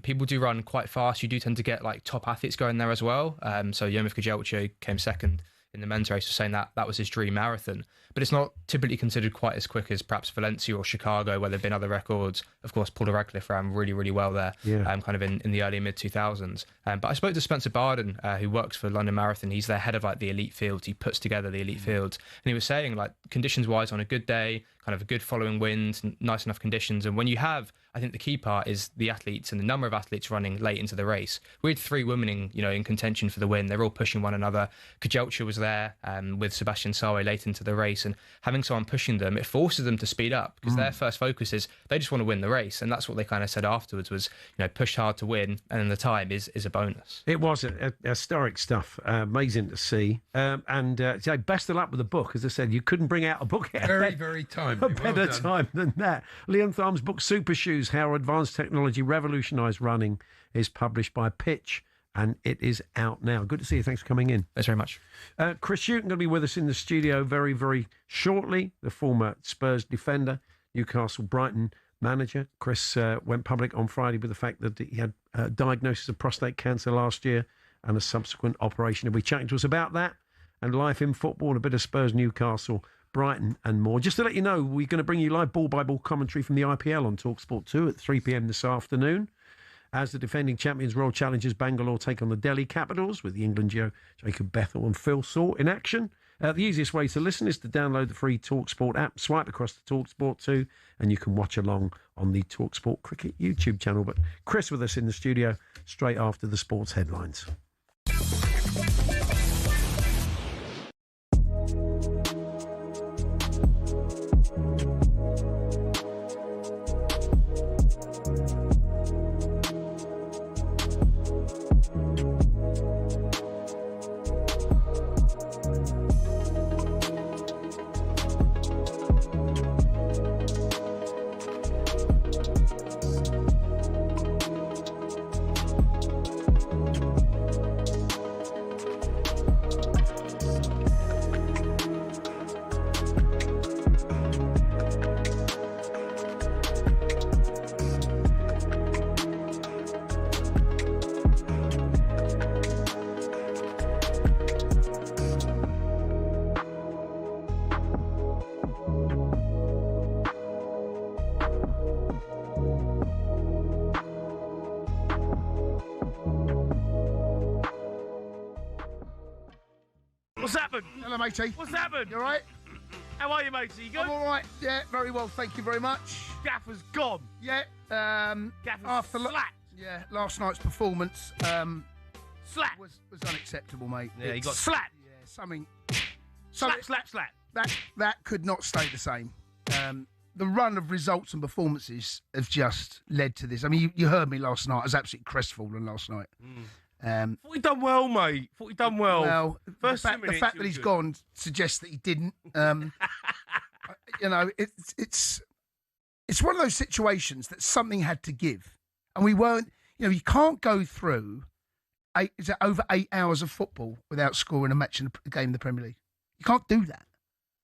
People do run quite fast. You do tend to get like top athletes going there as well. So Emanuel Petit came second in the men's race, was saying that was his dream marathon. But it's not typically considered quite as quick as perhaps Valencia or Chicago, where there have been other records. Of course, Paula Radcliffe ran really, really well there, kind of in the early mid-2000s. But I spoke to Spencer Barden, who works for London Marathon. He's the head of like the elite fields. He puts together the elite fields. And he was saying, like, conditions-wise, on a good day, kind of a good following wind, nice enough conditions. And when you have, I think the key part is the athletes and the number of athletes running late into the race. We had 3 women in contention for the win. They're all pushing one another. Kajelcha was there with Sebastian Sawe late into the race, and having someone pushing them, it forces them to speed up because their first focus is they just want to win the race. And that's what they kind of said afterwards was, push hard to win, and then the time is a bonus. It was historic stuff. Amazing to see. And best of luck with the book. As I said, you couldn't bring out a book very timely. A better time than that. Leon Tharm's book, Super Shoes, How Advanced Technology Revolutionised Running, is published by Pitch, and it is out now. Good to see you. Thanks for coming in. Thanks very much. Chris Hughton going to be with us in the studio very, very shortly, the former Spurs defender, Newcastle Brighton manager. Chris went public on Friday with the fact that he had a diagnosis of prostate cancer last year and a subsequent operation. He'll be chatting to us about that and life in football, a bit of Spurs, Newcastle, Brighton and more. Just to let you know, we're going to bring you live ball-by-ball commentary from the IPL on talkSPORT 2 at 3 p.m. this afternoon, as the defending champions Royal Challengers Bangalore take on the Delhi Capitals with the England duo Jacob Bethel and Phil Sort in action. The easiest way to listen is to download the free talkSPORT app, swipe across to talkSPORT 2, and you can watch along on the talkSPORT Cricket YouTube channel. But Chris with us in the studio straight after the sports headlines. Hello, matey. What's happened? You all right? How are you, matey? You good? I'm all right. Yeah, very well. Thank you very much. Gaffer's gone. Yeah. Gaffer's slapped. Yeah, last night's performance Slap. was unacceptable, mate. Yeah, he got slapped. Yeah, something. Slap. That could not stay the same. The run of results and performances have just led to this. I mean, you heard me last night. I was absolutely crestfallen last night. Thought he'd done well, mate. Thought he'd done well. Well, First the fact that he's gone suggests that he didn't. You know, it's one of those situations that something had to give, and we weren't. You know, you can't go through over 8 hours of football without scoring a match in a game in the Premier League. You can't do that.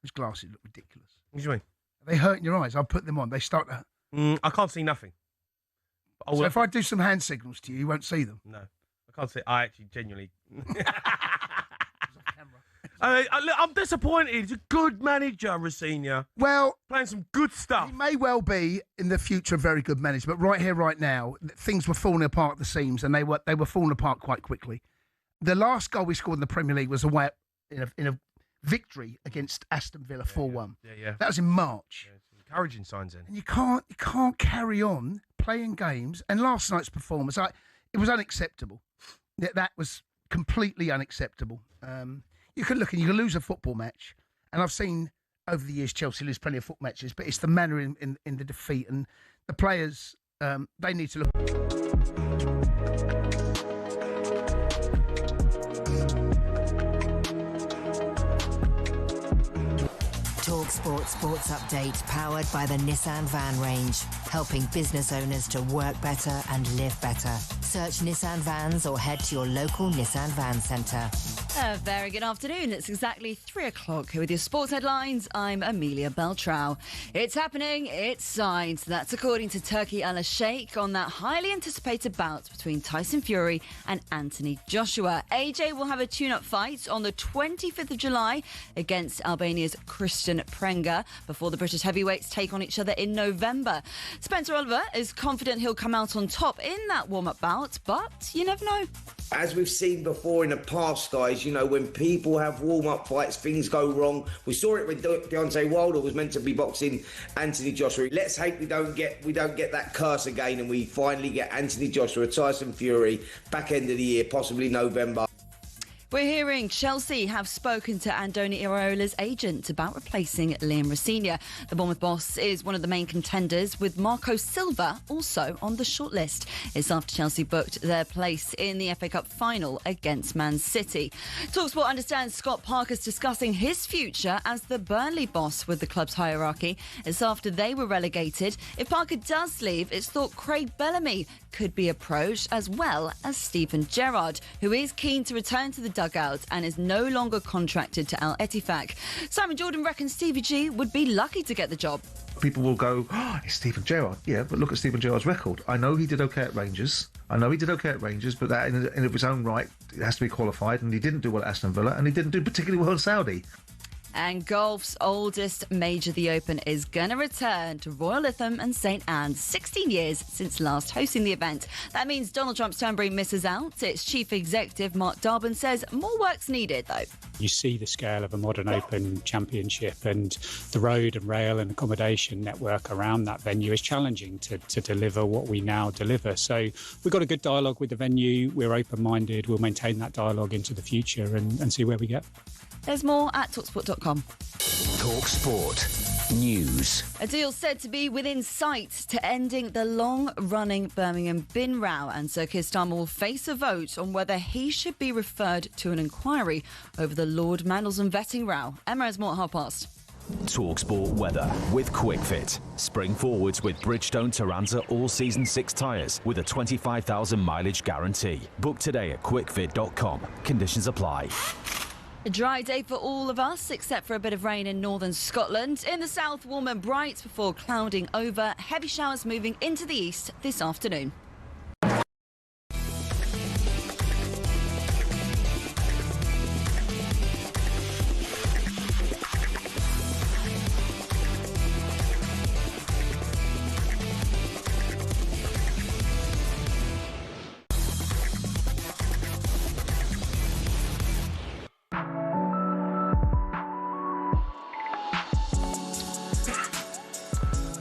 Those glasses look ridiculous. What do you mean? They hurt in your eyes. I'll put them on. They start to. I can't see nothing. So if I do some hand signals to you, you won't see them. No, I can't see. I actually genuinely. I'm disappointed. He's a good manager, Rosina. Well, playing some good stuff. He may well be in the future a very good manager, but right here, right now, things were falling apart at the seams, and they were falling apart quite quickly. The last goal we scored in the Premier League was away in a victory against Aston Villa 4-1. Yeah. That was in March. Yeah, some encouraging signs in. And you can't carry on playing games. And last night's performance, it was unacceptable. That was completely unacceptable. You can look and you can lose a football match, and I've seen over the years Chelsea lose plenty of football matches, but it's the manner in the defeat, and the players they need to look. talkSPORT Sports Update, powered by the Nissan van range, helping business owners to work better and live better. Search Nissan vans or head to your local Nissan van centre. A very good afternoon. It's exactly 3 o'clock. With your sports headlines, I'm Amelia Beltrao. It's happening. It's signed. That's according to Turki Al-Sheikh on that highly anticipated bout between Tyson Fury and Anthony Joshua. AJ will have a tune-up fight on the 25th of July against Albania's Christian Prenga before the British heavyweights take on each other in November. Spencer Oliver is confident he'll come out on top in that warm-up bout, but you never know. As we've seen before in the past, guys, you know, when people have warm-up fights, things go wrong. We saw it when Deontay Wilder was meant to be boxing Anthony Joshua. Let's hope we don't get that curse again, and we finally get Anthony Joshua, Tyson Fury, back end of the year, possibly November. We're hearing Chelsea have spoken to Andoni Iraola's agent about replacing Liam Rosenior. The Bournemouth boss is one of the main contenders, with Marco Silva also on the shortlist. It's after Chelsea booked their place in the FA Cup final against Man City. talkSPORT understands Scott Parker's discussing his future as the Burnley boss with the club's hierarchy. It's after they were relegated. If Parker does leave, it's thought Craig Bellamy could be approached, as well as Steven Gerrard, who is keen to return to the dugout and is no longer contracted to Al Ettifaq. Simon Jordan reckons Stevie G would be lucky to get the job. People will go, it's Steven Gerrard. Yeah, but look at Steven Gerrard's record. I know he did okay at Rangers, but that in of his own right, it has to be qualified, and he didn't do well at Aston Villa, and he didn't do particularly well in Saudi. And golf's oldest major, the Open, is going to return to Royal Lytham and St Anne's, 16 years since last hosting the event. That means Donald Trump's Turnberry misses out. Its chief executive, Mark Darbin, says more work's needed, though. You see the scale of a modern Open Championship, and the road and rail and accommodation network around that venue is challenging to deliver what we now deliver. So we've got a good dialogue with the venue. We're open-minded. We'll maintain that dialogue into the future and see where we get. There's more at talksport.com. talkSPORT News. A deal said to be within sight to ending the long-running Birmingham bin row, and Sir Keir Starmer will face a vote on whether he should be referred to an inquiry over the Lord Mandelson vetting row. Emma has more at 5:30. talkSPORT weather with QuickFit. Spring forwards with Bridgestone Turanza all-season 6 tyres with a 25,000 mileage guarantee. Book today at quickfit.com. Conditions apply. A dry day for all of us, except for a bit of rain in northern Scotland. In the south, warm and bright before clouding over. Heavy showers moving into the east this afternoon.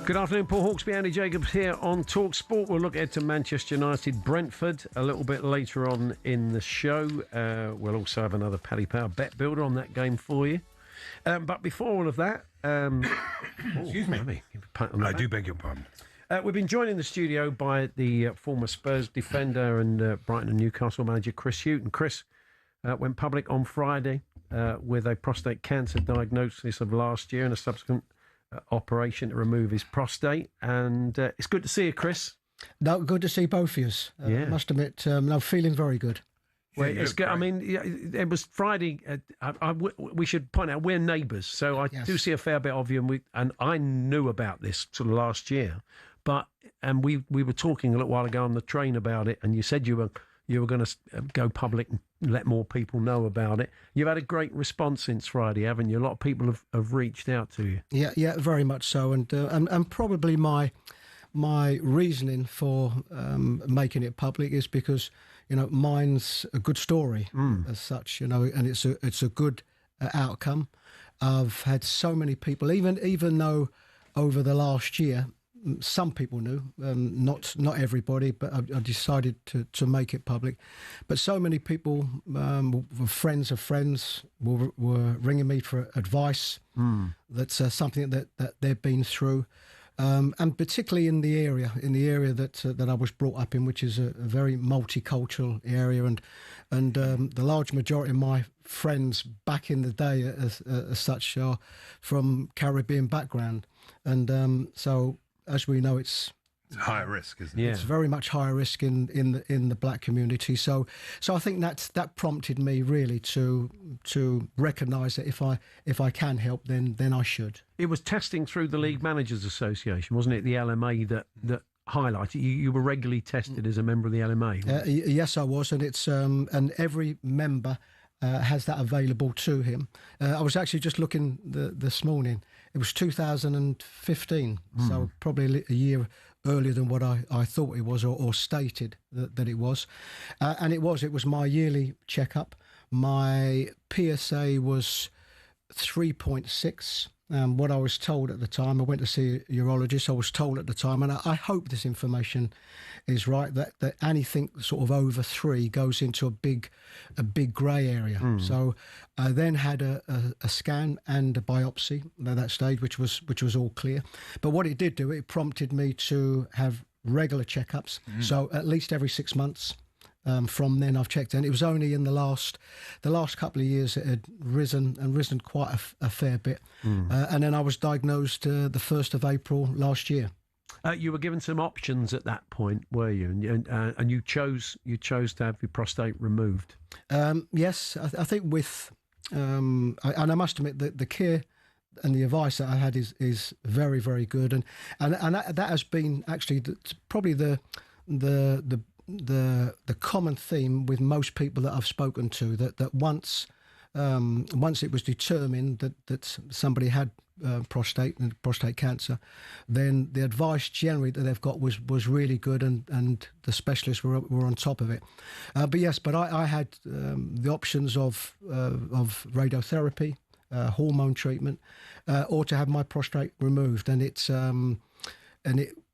Good afternoon, Paul Hawksbee, Andy Jacobs here on talkSPORT. We'll look ahead to Manchester United, Brentford a little bit later on in the show. We'll also have another Paddy Power bet builder on that game for you. But before all of that... Excuse me. I do beg your pardon. We've been joined in the studio by the former Spurs defender and Brighton and Newcastle manager, Chris Hughton. Chris went public on Friday with a prostate cancer diagnosis of last year and a subsequent operation to remove his prostate. And it's good to see you, Chris. No, good to see both of you. I must admit, I'm feeling very good. Well, it's good. I mean, it was Friday. We should point out we're neighbours, so I do see a fair bit of you, and I knew about this sort of last year, and we were talking a little while ago on the train about it, and you said you were going to go public and let more people know about it. You've had a great response since Friday, haven't you? A lot of people have reached out to you. Yeah, very much so, and probably my reasoning for making it public is because, you know, mine's a good story as such, you know, and it's a good outcome. I've had so many people, even though over the last year some people knew, not everybody, but I decided to make it public. But so many people, were friends of friends, were ringing me for advice. That's something that they've been through. And particularly in the area that I was brought up in, which is a very multicultural area, and the large majority of my friends back in the day, as such, are from Caribbean background, and so as we know, it's higher risk, isn't it? Yeah. It's very much higher risk in the black community. So I think that prompted me really to recognise that if I can help, then I should. It was testing through the League Managers Association, wasn't it? The LMA that highlighted you were regularly tested as a member of the LMA. Yes, I was, and it's and every member has that available to him. I was actually just looking this morning. It was 2015, so probably a year earlier than what I thought it was or stated that it was. And it was my yearly checkup. My PSA was 3.6. What I was told at the time, I went to see a urologist, I was told at the time, and I hope this information is right, that anything sort of over 3 goes into a big grey area. So I then had a scan and a biopsy at that stage, which was all clear. But what it did do, it prompted me to have regular checkups. So at least every 6 months. From then I've checked, and it was only in the last couple of years it had risen quite a fair bit, and then I was diagnosed the 1st of April last year. You were given some options at that point, were you? And you chose to have your prostate removed. Yes, I think with and I must admit that the care and the advice that I had is very, very good, and that has been actually probably the common theme with most people that I've spoken to, that once it was determined that somebody had prostate cancer, then the advice generally that they've got was really good, and the specialists were on top of it. But I had the options of radiotherapy, hormone treatment, or to have my prostate removed, and it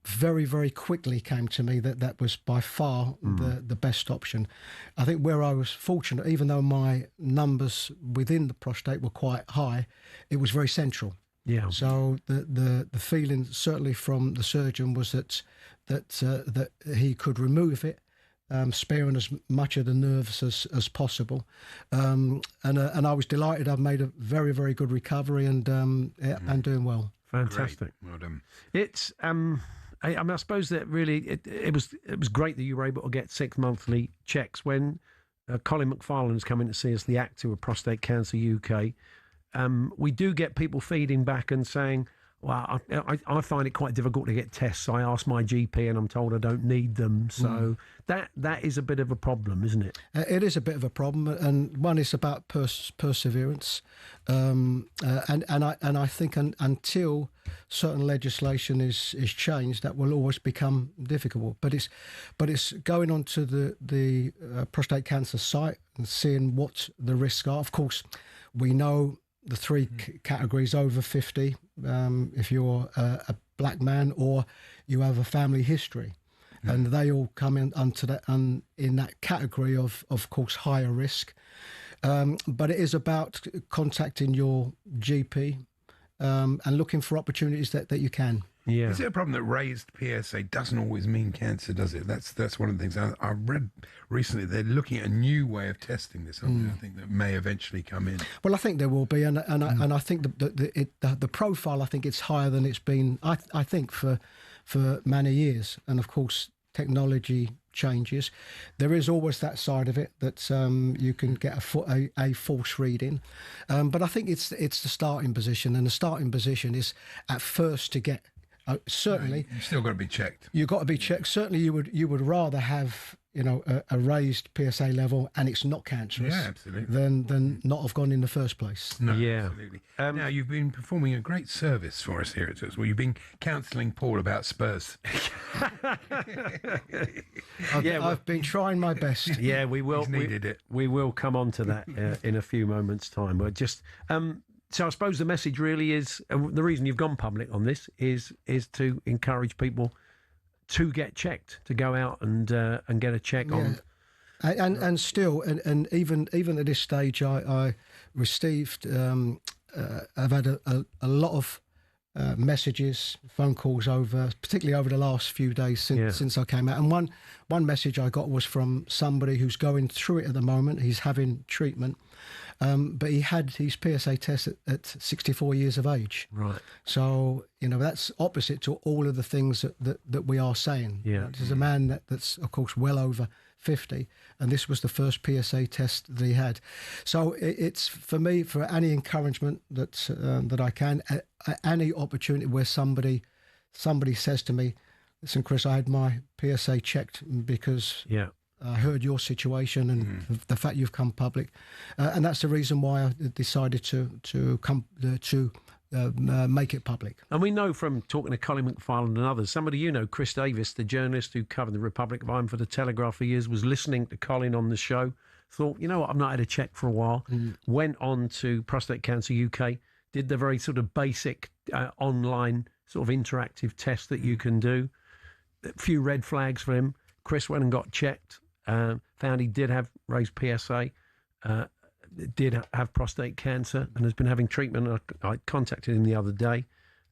very, very quickly came to me that was by far the best option. I think where I was fortunate, even though my numbers within the prostate were quite high, it was very central. Yeah. So the feeling certainly from the surgeon was that he could remove it, sparing as much of the nerves as possible, and I was delighted. I've made a very, very good recovery, and doing well. Fantastic. Great. Well done. It's I mean, I suppose that really it was great that you were able to get 6 monthly checks. When Colin McFarlane's coming to see us, the actor of Prostate Cancer UK, we do get people feeding back and saying, well, I find it quite difficult to get tests. I ask my GP and I'm told I don't need them. So that is a bit of a problem, isn't it? It is a bit of a problem, and one is about perseverance. And I think until certain legislation is changed, that will always become difficult. But it's going on to the prostate cancer site and seeing what the risks are. Of course, we know the 3 categories: over 50, if you're black man or you have a family history. And they all come in in that category of course, higher risk. But it is about contacting your GP and looking for opportunities that you can. Yeah. Is it a problem that raised PSA doesn't always mean cancer, does it? That's one of the things I read recently. They're looking at a new way of testing this. I think that may eventually come in. Well, I think there will be, and I think the profile, I think it's higher than it's been. I think for many years, and of course technology changes. There is always that side of it that you can get a false reading, but I think it's the starting position, and the starting position is at first to get. Certainly, you've still got to be checked. You've got to be checked. Certainly, you would rather have a raised PSA level and it's not cancerous, than not have gone in the first place. No, absolutely. Now you've been performing a great service for us here at Talks. Well, you've been counselling Paul about Spurs. I've been trying my best. Yeah, we will. He's needed it. We will come on to that in a few moments' time. But just. So I suppose the message really is the reason you've gone public on this is to encourage people to get checked, to go out and get a check on. And still, and even at this stage, I received, I've had a lot of messages, phone calls particularly over the last few days since I came out. And one message I got was from somebody who's going through it at the moment. He's having treatment. But he had his PSA test at 64 years of age. Right. So, that's opposite to all of the things that we are saying. Yeah. This is a man that's, of course, well over 50, and this was the first PSA test that he had. So it's, for me, for any encouragement that I can, any opportunity where somebody says to me, listen, Chris, I had my PSA checked because... I heard your situation and the fact you've come public, and that's the reason why I decided to come to make it public. And we know from talking to Colin McFarland and others, somebody Chris Davis, the journalist who covered the Republic of Ireland for the Telegraph for years, was listening to Colin on the show, thought, you know what, I've not had a check for a while, went on to Prostate Cancer UK, did the very sort of basic online sort of interactive test that you can do. A few red flags for him. Chris went and got checked. Found he did have raised PSA, did have prostate cancer, and has been having treatment. I contacted him the other day,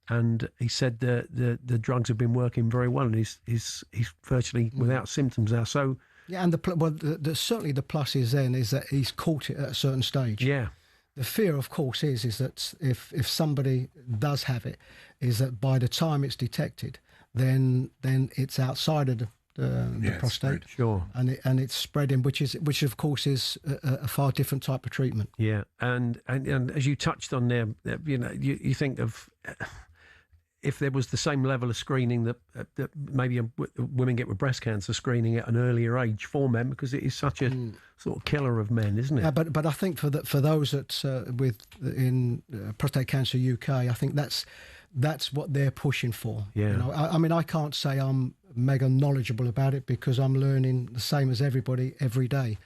and he said the drugs have been working very well, and he's virtually without symptoms now. So and certainly the plus is that he's caught it at a certain stage. Yeah. The fear, of course, is that if somebody does have it, is that by the time it's detected, then it's outside of the prostate, sure, and it's spreading, which of course is a far different type of treatment. Yeah, and as you touched on there, you think of if there was the same level of screening that maybe women get with breast cancer, screening at an earlier age for men, because it is such a sort of killer of men, isn't it? Yeah, but I think for those that in Prostate Cancer UK, I think that's what they're pushing for. Yeah. I mean, I can't say I'm mega knowledgeable about it because I'm learning the same as everybody every day.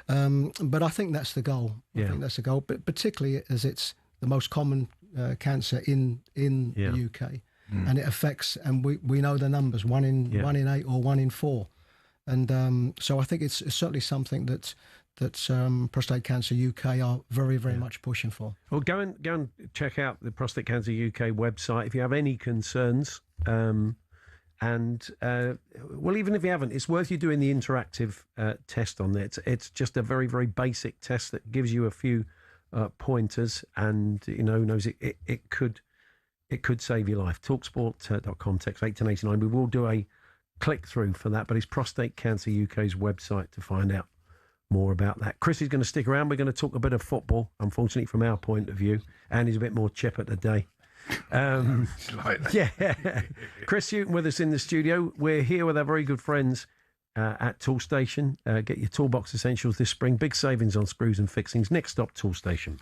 But I think that's the goal. I think that's the goal, but particularly as it's the most common cancer in the UK, and it affects, and we know the numbers, 1 in 8 or 1 in 4, and so I think it's certainly something that Prostate Cancer UK are very, very much pushing for. Well, go and check out the Prostate Cancer UK website if you have any concerns. And even if you haven't, it's worth you doing the interactive test on there. It's just a very, very basic test that gives you a few pointers, and who knows, it could save your life. talksport.com, text 81089. We will do a click through for that, but it's Prostate Cancer UK's website to find out more about that. Chris is going to stick around. We're going to talk a bit of football, unfortunately, from our point of view, and he's a bit more chipper today. Chris Hughton with us in the studio. We're here with our very good friends at Toolstation. Get your toolbox essentials this spring. Big savings on screws and fixings. Next stop, Toolstation.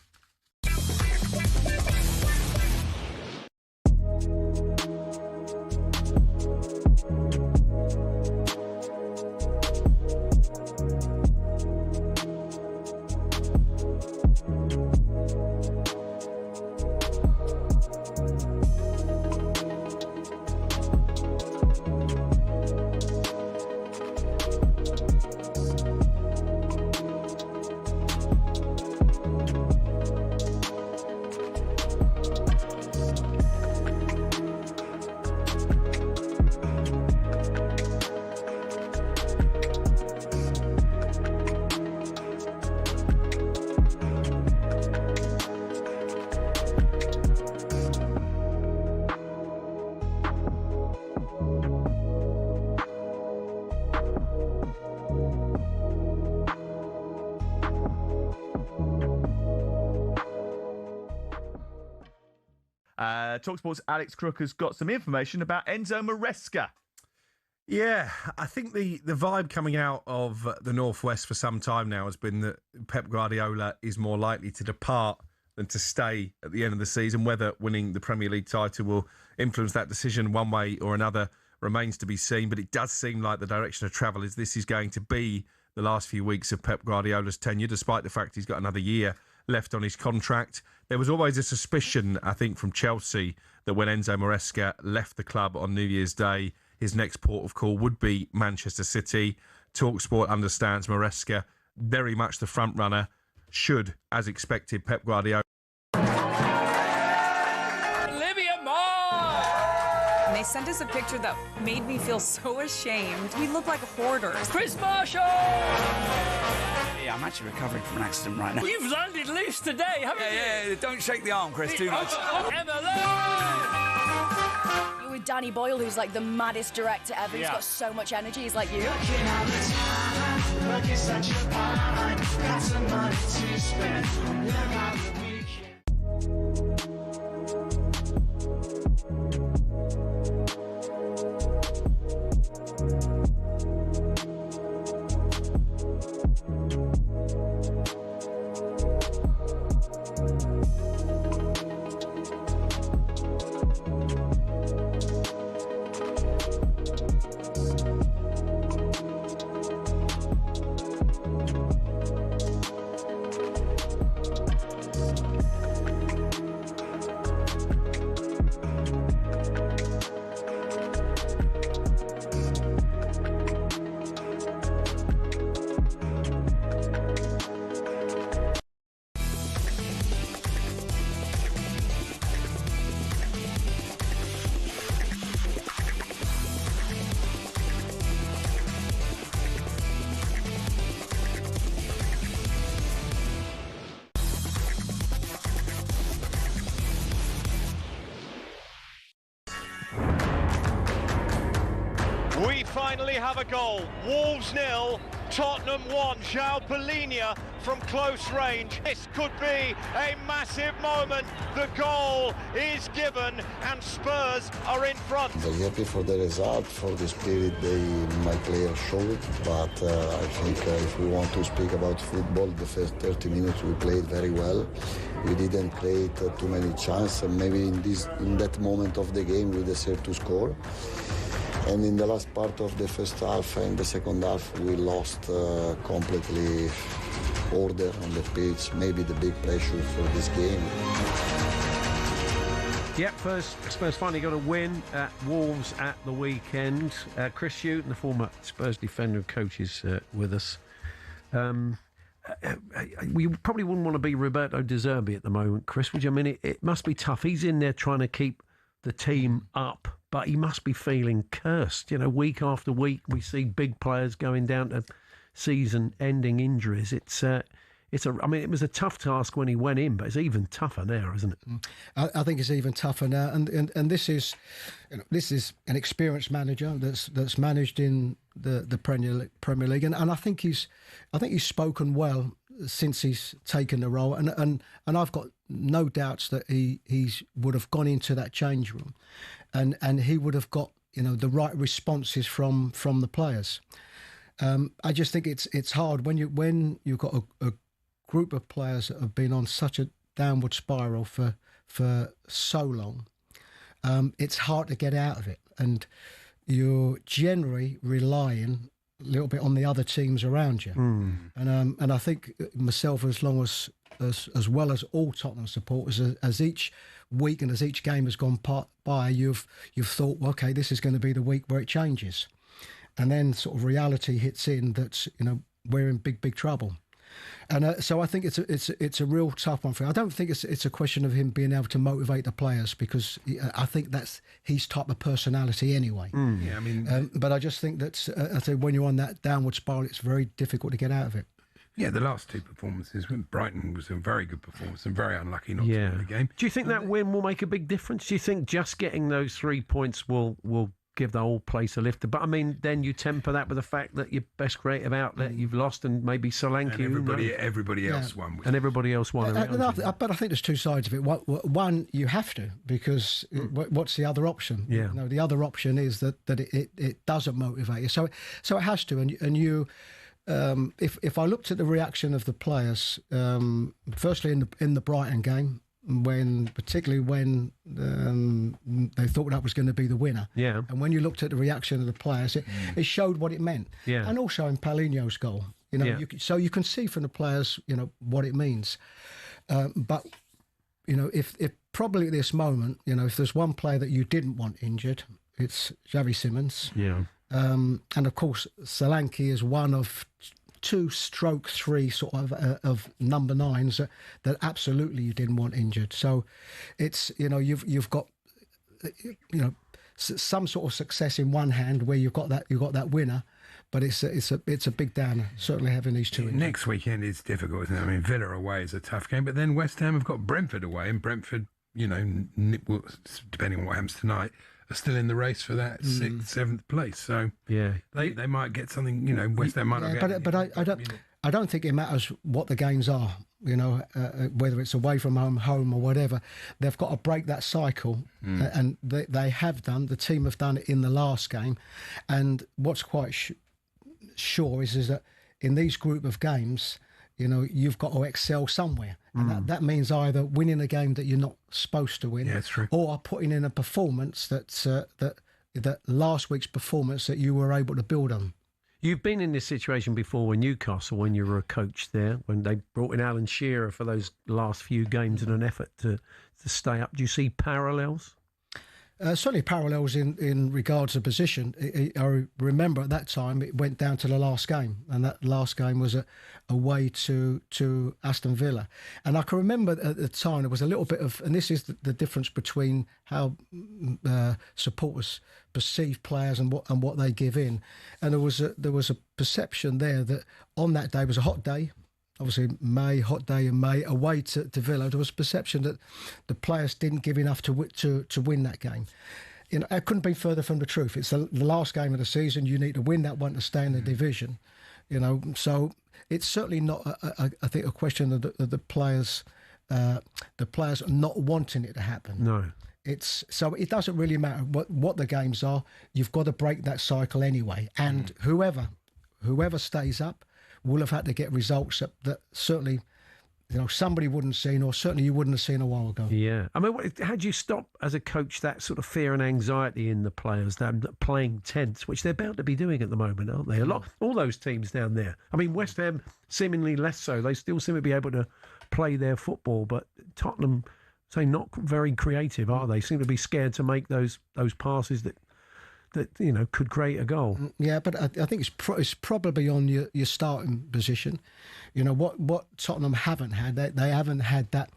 talkSPORT's Alex Crook has got some information about Enzo Maresca. Yeah, I think the vibe coming out of the Northwest for some time now has been that Pep Guardiola is more likely to depart than to stay at the end of the season. Whether winning the Premier League title will influence that decision one way or another remains to be seen, but it does seem like the direction of travel is this is going to be the last few weeks of Pep Guardiola's tenure, despite the fact he's got another year left on his contract. There was always a suspicion, I think, from Chelsea that when Enzo Maresca left the club on New Year's Day, his next port of call would be Manchester City. talkSPORT understands Maresca very much the front runner. Should, as expected, Pep Guardiola. They sent us a picture that made me feel so ashamed. We look like hoarders. Chris Marshall! Yeah, I'm actually recovering from an accident right now. You've landed loose today, haven't you? Yeah, don't shake the arm, Chris, too much. You're with Danny Boyle, who's like the maddest director ever. He's got so much energy. He's like you. We finally have a goal. Wolves 0, Tottenham 1. João Palhinha from close range. This could be a massive moment. The goal is given and Spurs are in front. Very happy for the result, for the spirit my players showed, but I think if we want to speak about football, the first 30 minutes we played very well. We didn't create too many chances, and maybe in that moment of the game we deserved to score. And in the last part of the first half and the second half, we lost completely order on the pitch, maybe the big pressure for this game. Yep, first Spurs finally got a win at Wolves at the weekend. Chris Hughton, the former Spurs defender and coach, is with us. We probably wouldn't want to be Roberto De Zerbi at the moment, Chris, would you? I mean, it must be tough. He's in there trying to keep the team up, but he must be feeling cursed. You know, week after week, we see big players going down to season-ending injuries. I mean, it was a tough task when he went in, but it's even tougher now, isn't it? I think it's even tougher now, and this is an experienced manager that's managed in the Premier League, and I think he's spoken since he's taken the role, and I've got no doubts that he would have gone into that change room, and he would have got the right responses from the players. I just think it's hard when you've got a group of players that have been on such a downward spiral for so long. It's hard to get out of it, and you're generally relying a little bit on the other teams around you. And I think myself, as well as all Tottenham supporters, as each week and as each game has gone by, you've thought, well, okay, this is going to be the week where it changes, and then sort of reality hits in that we're in big trouble. And so I think it's a real tough one for him. I don't think it's a question of him being able to motivate the players, because I think that's his type of personality anyway. Yeah, I mean, but I just think that I think when you're on that downward spiral, it's very difficult to get out of it. Yeah, the last two performances, when Brighton was a very good performance and very unlucky not to win the game. Do you think that win will make a big difference? Do you think just getting those 3 points will give the whole place a lift. But I mean, then you temper that with the fact that your best creative outlet you've lost, and maybe Solanke. And everybody else won. And everybody else won. But I think there's two sides of it. One, you have to, because what's the other option? Yeah. You know, the other option is that it doesn't motivate you. So it has to. And you, if I looked at the reaction of the players, firstly in the Brighton game, particularly when they thought that was going to be the winner. Yeah. And when you looked at the reaction of the players, it showed what it meant. Yeah. And also in Paulinho's goal, you know, so you can see from the players, you know, what it means. But you know, if probably at this moment, you know, if there's one player that you didn't want injured, it's Xavi Simons. Yeah. And of course, Solanke is one of 2/3 sort of number 9s that absolutely you didn't want injured. So it's, you know, you've got, you know, some sort of success in one hand where you've got that winner, but it's a big downer, certainly having these two. Next weekend is difficult, isn't it? I mean, Villa away is a tough game, but then West Ham have got Brentford away, and Brentford, you know, depending on what happens tonight, are still in the race for that 6th, 7th place. So yeah, they might get something. You know, West Ham might not get. But I don't think it matters what the games are. You know, whether it's away from home, or whatever, they've got to break that cycle, and they have done. The team have done it in the last game, and what's quite sure is that in these group of games, you know, you've got to excel somewhere. And that means either winning a game that you're not supposed to win, that's true, or putting in a performance that last week's performance that you were able to build on. You've been in this situation before with Newcastle when you were a coach there, when they brought in Alan Shearer for those last few games in an effort to stay up. Do you see parallels? Certainly parallels in regards to position. I remember at that time it went down to the last game, and that last game was away to Aston Villa. And I can remember at the time there was a little bit of, and this is the difference between how supporters perceive players and what they give in. And there was a perception there that on that day was a hot day. Obviously, hot day in May, away to Villa. There was a perception that the players didn't give enough to win that game. You know, it couldn't be further from the truth. It's the last game of the season. You need to win that one to stay in the division. You know, so it's certainly not, I think, a question of the players not wanting it to happen. No. So it doesn't really matter what the games are. You've got to break that cycle anyway. And whoever stays up will have had to get results that certainly, you know, somebody wouldn't have seen, or certainly you wouldn't have seen a while ago. Yeah. I mean, how do you stop, as a coach, that sort of fear and anxiety in the players, that playing tense, which they're bound to be doing at the moment, aren't they? All those teams down there. I mean, West Ham seemingly less so. They still seem to be able to play their football, but Tottenham, say, not very creative, are they? Seem to be scared to make those passes that you know could create a goal. Yeah, but I think it's probably on your starting position. You know what Tottenham haven't had. They haven't had that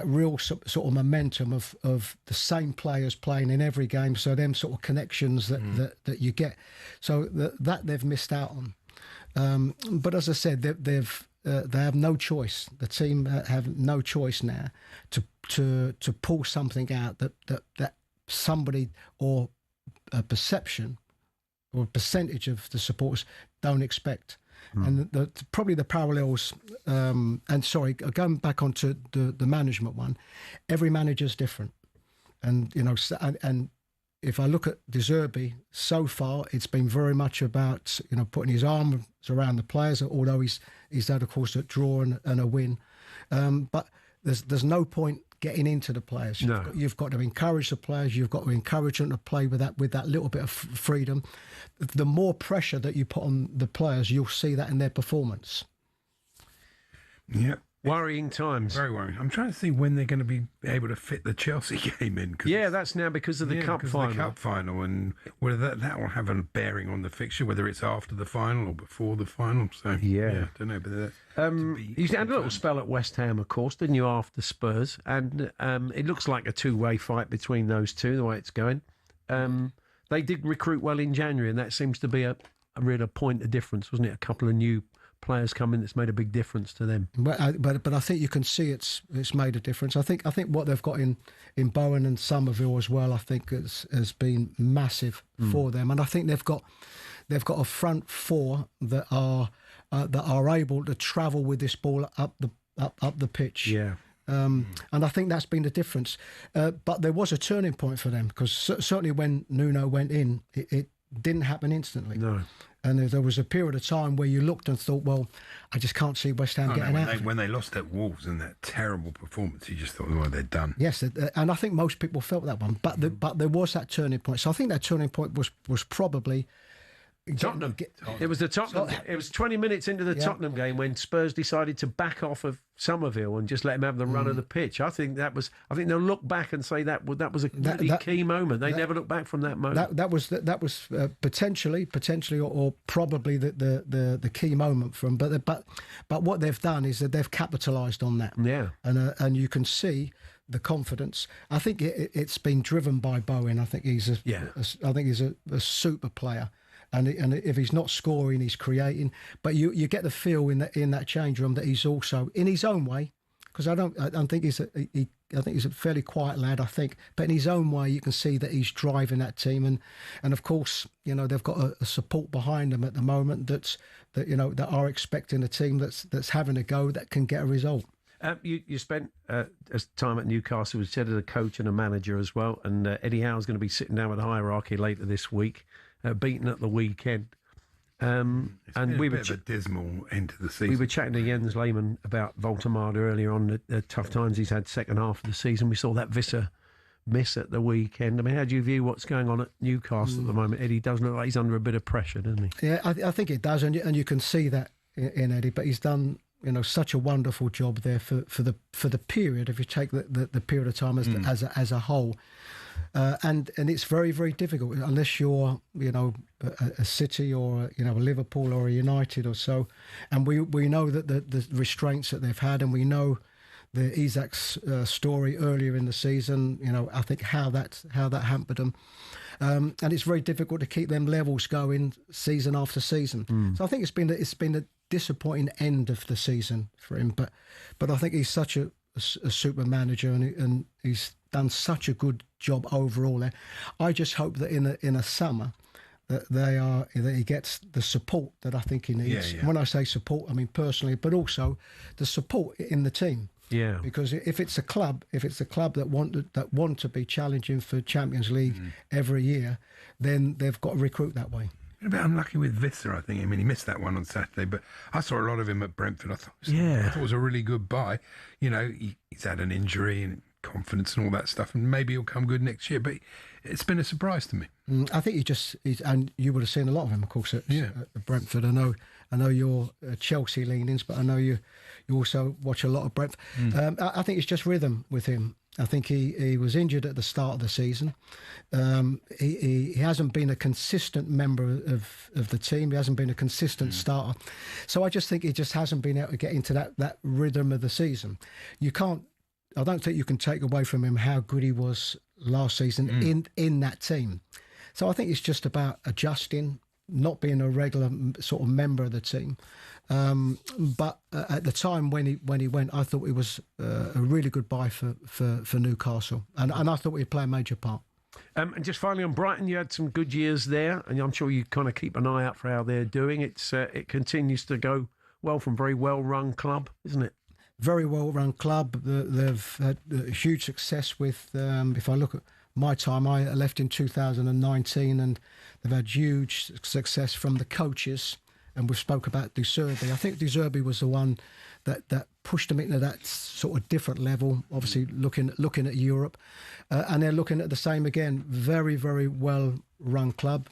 real sort of momentum of the same players playing in every game. So them sort of connections that you get. So that they've missed out on. But as I said, they have no choice. The team have no choice now to pull something out that somebody or a perception or a percentage of the supporters don't expect. And probably the parallels, and sorry, going back onto the management one, every manager's different. And, you know, and if I look at De Zerbi, so far it's been very much about, you know, putting his arms around the players, although he's had, of course, a draw and a win. But there's no point getting into the players. You've got to encourage the players. You've got to encourage them to play with that little bit of freedom. The more pressure that you put on the players, you'll see that in their performance. Yeah. Worrying times. Very worrying. I'm trying to see when they're going to be able to fit the Chelsea game in. Yeah, that's now because of the cup final. The cup final, and whether that will have a bearing on the fixture, whether it's after the final or before the final. So yeah don't know. But you had a little spell at West Ham, of course, didn't you, after Spurs? And it looks like a two-way fight between those two, the way it's going. They did recruit well in January, and that seems to be a real point of difference, wasn't it? A couple of new players come in that's made a big difference to them. But I think you can see it's made a difference. I think what they've got in Bowen and Somerville as well, I think has been massive for them. And I think they've got a front four that are able to travel with this ball up the pitch. Yeah. And I think that's been the difference. But there was a turning point for them, because certainly when Nuno went in, it didn't happen instantly. No. And there was a period of time where you looked and thought, well, I just can't see West Ham getting out. When they lost at Wolves in that terrible performance, you just thought, well, they're done. Yes, and I think most people felt that one. But there was that turning point. So I think that turning point was probably... Tottenham. It was the Tottenham. It was 20 minutes into the Tottenham game when Spurs decided to back off of Somerville and just let him have the run of the pitch. I think they'll look back and say that was a really key moment. They never look back from that moment. That was potentially or probably the key moment from. But what they've done is that they've capitalised on that. Yeah, and you can see the confidence. I think it's been driven by Bowen. I think he's a super player. And if he's not scoring, he's creating. But you get the feel in that change room that he's also, in his own way, because I don't think I think he's a fairly quiet lad, I think. But in his own way, you can see that he's driving that team, and of course, they've got a support behind them at the moment that are expecting a team that's having a go, that can get a result. You spent time at Newcastle, as said, as a coach and a manager as well. And Eddie Howe's going to be sitting down with the hierarchy later this week. Beaten at the weekend. And we were a dismal end to the season. We were chatting to Jens Lehmann about Voltemade earlier on, the tough times he's had second half of the season. We saw that Visser miss at the weekend. I mean, how do you view what's going on at Newcastle at the moment? Eddie does look like he's under a bit of pressure, doesn't he? Yeah, I think it does, and you can see that in Eddie. But he's done such a wonderful job there for the period. If you take the period of time as a whole. And it's very, very difficult unless you're, a City or, a Liverpool or a United or so. And we know that the restraints that they've had, and we know the Isak's story earlier in the season, I think how that hampered them. And it's very difficult to keep them levels going season after season. So I think it's been a disappointing end of the season for him. But I think he's such a super manager, and he's done such a good job overall there. I just hope that in a summer that he gets the support that I think he needs. When I say support, I mean personally, but also the support in the team. Yeah. Because if it's a club that want to be challenging for Champions League every year, then they've got to recruit that way. A bit unlucky with Visser, I think. I mean, he missed that one on Saturday, but I saw a lot of him at Brentford. I thought it was a really good buy. He's had an injury and confidence and all that stuff, and maybe he'll come good next year. But it's been a surprise to me. I think and you would have seen a lot of him, of course, at Brentford. I know your Chelsea leanings, but I know you also watch a lot of Brentford. I think it's just rhythm with him. I think he was injured at the start of the season. He hasn't been a consistent member of the team. He hasn't been a consistent starter. So I just think he just hasn't been able to get into that rhythm of the season. I don't think you can take away from him how good he was last season in that team. So I think it's just about adjusting, not being a regular sort of member of the team. But at the time when he went, I thought it was a really good buy for Newcastle, and I thought he'd play a major part. And just finally on Brighton, you had some good years there, and I'm sure you kind of keep an eye out for how they're doing. It continues to go well from a very well-run club, isn't it? Very well-run club. They've had huge success with, if I look at my time, I left in 2019, and they've had huge success from the coaches. And we've spoke about De Zerbi. I think De Zerbi was the one that pushed them into that sort of different level, obviously looking at Europe. And they're looking at the same again. Very, very well-run club.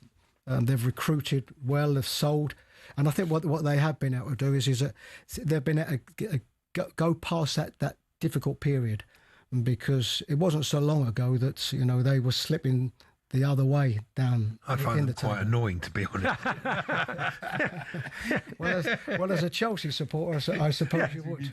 They've recruited well, they've sold. And I think what they have been able to do is that they've been able to go past that difficult period, because it wasn't so long ago that they were slipping the other way down. I find them quite annoying, to be honest. well, as a Chelsea supporter, I suppose you would.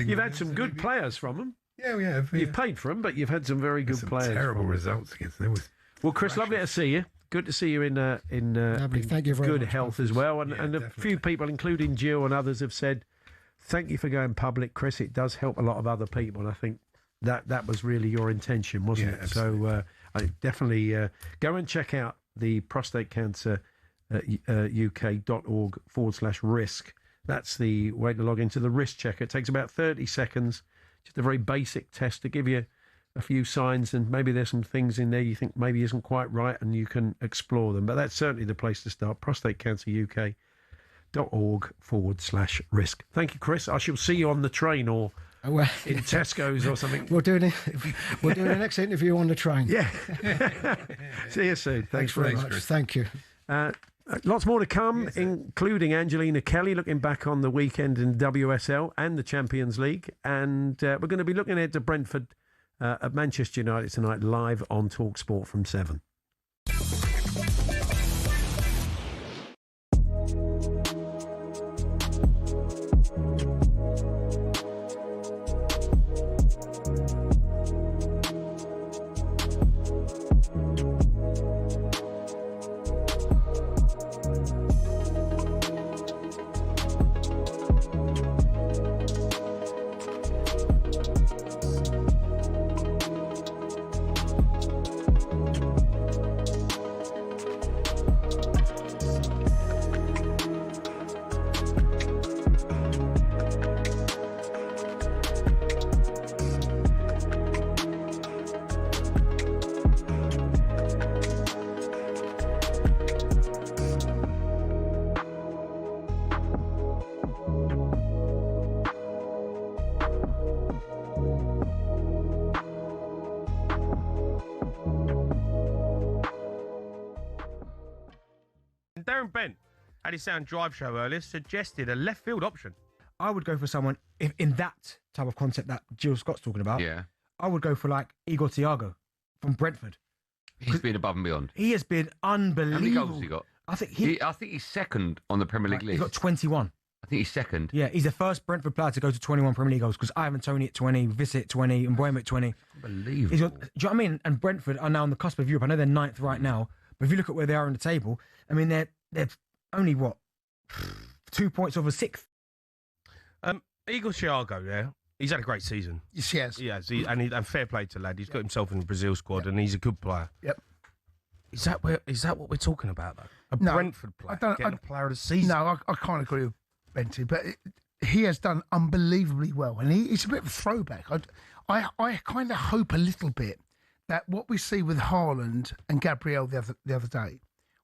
You've had some good players from them. Yeah, we have. You've paid for them, but you've had some very good players. Terrible results against them. Well, Chris, lovely to see you. good to see you in Thank you very good much, health as well. And a few people, including Jill and others, have said, thank you for going public, Chris. It does help a lot of other people. And I think that was really your intention, wasn't it? Absolutely. So I definitely go and check out the prostate cancer uk.org/risk. That's the way to log into the risk checker. It takes about 30 seconds, just a very basic test to give you a few signs, and maybe there's some things in there you think maybe isn't quite right, and you can explore them. But that's certainly the place to start. prostatecanceruk.org/risk. Thank you, Chris. I shall see you on the train or in Tesco's or something. We'll do the next interview on the train. Yeah. See you soon. Thanks very much. Chris. Thank you. Lots more to come, including Angelina Kelly looking back on the weekend in WSL and the Champions League. And we're going to be looking ahead to Brentford at Manchester United tonight, live on talkSPORT from 7. Darren Bent had his Sound Drive show earlier, suggested a left field option. I would go for someone in that type of concept that Jill Scott's talking about. Yeah. I would go for like Igor Thiago from Brentford. He's been above and beyond. He has been unbelievable. How many goals has he got? I think he's second on the Premier League list. He's got 21. I think he's second. Yeah, he's the first Brentford player to go to 21 Premier League goals, because Ivan Toney at 20, Visit at 20, and Mbeumo at 20. Unbelievable. Do you know what I mean? And Brentford are now on the cusp of Europe. I know they're 9th right now, but if you look at where they are in the table, I mean, they're only, 2 points over 6th. Igor Thiago, yeah, he's had a great season. Yes, he has. He has, and fair play to the lad. He's got himself in the Brazil squad, and he's a good player. Yep. Is that what we're talking about, though? Brentford player getting a player of the season? No, I can't agree with Benty, but he has done unbelievably well, and he's a bit of a throwback. I kind of hope a little bit that what we see with Haaland and Gabriel the other day,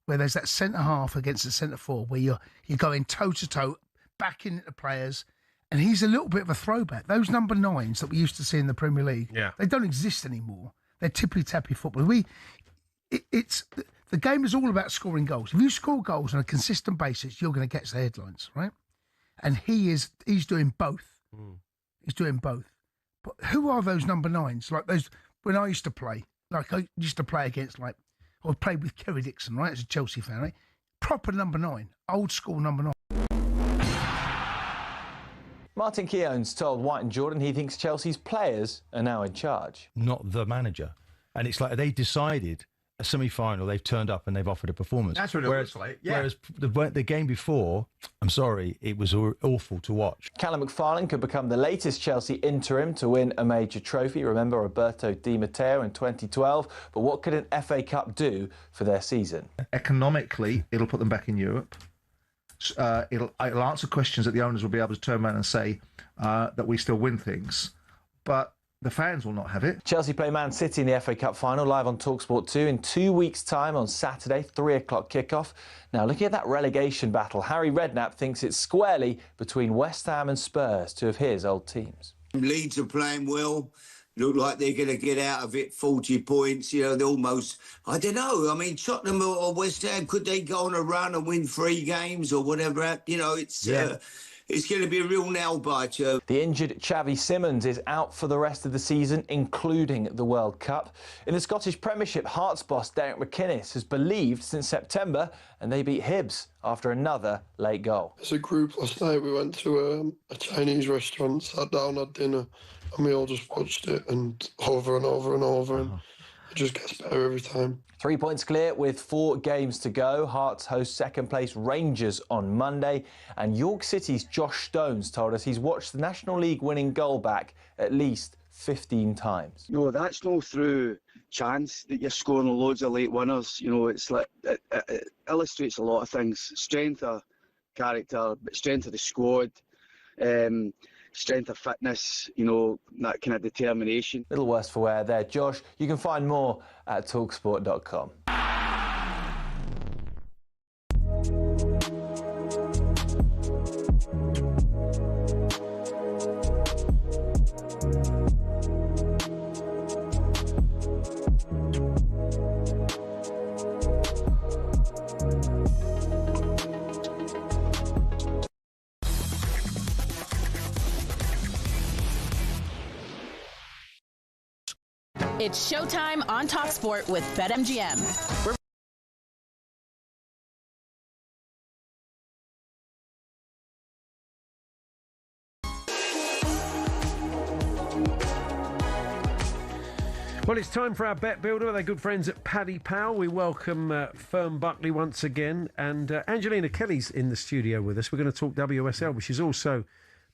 where there's that centre half against the centre forward, where you're going toe to toe, backing the players, and he's a little bit of a throwback. Those number 9s that we used to see in the Premier League, they don't exist anymore. They're tippy-tappy football. The game is all about scoring goals. If you score goals on a consistent basis, you're going to get the headlines, right? And he's doing both. He's doing both. But who are those number 9s? Like those, when I used to play, I used to play against, I played with Kerry Dixon, right, as a Chelsea fan, right? Proper number 9, old school number 9. Martin Keown's told White and Jordan he thinks Chelsea's players are now in charge. Not the manager. And it's like they decided a semi-final, they've turned up and they've offered a performance. That's what it looks like, yeah. Whereas the game before, I'm sorry, it was awful to watch. Callum McFarlane could become the latest Chelsea interim to win a major trophy. Remember Roberto Di Matteo in 2012. But what could an FA Cup do for their season? Economically, it'll put them back in Europe. It'll answer questions that the owners will be able to turn around and say that we still win things. But the fans will not have it. Chelsea play Man City in the FA Cup final, live on talkSPORT 2 in 2 weeks' time on Saturday, 3 o'clock kickoff. Now, looking at that relegation battle, Harry Redknapp thinks it's squarely between West Ham and Spurs, two of his old teams. Leeds are playing well. Look like they're going to get out of it 40 points. You know, they're almost, I don't know. I mean, Tottenham or West Ham, could they go on a run and win 3 games or whatever? You know, it's going to be a real nail-biter. The injured Xavi Simons is out for the rest of the season, including the World Cup. In the Scottish Premiership, Hearts boss Derek McInnes has believed since September, and they beat Hibs after another late goal. As a group last night, we went to a Chinese restaurant, sat down, had dinner, and we all just watched it and over and over and over. And just gets better every time. 3 points clear with 4 games to go. Hearts host second place Rangers on Monday. And York City's Josh Stones told us he's watched the National League winning goal back at least 15 times. No, that's no through chance that you're scoring loads of late winners. You know, it's like it illustrates a lot of things. Strength of character, but strength of the squad, strength of fitness, you know, that kind of determination. Little worse for wear there, Josh. You can find more at talksport.com. It's showtime on talkSPORT with BetMGM. Well, it's time for our bet builder. They're good friends at Paddy Power. We welcome Fern Buckley once again. And Angelina Kelly's in the studio with us. We're going to talk WSL, which is also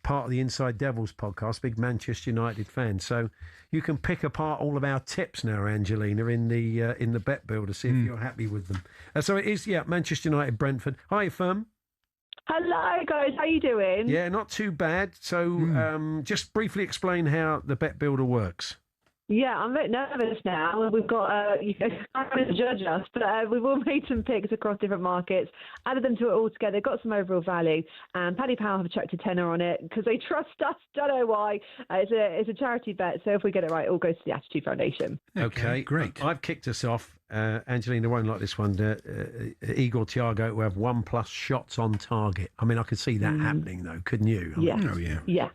part of the Inside Devils podcast, big Manchester United fan. So you can pick apart all of our tips now, Angelina, in the bet builder, see if you're happy with them. So it is, Manchester United, Brentford. Hi, Firm. Hello, guys. How you doing? Yeah, not too bad. So just briefly explain how the bet builder works. Yeah, I'm a bit nervous now. We've got, you can't really judge us, but we've all made some picks across different markets, added them to it all together, got some overall value, and Paddy Power have chucked a tenner on it because they trust us. Don't know why. It's a charity bet, so if we get it right, it all goes to the Attitude Foundation. Okay, great. I've kicked us off. Angelina won't like this one. Igor Thiago to have 1+ shots on target. I mean, I could see that happening, though, couldn't you? Yeah.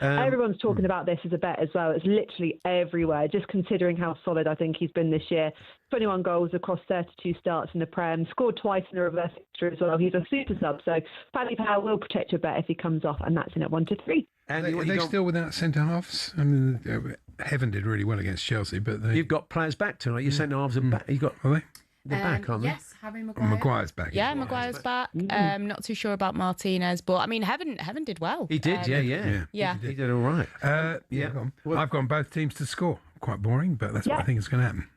Everyone's talking about this as a bet as well. It's literally everywhere, just considering how solid I think he's been this year. 21 goals across 32 starts in the Prem, scored twice in the reverse fixture as well. He's a super sub, so Paddy Power will protect your bet if he comes off, and that's in at 1-3. Are they still without centre-halves? I mean, Heaven did really well against Chelsea, but You've got players back tonight. Your centre-halves are back. Are they? They're back, aren't they? Yes, Harry Maguire. Maguire's back. Yeah, Maguire's back. Not too sure about Martinez, but I mean, Heaven did well. He did, yeah. He did all right. I've gone both teams to score. Quite boring, but that's what I think is going to happen.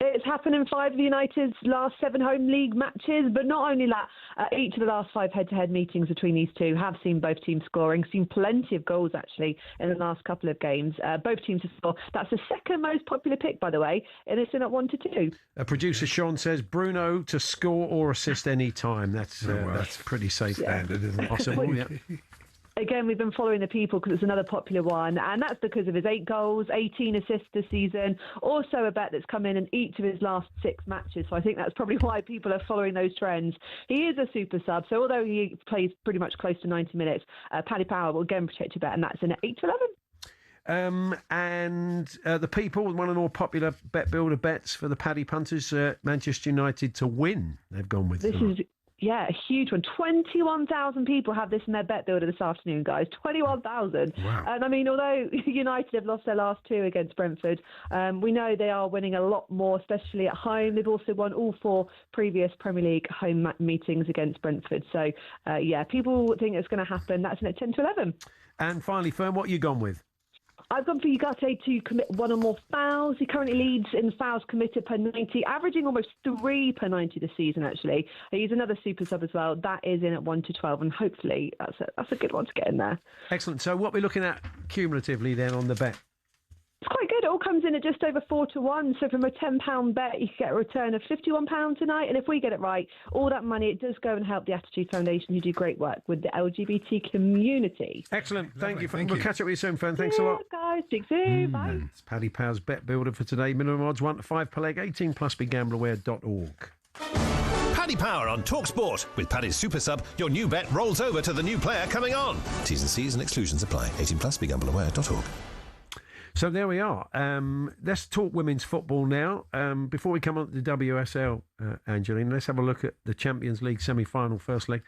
It's happened in 5 of United's last 7 home league matches, but not only that, each of the last 5 head-to-head meetings between these two have seen both teams scoring, seen plenty of goals actually in the last couple of games. Both teams to score. That's the second most popular pick, by the way, and it's in at 1-2. Producer Sean says Bruno to score or assist any time. That's pretty safe standard, isn't it? Possible, yeah. Again, we've been following the people because it's another popular one, and that's because of his 8 goals, 18 assists this season. Also a bet that's come in each of his last 6 matches, so I think that's probably why people are following those trends. He is a super sub, so although he plays pretty much close to 90 minutes, Paddy Power will again protect your bet, and that's in at 8-11. And the people, one of the more popular bet builder bets for the Paddy punters, Manchester United to win. They've gone with a huge one. 21,000 people have this in their bet builder this afternoon, guys. 21,000. Wow. And I mean, although United have lost their last 2 against Brentford, we know they are winning a lot more, especially at home. They've also won all 4 previous Premier League home meetings against Brentford. So, people think it's going to happen. That's in at 10-11. And finally, Fern, what you gone with? I've gone for Ugarte to commit 1 or more fouls. He currently leads in fouls committed per 90, averaging almost 3 per 90 this season, actually. He's another super sub as well. That is in at 1-12, and hopefully that's a good one to get in there. Excellent. So what we're looking at cumulatively then on the bet? It's quite good. It all comes in at just over 4-1. So from a £10 bet, you can get a return of £51 tonight. And if we get it right, all that money, it does go and help the Attitude Foundation, who do great work with the LGBT community. Excellent. Thank you. We'll catch up with you soon, Fern. Thanks a lot. Guys. Speak soon. Bye. It's Paddy Power's bet builder for today. Minimum odds 1-5 per leg. 18+ begambleaware.org. Paddy Power on talkSPORT. With Paddy's Super Sub, your new bet rolls over to the new player coming on. T's and C's and exclusions apply. 18+ begambleaware.org. So there we are. Let's talk women's football now. Before we come on to the WSL, Angelina, let's have a look at the Champions League semi-final first leg.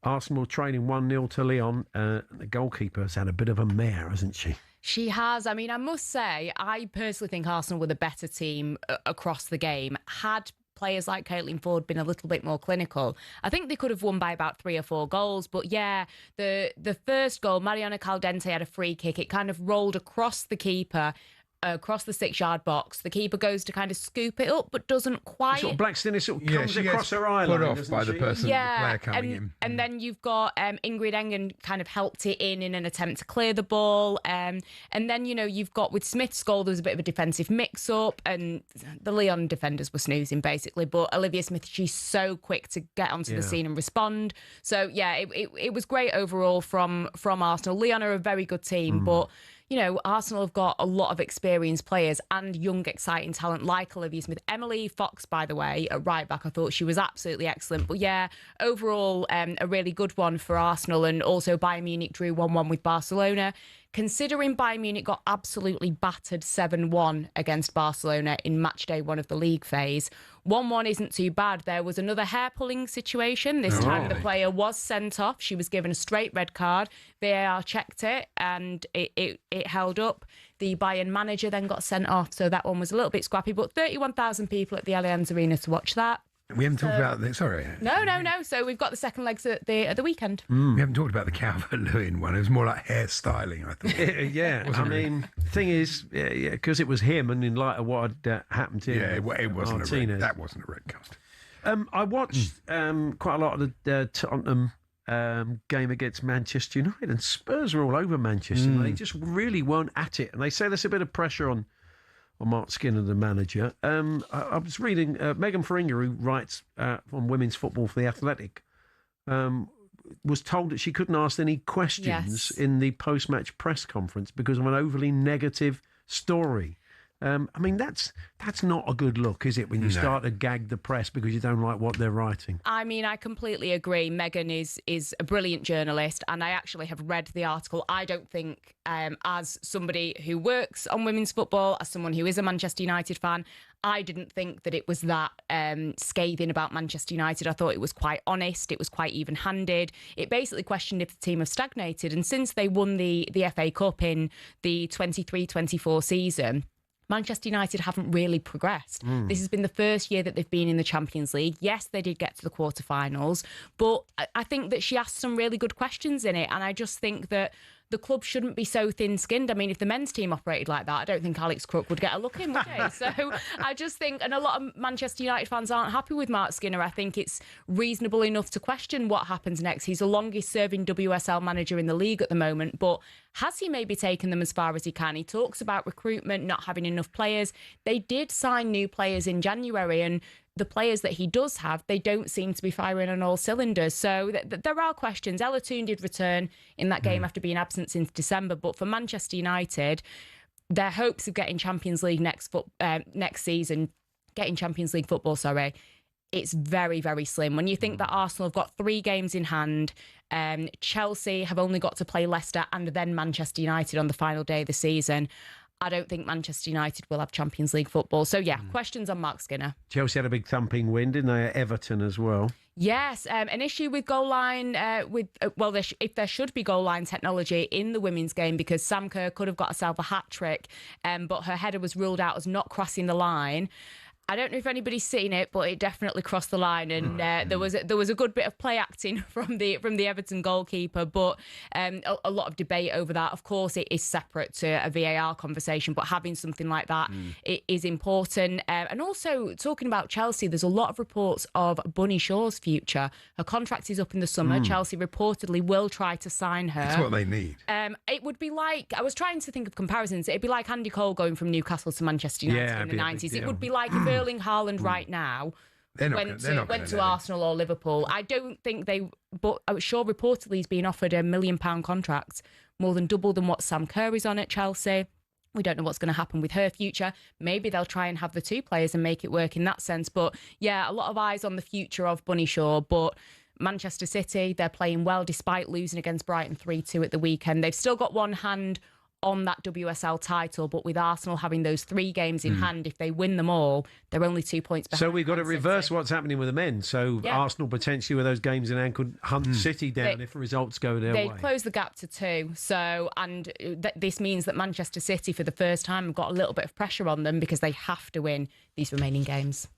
Arsenal trailing 1-0 to Lyon. The goalkeeper has had a bit of a mare, hasn't she? She has. I mean, I must say, I personally think Arsenal were the better team across the game. Had players like Caitlin Ford been a little bit more clinical, I think they could have won by about 3 or 4 goals. But yeah, the first goal, Mariana Caldente had a free kick. It kind of rolled across the keeper, across the 6-yard box. The keeper goes to kind of scoop it up, but doesn't quite. Sort of Blackstone sort of comes she across gets her eye put line, off doesn't by the she? person, the player coming in. And then you've got Ingrid Engen kind of helped it in an attempt to clear the ball. And then, you've got with Smith's goal, there was a bit of a defensive mix-up and the Lyon defenders were snoozing, basically. But Olivia Smith, she's so quick to get onto the scene and respond. So, yeah, it was great overall from Arsenal. Lyon are a very good team, but Arsenal have got a lot of experienced players and young, exciting talent like Olivia Smith. Emily Fox, by the way, at right back, I thought she was absolutely excellent. But yeah, overall, a really good one for Arsenal. And also Bayern Munich drew 1-1 with Barcelona. Considering Bayern Munich got absolutely battered 7-1 against Barcelona in match day 1 of the league phase, 1-1 isn't too bad. There was another hair-pulling situation. This time the player was sent off. She was given a straight red card. VAR checked it and it held up. The Bayern manager then got sent off, so that one was a little bit scrappy. But 31,000 people at the Allianz Arena to watch that. We haven't talked about this. Sorry. No. So we've got the second legs at the weekend. We haven't talked about the Calvert-Lewin one. It was more like hairstyling, I thought. Yeah. Wasn't I it? mean, thing is, because it was him, and in light of what had happened to him, It wasn't Martinez. that wasn't a red cast. I watched quite a lot of the Tottenham game against Manchester United, and Spurs were all over Manchester. And they just really weren't at it, and they say there's a bit of pressure on Mark Skinner, the manager. I was reading Megan Feringa, who writes on women's football for The Athletic, was told that she couldn't ask any questions in the post-match press conference because of an overly negative story. I mean, that's not a good look, is it, when you start to gag the press because you don't like what they're writing? I mean, I completely agree. Megan is a brilliant journalist, and I actually have read the article. I don't think, as somebody who works on women's football, as someone who is a Manchester United fan, I didn't think that it was that scathing about Manchester United. I thought it was quite honest. It was quite even-handed. It basically questioned if the team have stagnated. And since they won the FA Cup in the 23-24 season, Manchester United haven't really progressed. This has been the first year that they've been in the Champions League. Yes, they did get to the quarterfinals, but I think that she asked some really good questions in it. And I just think that the club shouldn't be so thin-skinned. I mean, if the men's team operated like that, I don't think Alex Crook would get a look in, would he? So I just think, and a lot of Manchester United fans aren't happy with Mark Skinner. I think it's reasonable enough to question what happens next. He's the longest-serving WSL manager in the league at the moment, but has he maybe taken them as far as he can? He talks about recruitment, not having enough players. They did sign new players in January, and the players that he does have, they don't seem to be firing on all cylinders. So there are questions. Ella Toone did return in that game after being absent since December. But for Manchester United, their hopes of getting Champions League next season, getting Champions League football, it's very, very slim. When you think that Arsenal have got 3 games in hand, Chelsea have only got to play Leicester and then Manchester United on the final day of the season, I don't think Manchester United will have Champions League football. So, yeah, questions on Mark Skinner. Chelsea had a big thumping win, didn't they, at Everton as well? Yes, an issue with goal line, if there should be goal line technology in the women's game, because Sam Kerr could have got herself a hat-trick, but her header was ruled out as not crossing the line. I don't know if anybody's seen it, but it definitely crossed the line, and there was a good bit of play acting from the Everton goalkeeper, but a lot of debate over that. Of course, it is separate to a VAR conversation, but having something like that it is important. And also, talking about Chelsea, there's a lot of reports of Bunny Shaw's future. Her contract is up in the summer. Chelsea reportedly will try to sign her. That's what they need. It would be like, I was trying to think of comparisons. It'd be like Andy Cole going from Newcastle to Manchester United in the 90s. It would be like if Erling Haaland right now went to Arsenal or Liverpool. I don't think but Shaw reportedly is being offered £1 million contract, more than double than what Sam Kerr is on at Chelsea. We don't know what's going to happen with her future. Maybe they'll try and have the 2 players and make it work in that sense. But yeah, a lot of eyes on the future of Bunny Shaw. But Manchester City, they're playing well despite losing against Brighton 3-2 at the weekend. They've still got one hand on that WSL title, but with Arsenal having those 3 games in hand, if they win them all, they're only 2 points behind. So we've got to reverse what's happening with the men. So Arsenal potentially with those games in hand could hunt City down if results go their way. They'd close the gap to 2. So, and this means that Manchester City, for the first time, have got a little bit of pressure on them because they have to win these remaining games.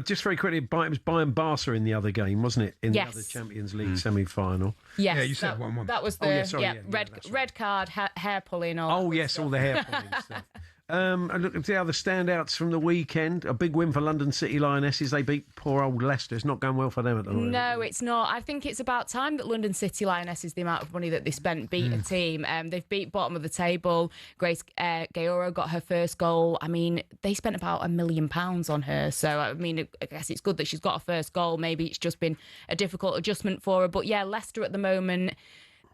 Just very quickly, it was Bayern Barca in the other game, wasn't it? In the other Champions League semi-final. Yes, yeah, you said 1-1. That was the red card, hair pulling. All all the hair pulling stuff. And look at the other standouts from the weekend. A big win for London City Lionesses. They beat poor old Leicester. It's not going well for them at the moment. No, it's not. I think it's about time that London City Lionesses, the amount of money that they spent, beat a team. They've beat bottom of the table. Grace Gaoro got her first goal. I mean, they spent about £1 million on her. So, I mean, I guess it's good that she's got a first goal. Maybe it's just been a difficult adjustment for her. But yeah, Leicester at the moment,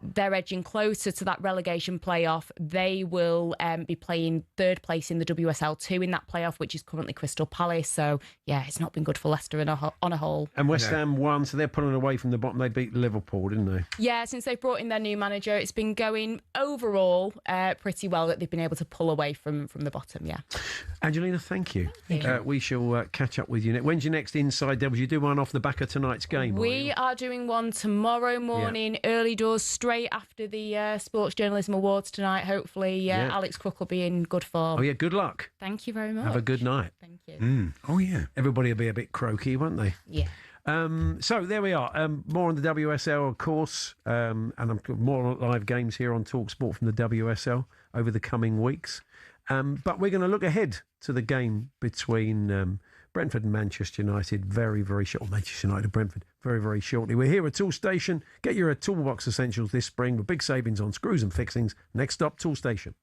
they're edging closer to that relegation playoff. They will be playing 3rd place in the WSL 2 in that playoff, which is currently Crystal Palace. So, yeah, it's not been good for Leicester on a whole. And West Ham won, so they're pulling away from the bottom. They beat Liverpool, didn't they? Yeah, since they've brought in their new manager, it's been going overall pretty well that they've been able to pull away from the bottom, yeah. Angelina, thank you. We shall catch up with you. When's your next Inside Devils? You do one off the back of tonight's game, We are doing one tomorrow morning, early doors, straight after the Sports Journalism Awards tonight. Hopefully, Alex Crook will be in good form. Oh, yeah, good luck. Thank you very much. Have a good night. Thank you. Oh, yeah. Everybody will be a bit croaky, won't they? Yeah. So there we are. More on the WSL, of course, and more live games here on talkSPORT from the WSL over the coming weeks. But we're going to look ahead to the game between Brentford and Manchester United very, very short. Manchester United and Brentford very, very shortly. We're here at Tool Station. Get your toolbox essentials this spring with big savings on screws and fixings. Next stop, Tool Station.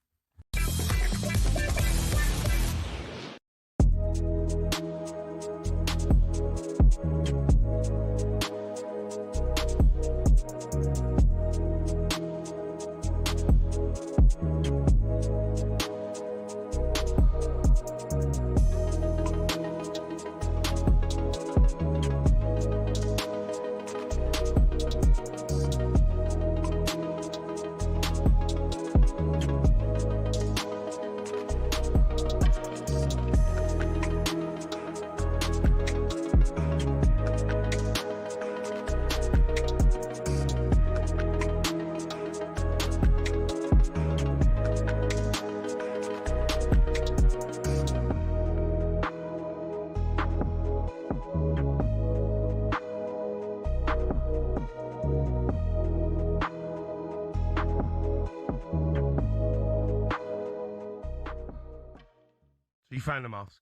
You found the mask?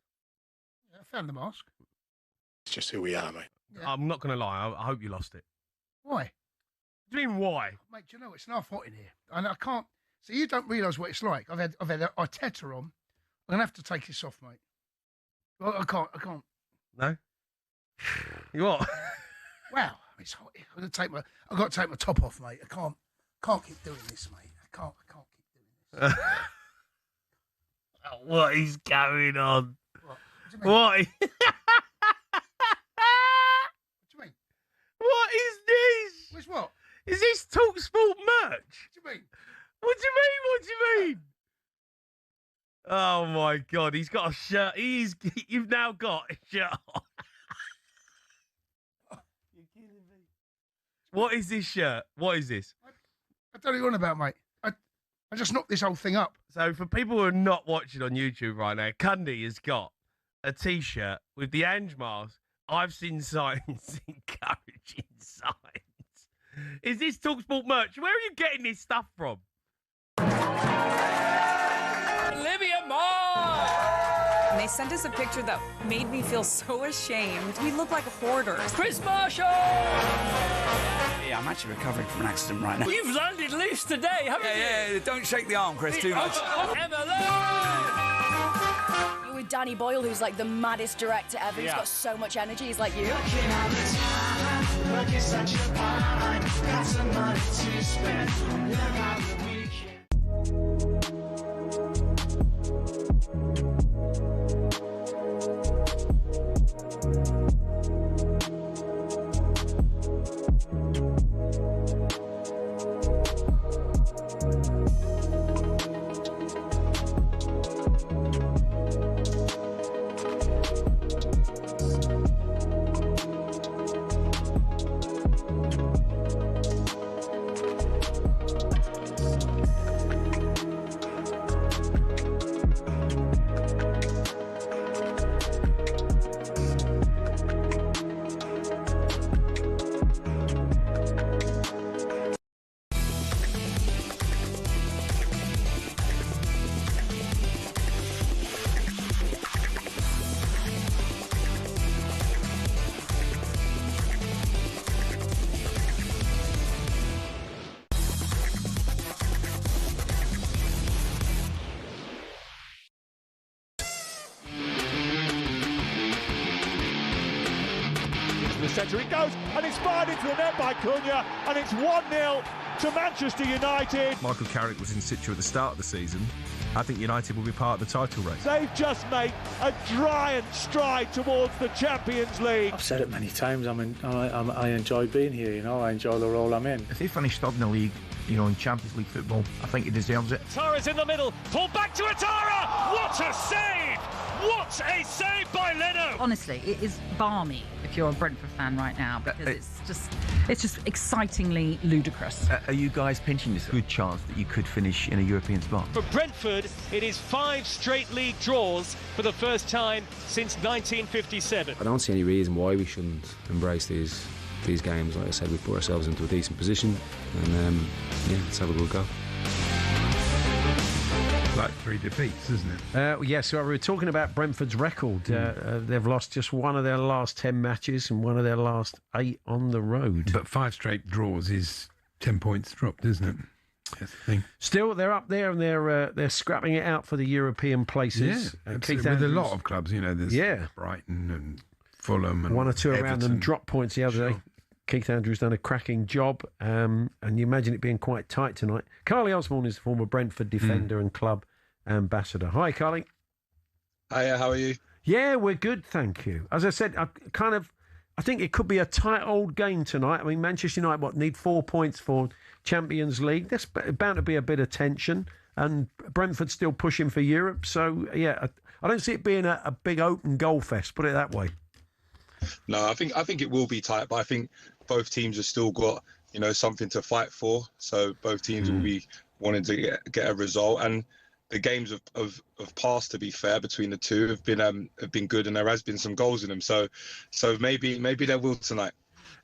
Yeah, I found the mask. It's just who we are, mate. Yeah. I'm not going to lie. I hope you lost it. Why? What do you mean, why? Mate, do you know, it's half hot in here. And I can't... So you don't realise what it's like. I've had Arteta on. I'm going to have to take this off, mate. Well, I can't. No? You what? Wow, it's hot. I've got to take my top off, mate. I can't keep doing this, mate. I can't keep doing this. What is going on? What? What do you mean? What is this? What's what? Is this talkSPORT merch? What do you mean? What do you mean? What do you mean? Oh my God, he's got a shirt. You've now got a shirt on. You're kidding me. What is this shirt? What is this? I don't know what you're on about, mate. I just knocked this whole thing up. So for people who are not watching on YouTube right now, Cundy has got a T-shirt with the Ange mask. I've seen signs encouraging signs. Is this talkSPORT merch? Where are you getting this stuff from? Olivia Moore! And they sent us a picture that made me feel so ashamed. We look like hoarders. Chris Marshall! Yeah, I'm actually recovering from an accident right now. You've landed loose today, haven't you? Yeah, don't shake the arm, Chris, too much. You're with Danny Boyle, who's like the maddest director ever. He's got so much energy. He's like you. centre it goes, and it's fired into the net by Cunha, and it's 1-0 to Manchester United. Michael Carrick was in situ at the start of the season. I think United will be part of the title race. They've just made a giant stride towards the Champions League. I've said it many times, I enjoy being here, you know, I enjoy the role I'm in. If they finish third in the league, you know, in Champions League football, I think he deserves it. Atara's in the middle, pulled back to Atara! What a save! What a save by Leno! Honestly, it is balmy if you're a Brentford fan right now, because it's just excitingly ludicrous. Are you guys pinching this good chance that you could finish in a European spot? For Brentford, it is 5 straight league draws for the first time since 1957. I don't see any reason why we shouldn't embrace these games. Like I said, we've put ourselves into a decent position, and let's have a good go. Like 3 defeats, isn't it? Yes, so we were talking about Brentford's record. They've lost just one of their last 10 matches and one of their last 8 on the road. But 5 straight draws is 10 points dropped, isn't it? That's the thing. Still, they're up there and they're scrapping it out for the European places. Yeah, with a lot of clubs, you know, there's Brighton and Fulham and 1 or 2 around them Everton. drop points the other day. Keith Andrews done a cracking job, and you imagine it being quite tight tonight. Carly Osborne is the former Brentford defender and club ambassador. Hi, Carly. Hiya, how are you? Yeah, we're good, thank you. As I said, I think it could be a tight old game tonight. I mean, Manchester United need 4 points for Champions League. There's bound to be a bit of tension, and Brentford's still pushing for Europe. So, yeah, I don't see it being a big open goal fest, put it that way. No, I think it will be tight, but I think both teams have still got, you know, something to fight for. So both teams will be wanting to get a result, and the games of past, to be fair, between the two have been good, and there has been some goals in them. So maybe they will tonight.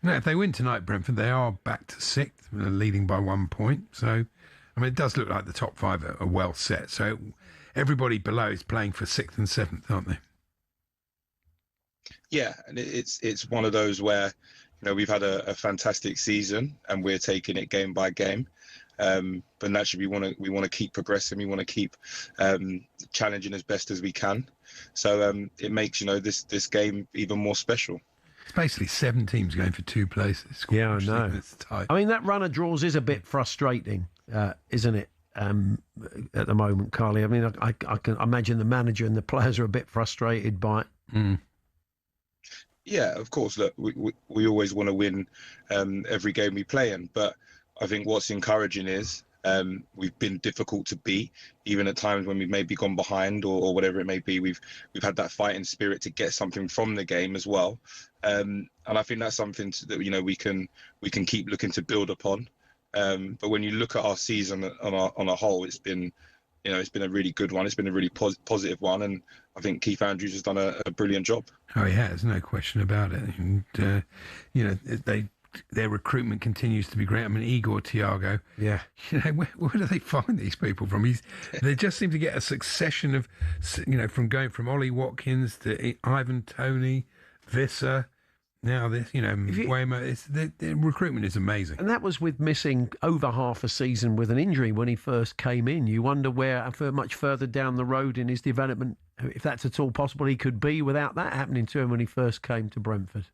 No, if they win tonight, Brentford, they are back to 6th, leading by 1 point. So, I mean, it does look like the top 5 are well set. So everybody below is playing for 6th and 7th, aren't they? Yeah, and it's one of those where, you know, we've had a fantastic season and we're taking it game by game. But naturally, we want to keep progressing. We want to keep challenging as best as we can. So it makes, you know, this game even more special. It's basically 7 teams going for 2 places. Yeah, I know. I mean, that run of draws is a bit frustrating, isn't it? At the moment, Carly. I mean, I can imagine the manager and the players are a bit frustrated by it. Yeah, of course. Look, we always want to win every game we play in, but I think what's encouraging is we've been difficult to beat, even at times when we've maybe gone behind or whatever it may be. We've had that fighting spirit to get something from the game as well, and I think that's something that, you know, we can keep looking to build upon. But when you look at our season on a whole, it's been, you know, it's been a really good one. It's been a really positive one, and I think Keith Andrews has done a brilliant job. Oh, he has, no question about it. And you know, their recruitment continues to be great. I mean, Igor Thiago. Yeah. You know, where do they find these people from? They just seem to get a succession of, you know, from Ollie Watkins to Ivan Toney, Visser. Now this, you know, Waymo. Their recruitment is amazing. And that was with missing over half a season with an injury when he first came in. You wonder where much further down the road in his development, if that's at all possible, he could be without that happening to him when he first came to Brentford.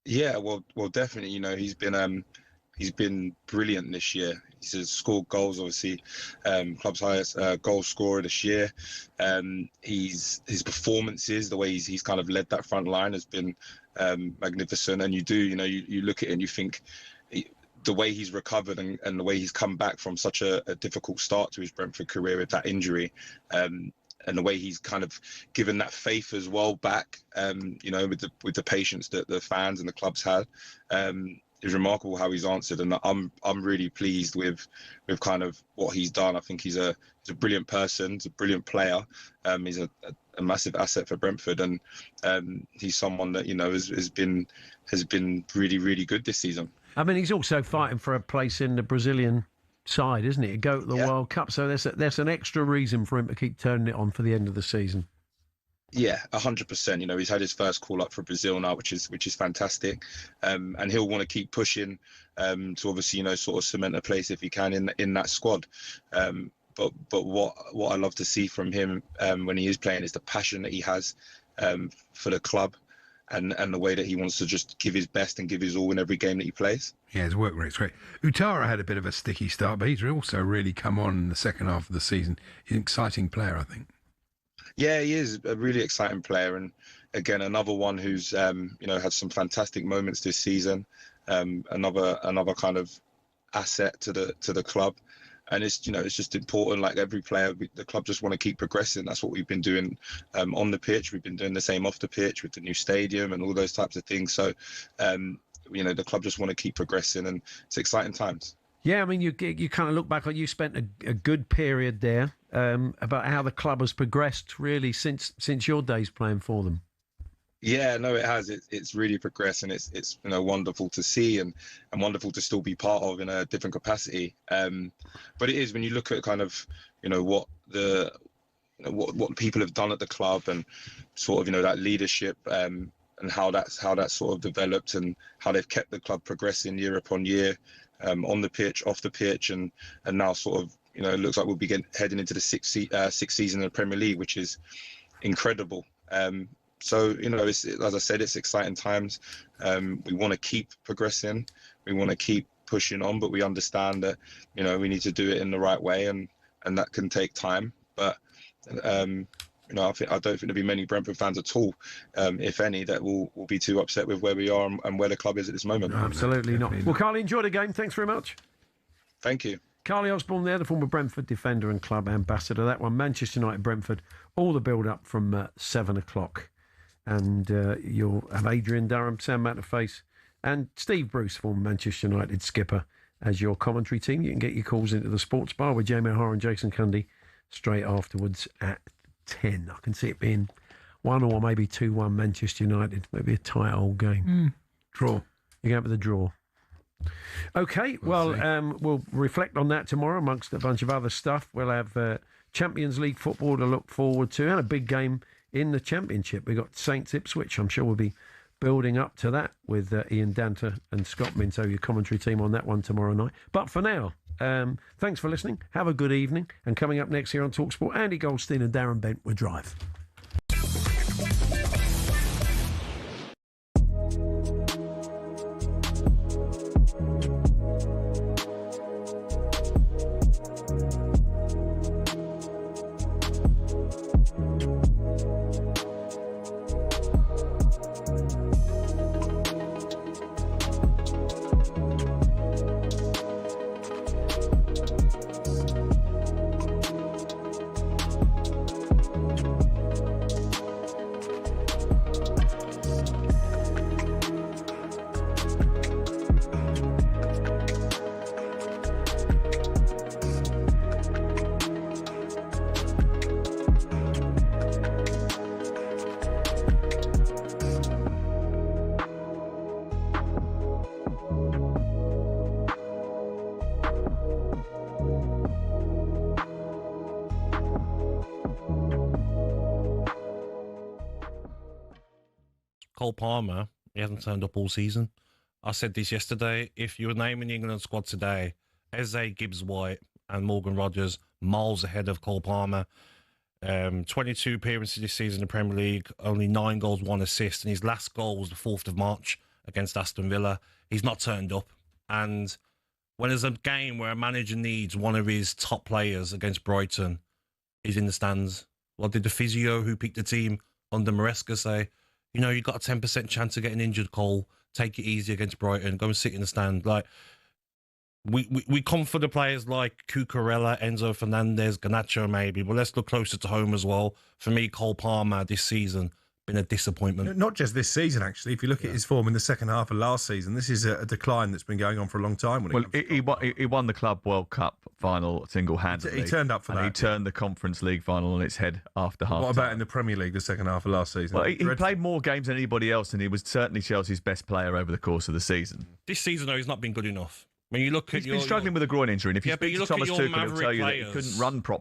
Yeah, well, definitely. You know, he's been brilliant this year. He's scored goals, obviously, club's highest goal scorer this year. His performances, the way he's kind of led that front line has been magnificent. And you look at it and you think the way he's recovered and the way he's come back from such a difficult start to his Brentford career with that injury. And the way he's kind of given that faith as well back, you know, with the patience that the fans and the clubs had, is remarkable how he's answered. And I'm really pleased with kind of what he's done. I think he's a brilliant person, he's a brilliant player. He's a massive asset for Brentford, and he's someone that, you know, has been really, really good this season. I mean, he's also fighting for a place in the Brazilian side, isn't it? To go to the World Cup, so there's an extra reason for him to keep turning it on for the end of the season. Yeah, 100%. You know, he's had his first call up for Brazil now, which is fantastic, and he'll want to keep pushing to obviously, you know, sort of cement a place if he can in that squad. But what I love to see from him when he is playing is the passion that he has for the club. and the way that he wants to just give his best and give his all in every game that he plays. Yeah, his work rate's great. Utara had a bit of a sticky start, but he's also really come on in the second half of the season. He's an exciting player, I think. Yeah, he is a really exciting player, and again, another one who's had some fantastic moments this season. Another kind of asset to the club. And it's just important, like every player, the club just want to keep progressing. That's what we've been doing on the pitch. We've been doing the same off the pitch with the new stadium and all those types of things. So, the club just want to keep progressing, and it's exciting times. Yeah, I mean, you kind of look back on, you spent a good period there about how the club has progressed really since your days playing for them. Yeah, no, it has. It's really progressed, and it's wonderful to see and wonderful to still be part of in a different capacity. But it is, when you look at kind of what people have done at the club, and sort of that leadership and how that's sort of developed, and how they've kept the club progressing year upon year, on the pitch, off the pitch, and now sort of it looks like we'll be heading into the sixth season in the Premier League, which is incredible. So, it's, as I said, it's exciting times. We want to keep progressing. We want to keep pushing on, but we understand that, we need to do it in the right way, and that can take time. But, I don't think there'll be many Brentford fans at all, if any, that will be too upset with where we are and where the club is at this moment. No, absolutely not. Well, Carly, enjoy the game. Thanks very much. Thank you. Carly Osborne there, the former Brentford defender and club ambassador. That one, Manchester United, Brentford, all the build-up from 7 o'clock. And you'll have Adrian Durham, Sam Matterface, and Steve Bruce, former Manchester United skipper, as your commentary team. You can get your calls into the Sports Bar with Jamie O'Hara and Jason Cundy straight afterwards at 10. I can see it being 1 or maybe 2-1 Manchester United. Maybe a tight old game. Draw. You go for the draw. Okay, we'll reflect on that tomorrow amongst a bunch of other stuff. We'll have Champions League football to look forward to, and a big game in the Championship. We've got Saints Ipswich. I'm sure we'll be building up to that with Ian Danter and Scott Minto, your commentary team, on that one tomorrow night. But for now, thanks for listening. Have a good evening. And coming up next here on talkSPORT, Andy Goldstein and Darren Bent with Drive. Cole Palmer, he hasn't turned up all season. I said this yesterday. If you were naming the England squad today, Eze, Gibbs-White and Morgan Rogers miles ahead of Cole Palmer. 22 appearances this season in the Premier League, only 9 goals, 1 assist, and his last goal was the 4th of March against Aston Villa. He's not turned up. And when there's a game where a manager needs one of his top players against Brighton, he's in the stands. What did the physio who picked the team under Maresca say? You've got a 10% chance of getting injured, Cole. Take it easy against Brighton. Go and sit in the stand. Like, we come for the players like Cucurella, Enzo Fernandez, Garnacho maybe, but let's look closer to home as well. For me, Cole Palmer this season been a disappointment. Not just this season, actually. If you look at his form in the second half of last season, this is a decline that's been going on for a long time. He won the Club World Cup final single-handedly. He turned up for that. He turned the Conference League final on its head after half. What about in the Premier League, the second half of last season? Well, he played more games than anybody else, and he was certainly Chelsea's best player over the course of the season. This season, though, he's not been good enough. When you look at he's been struggling with a groin injury, and if you speak to Thomas Tuchel, he'll tell you that he couldn't run properly.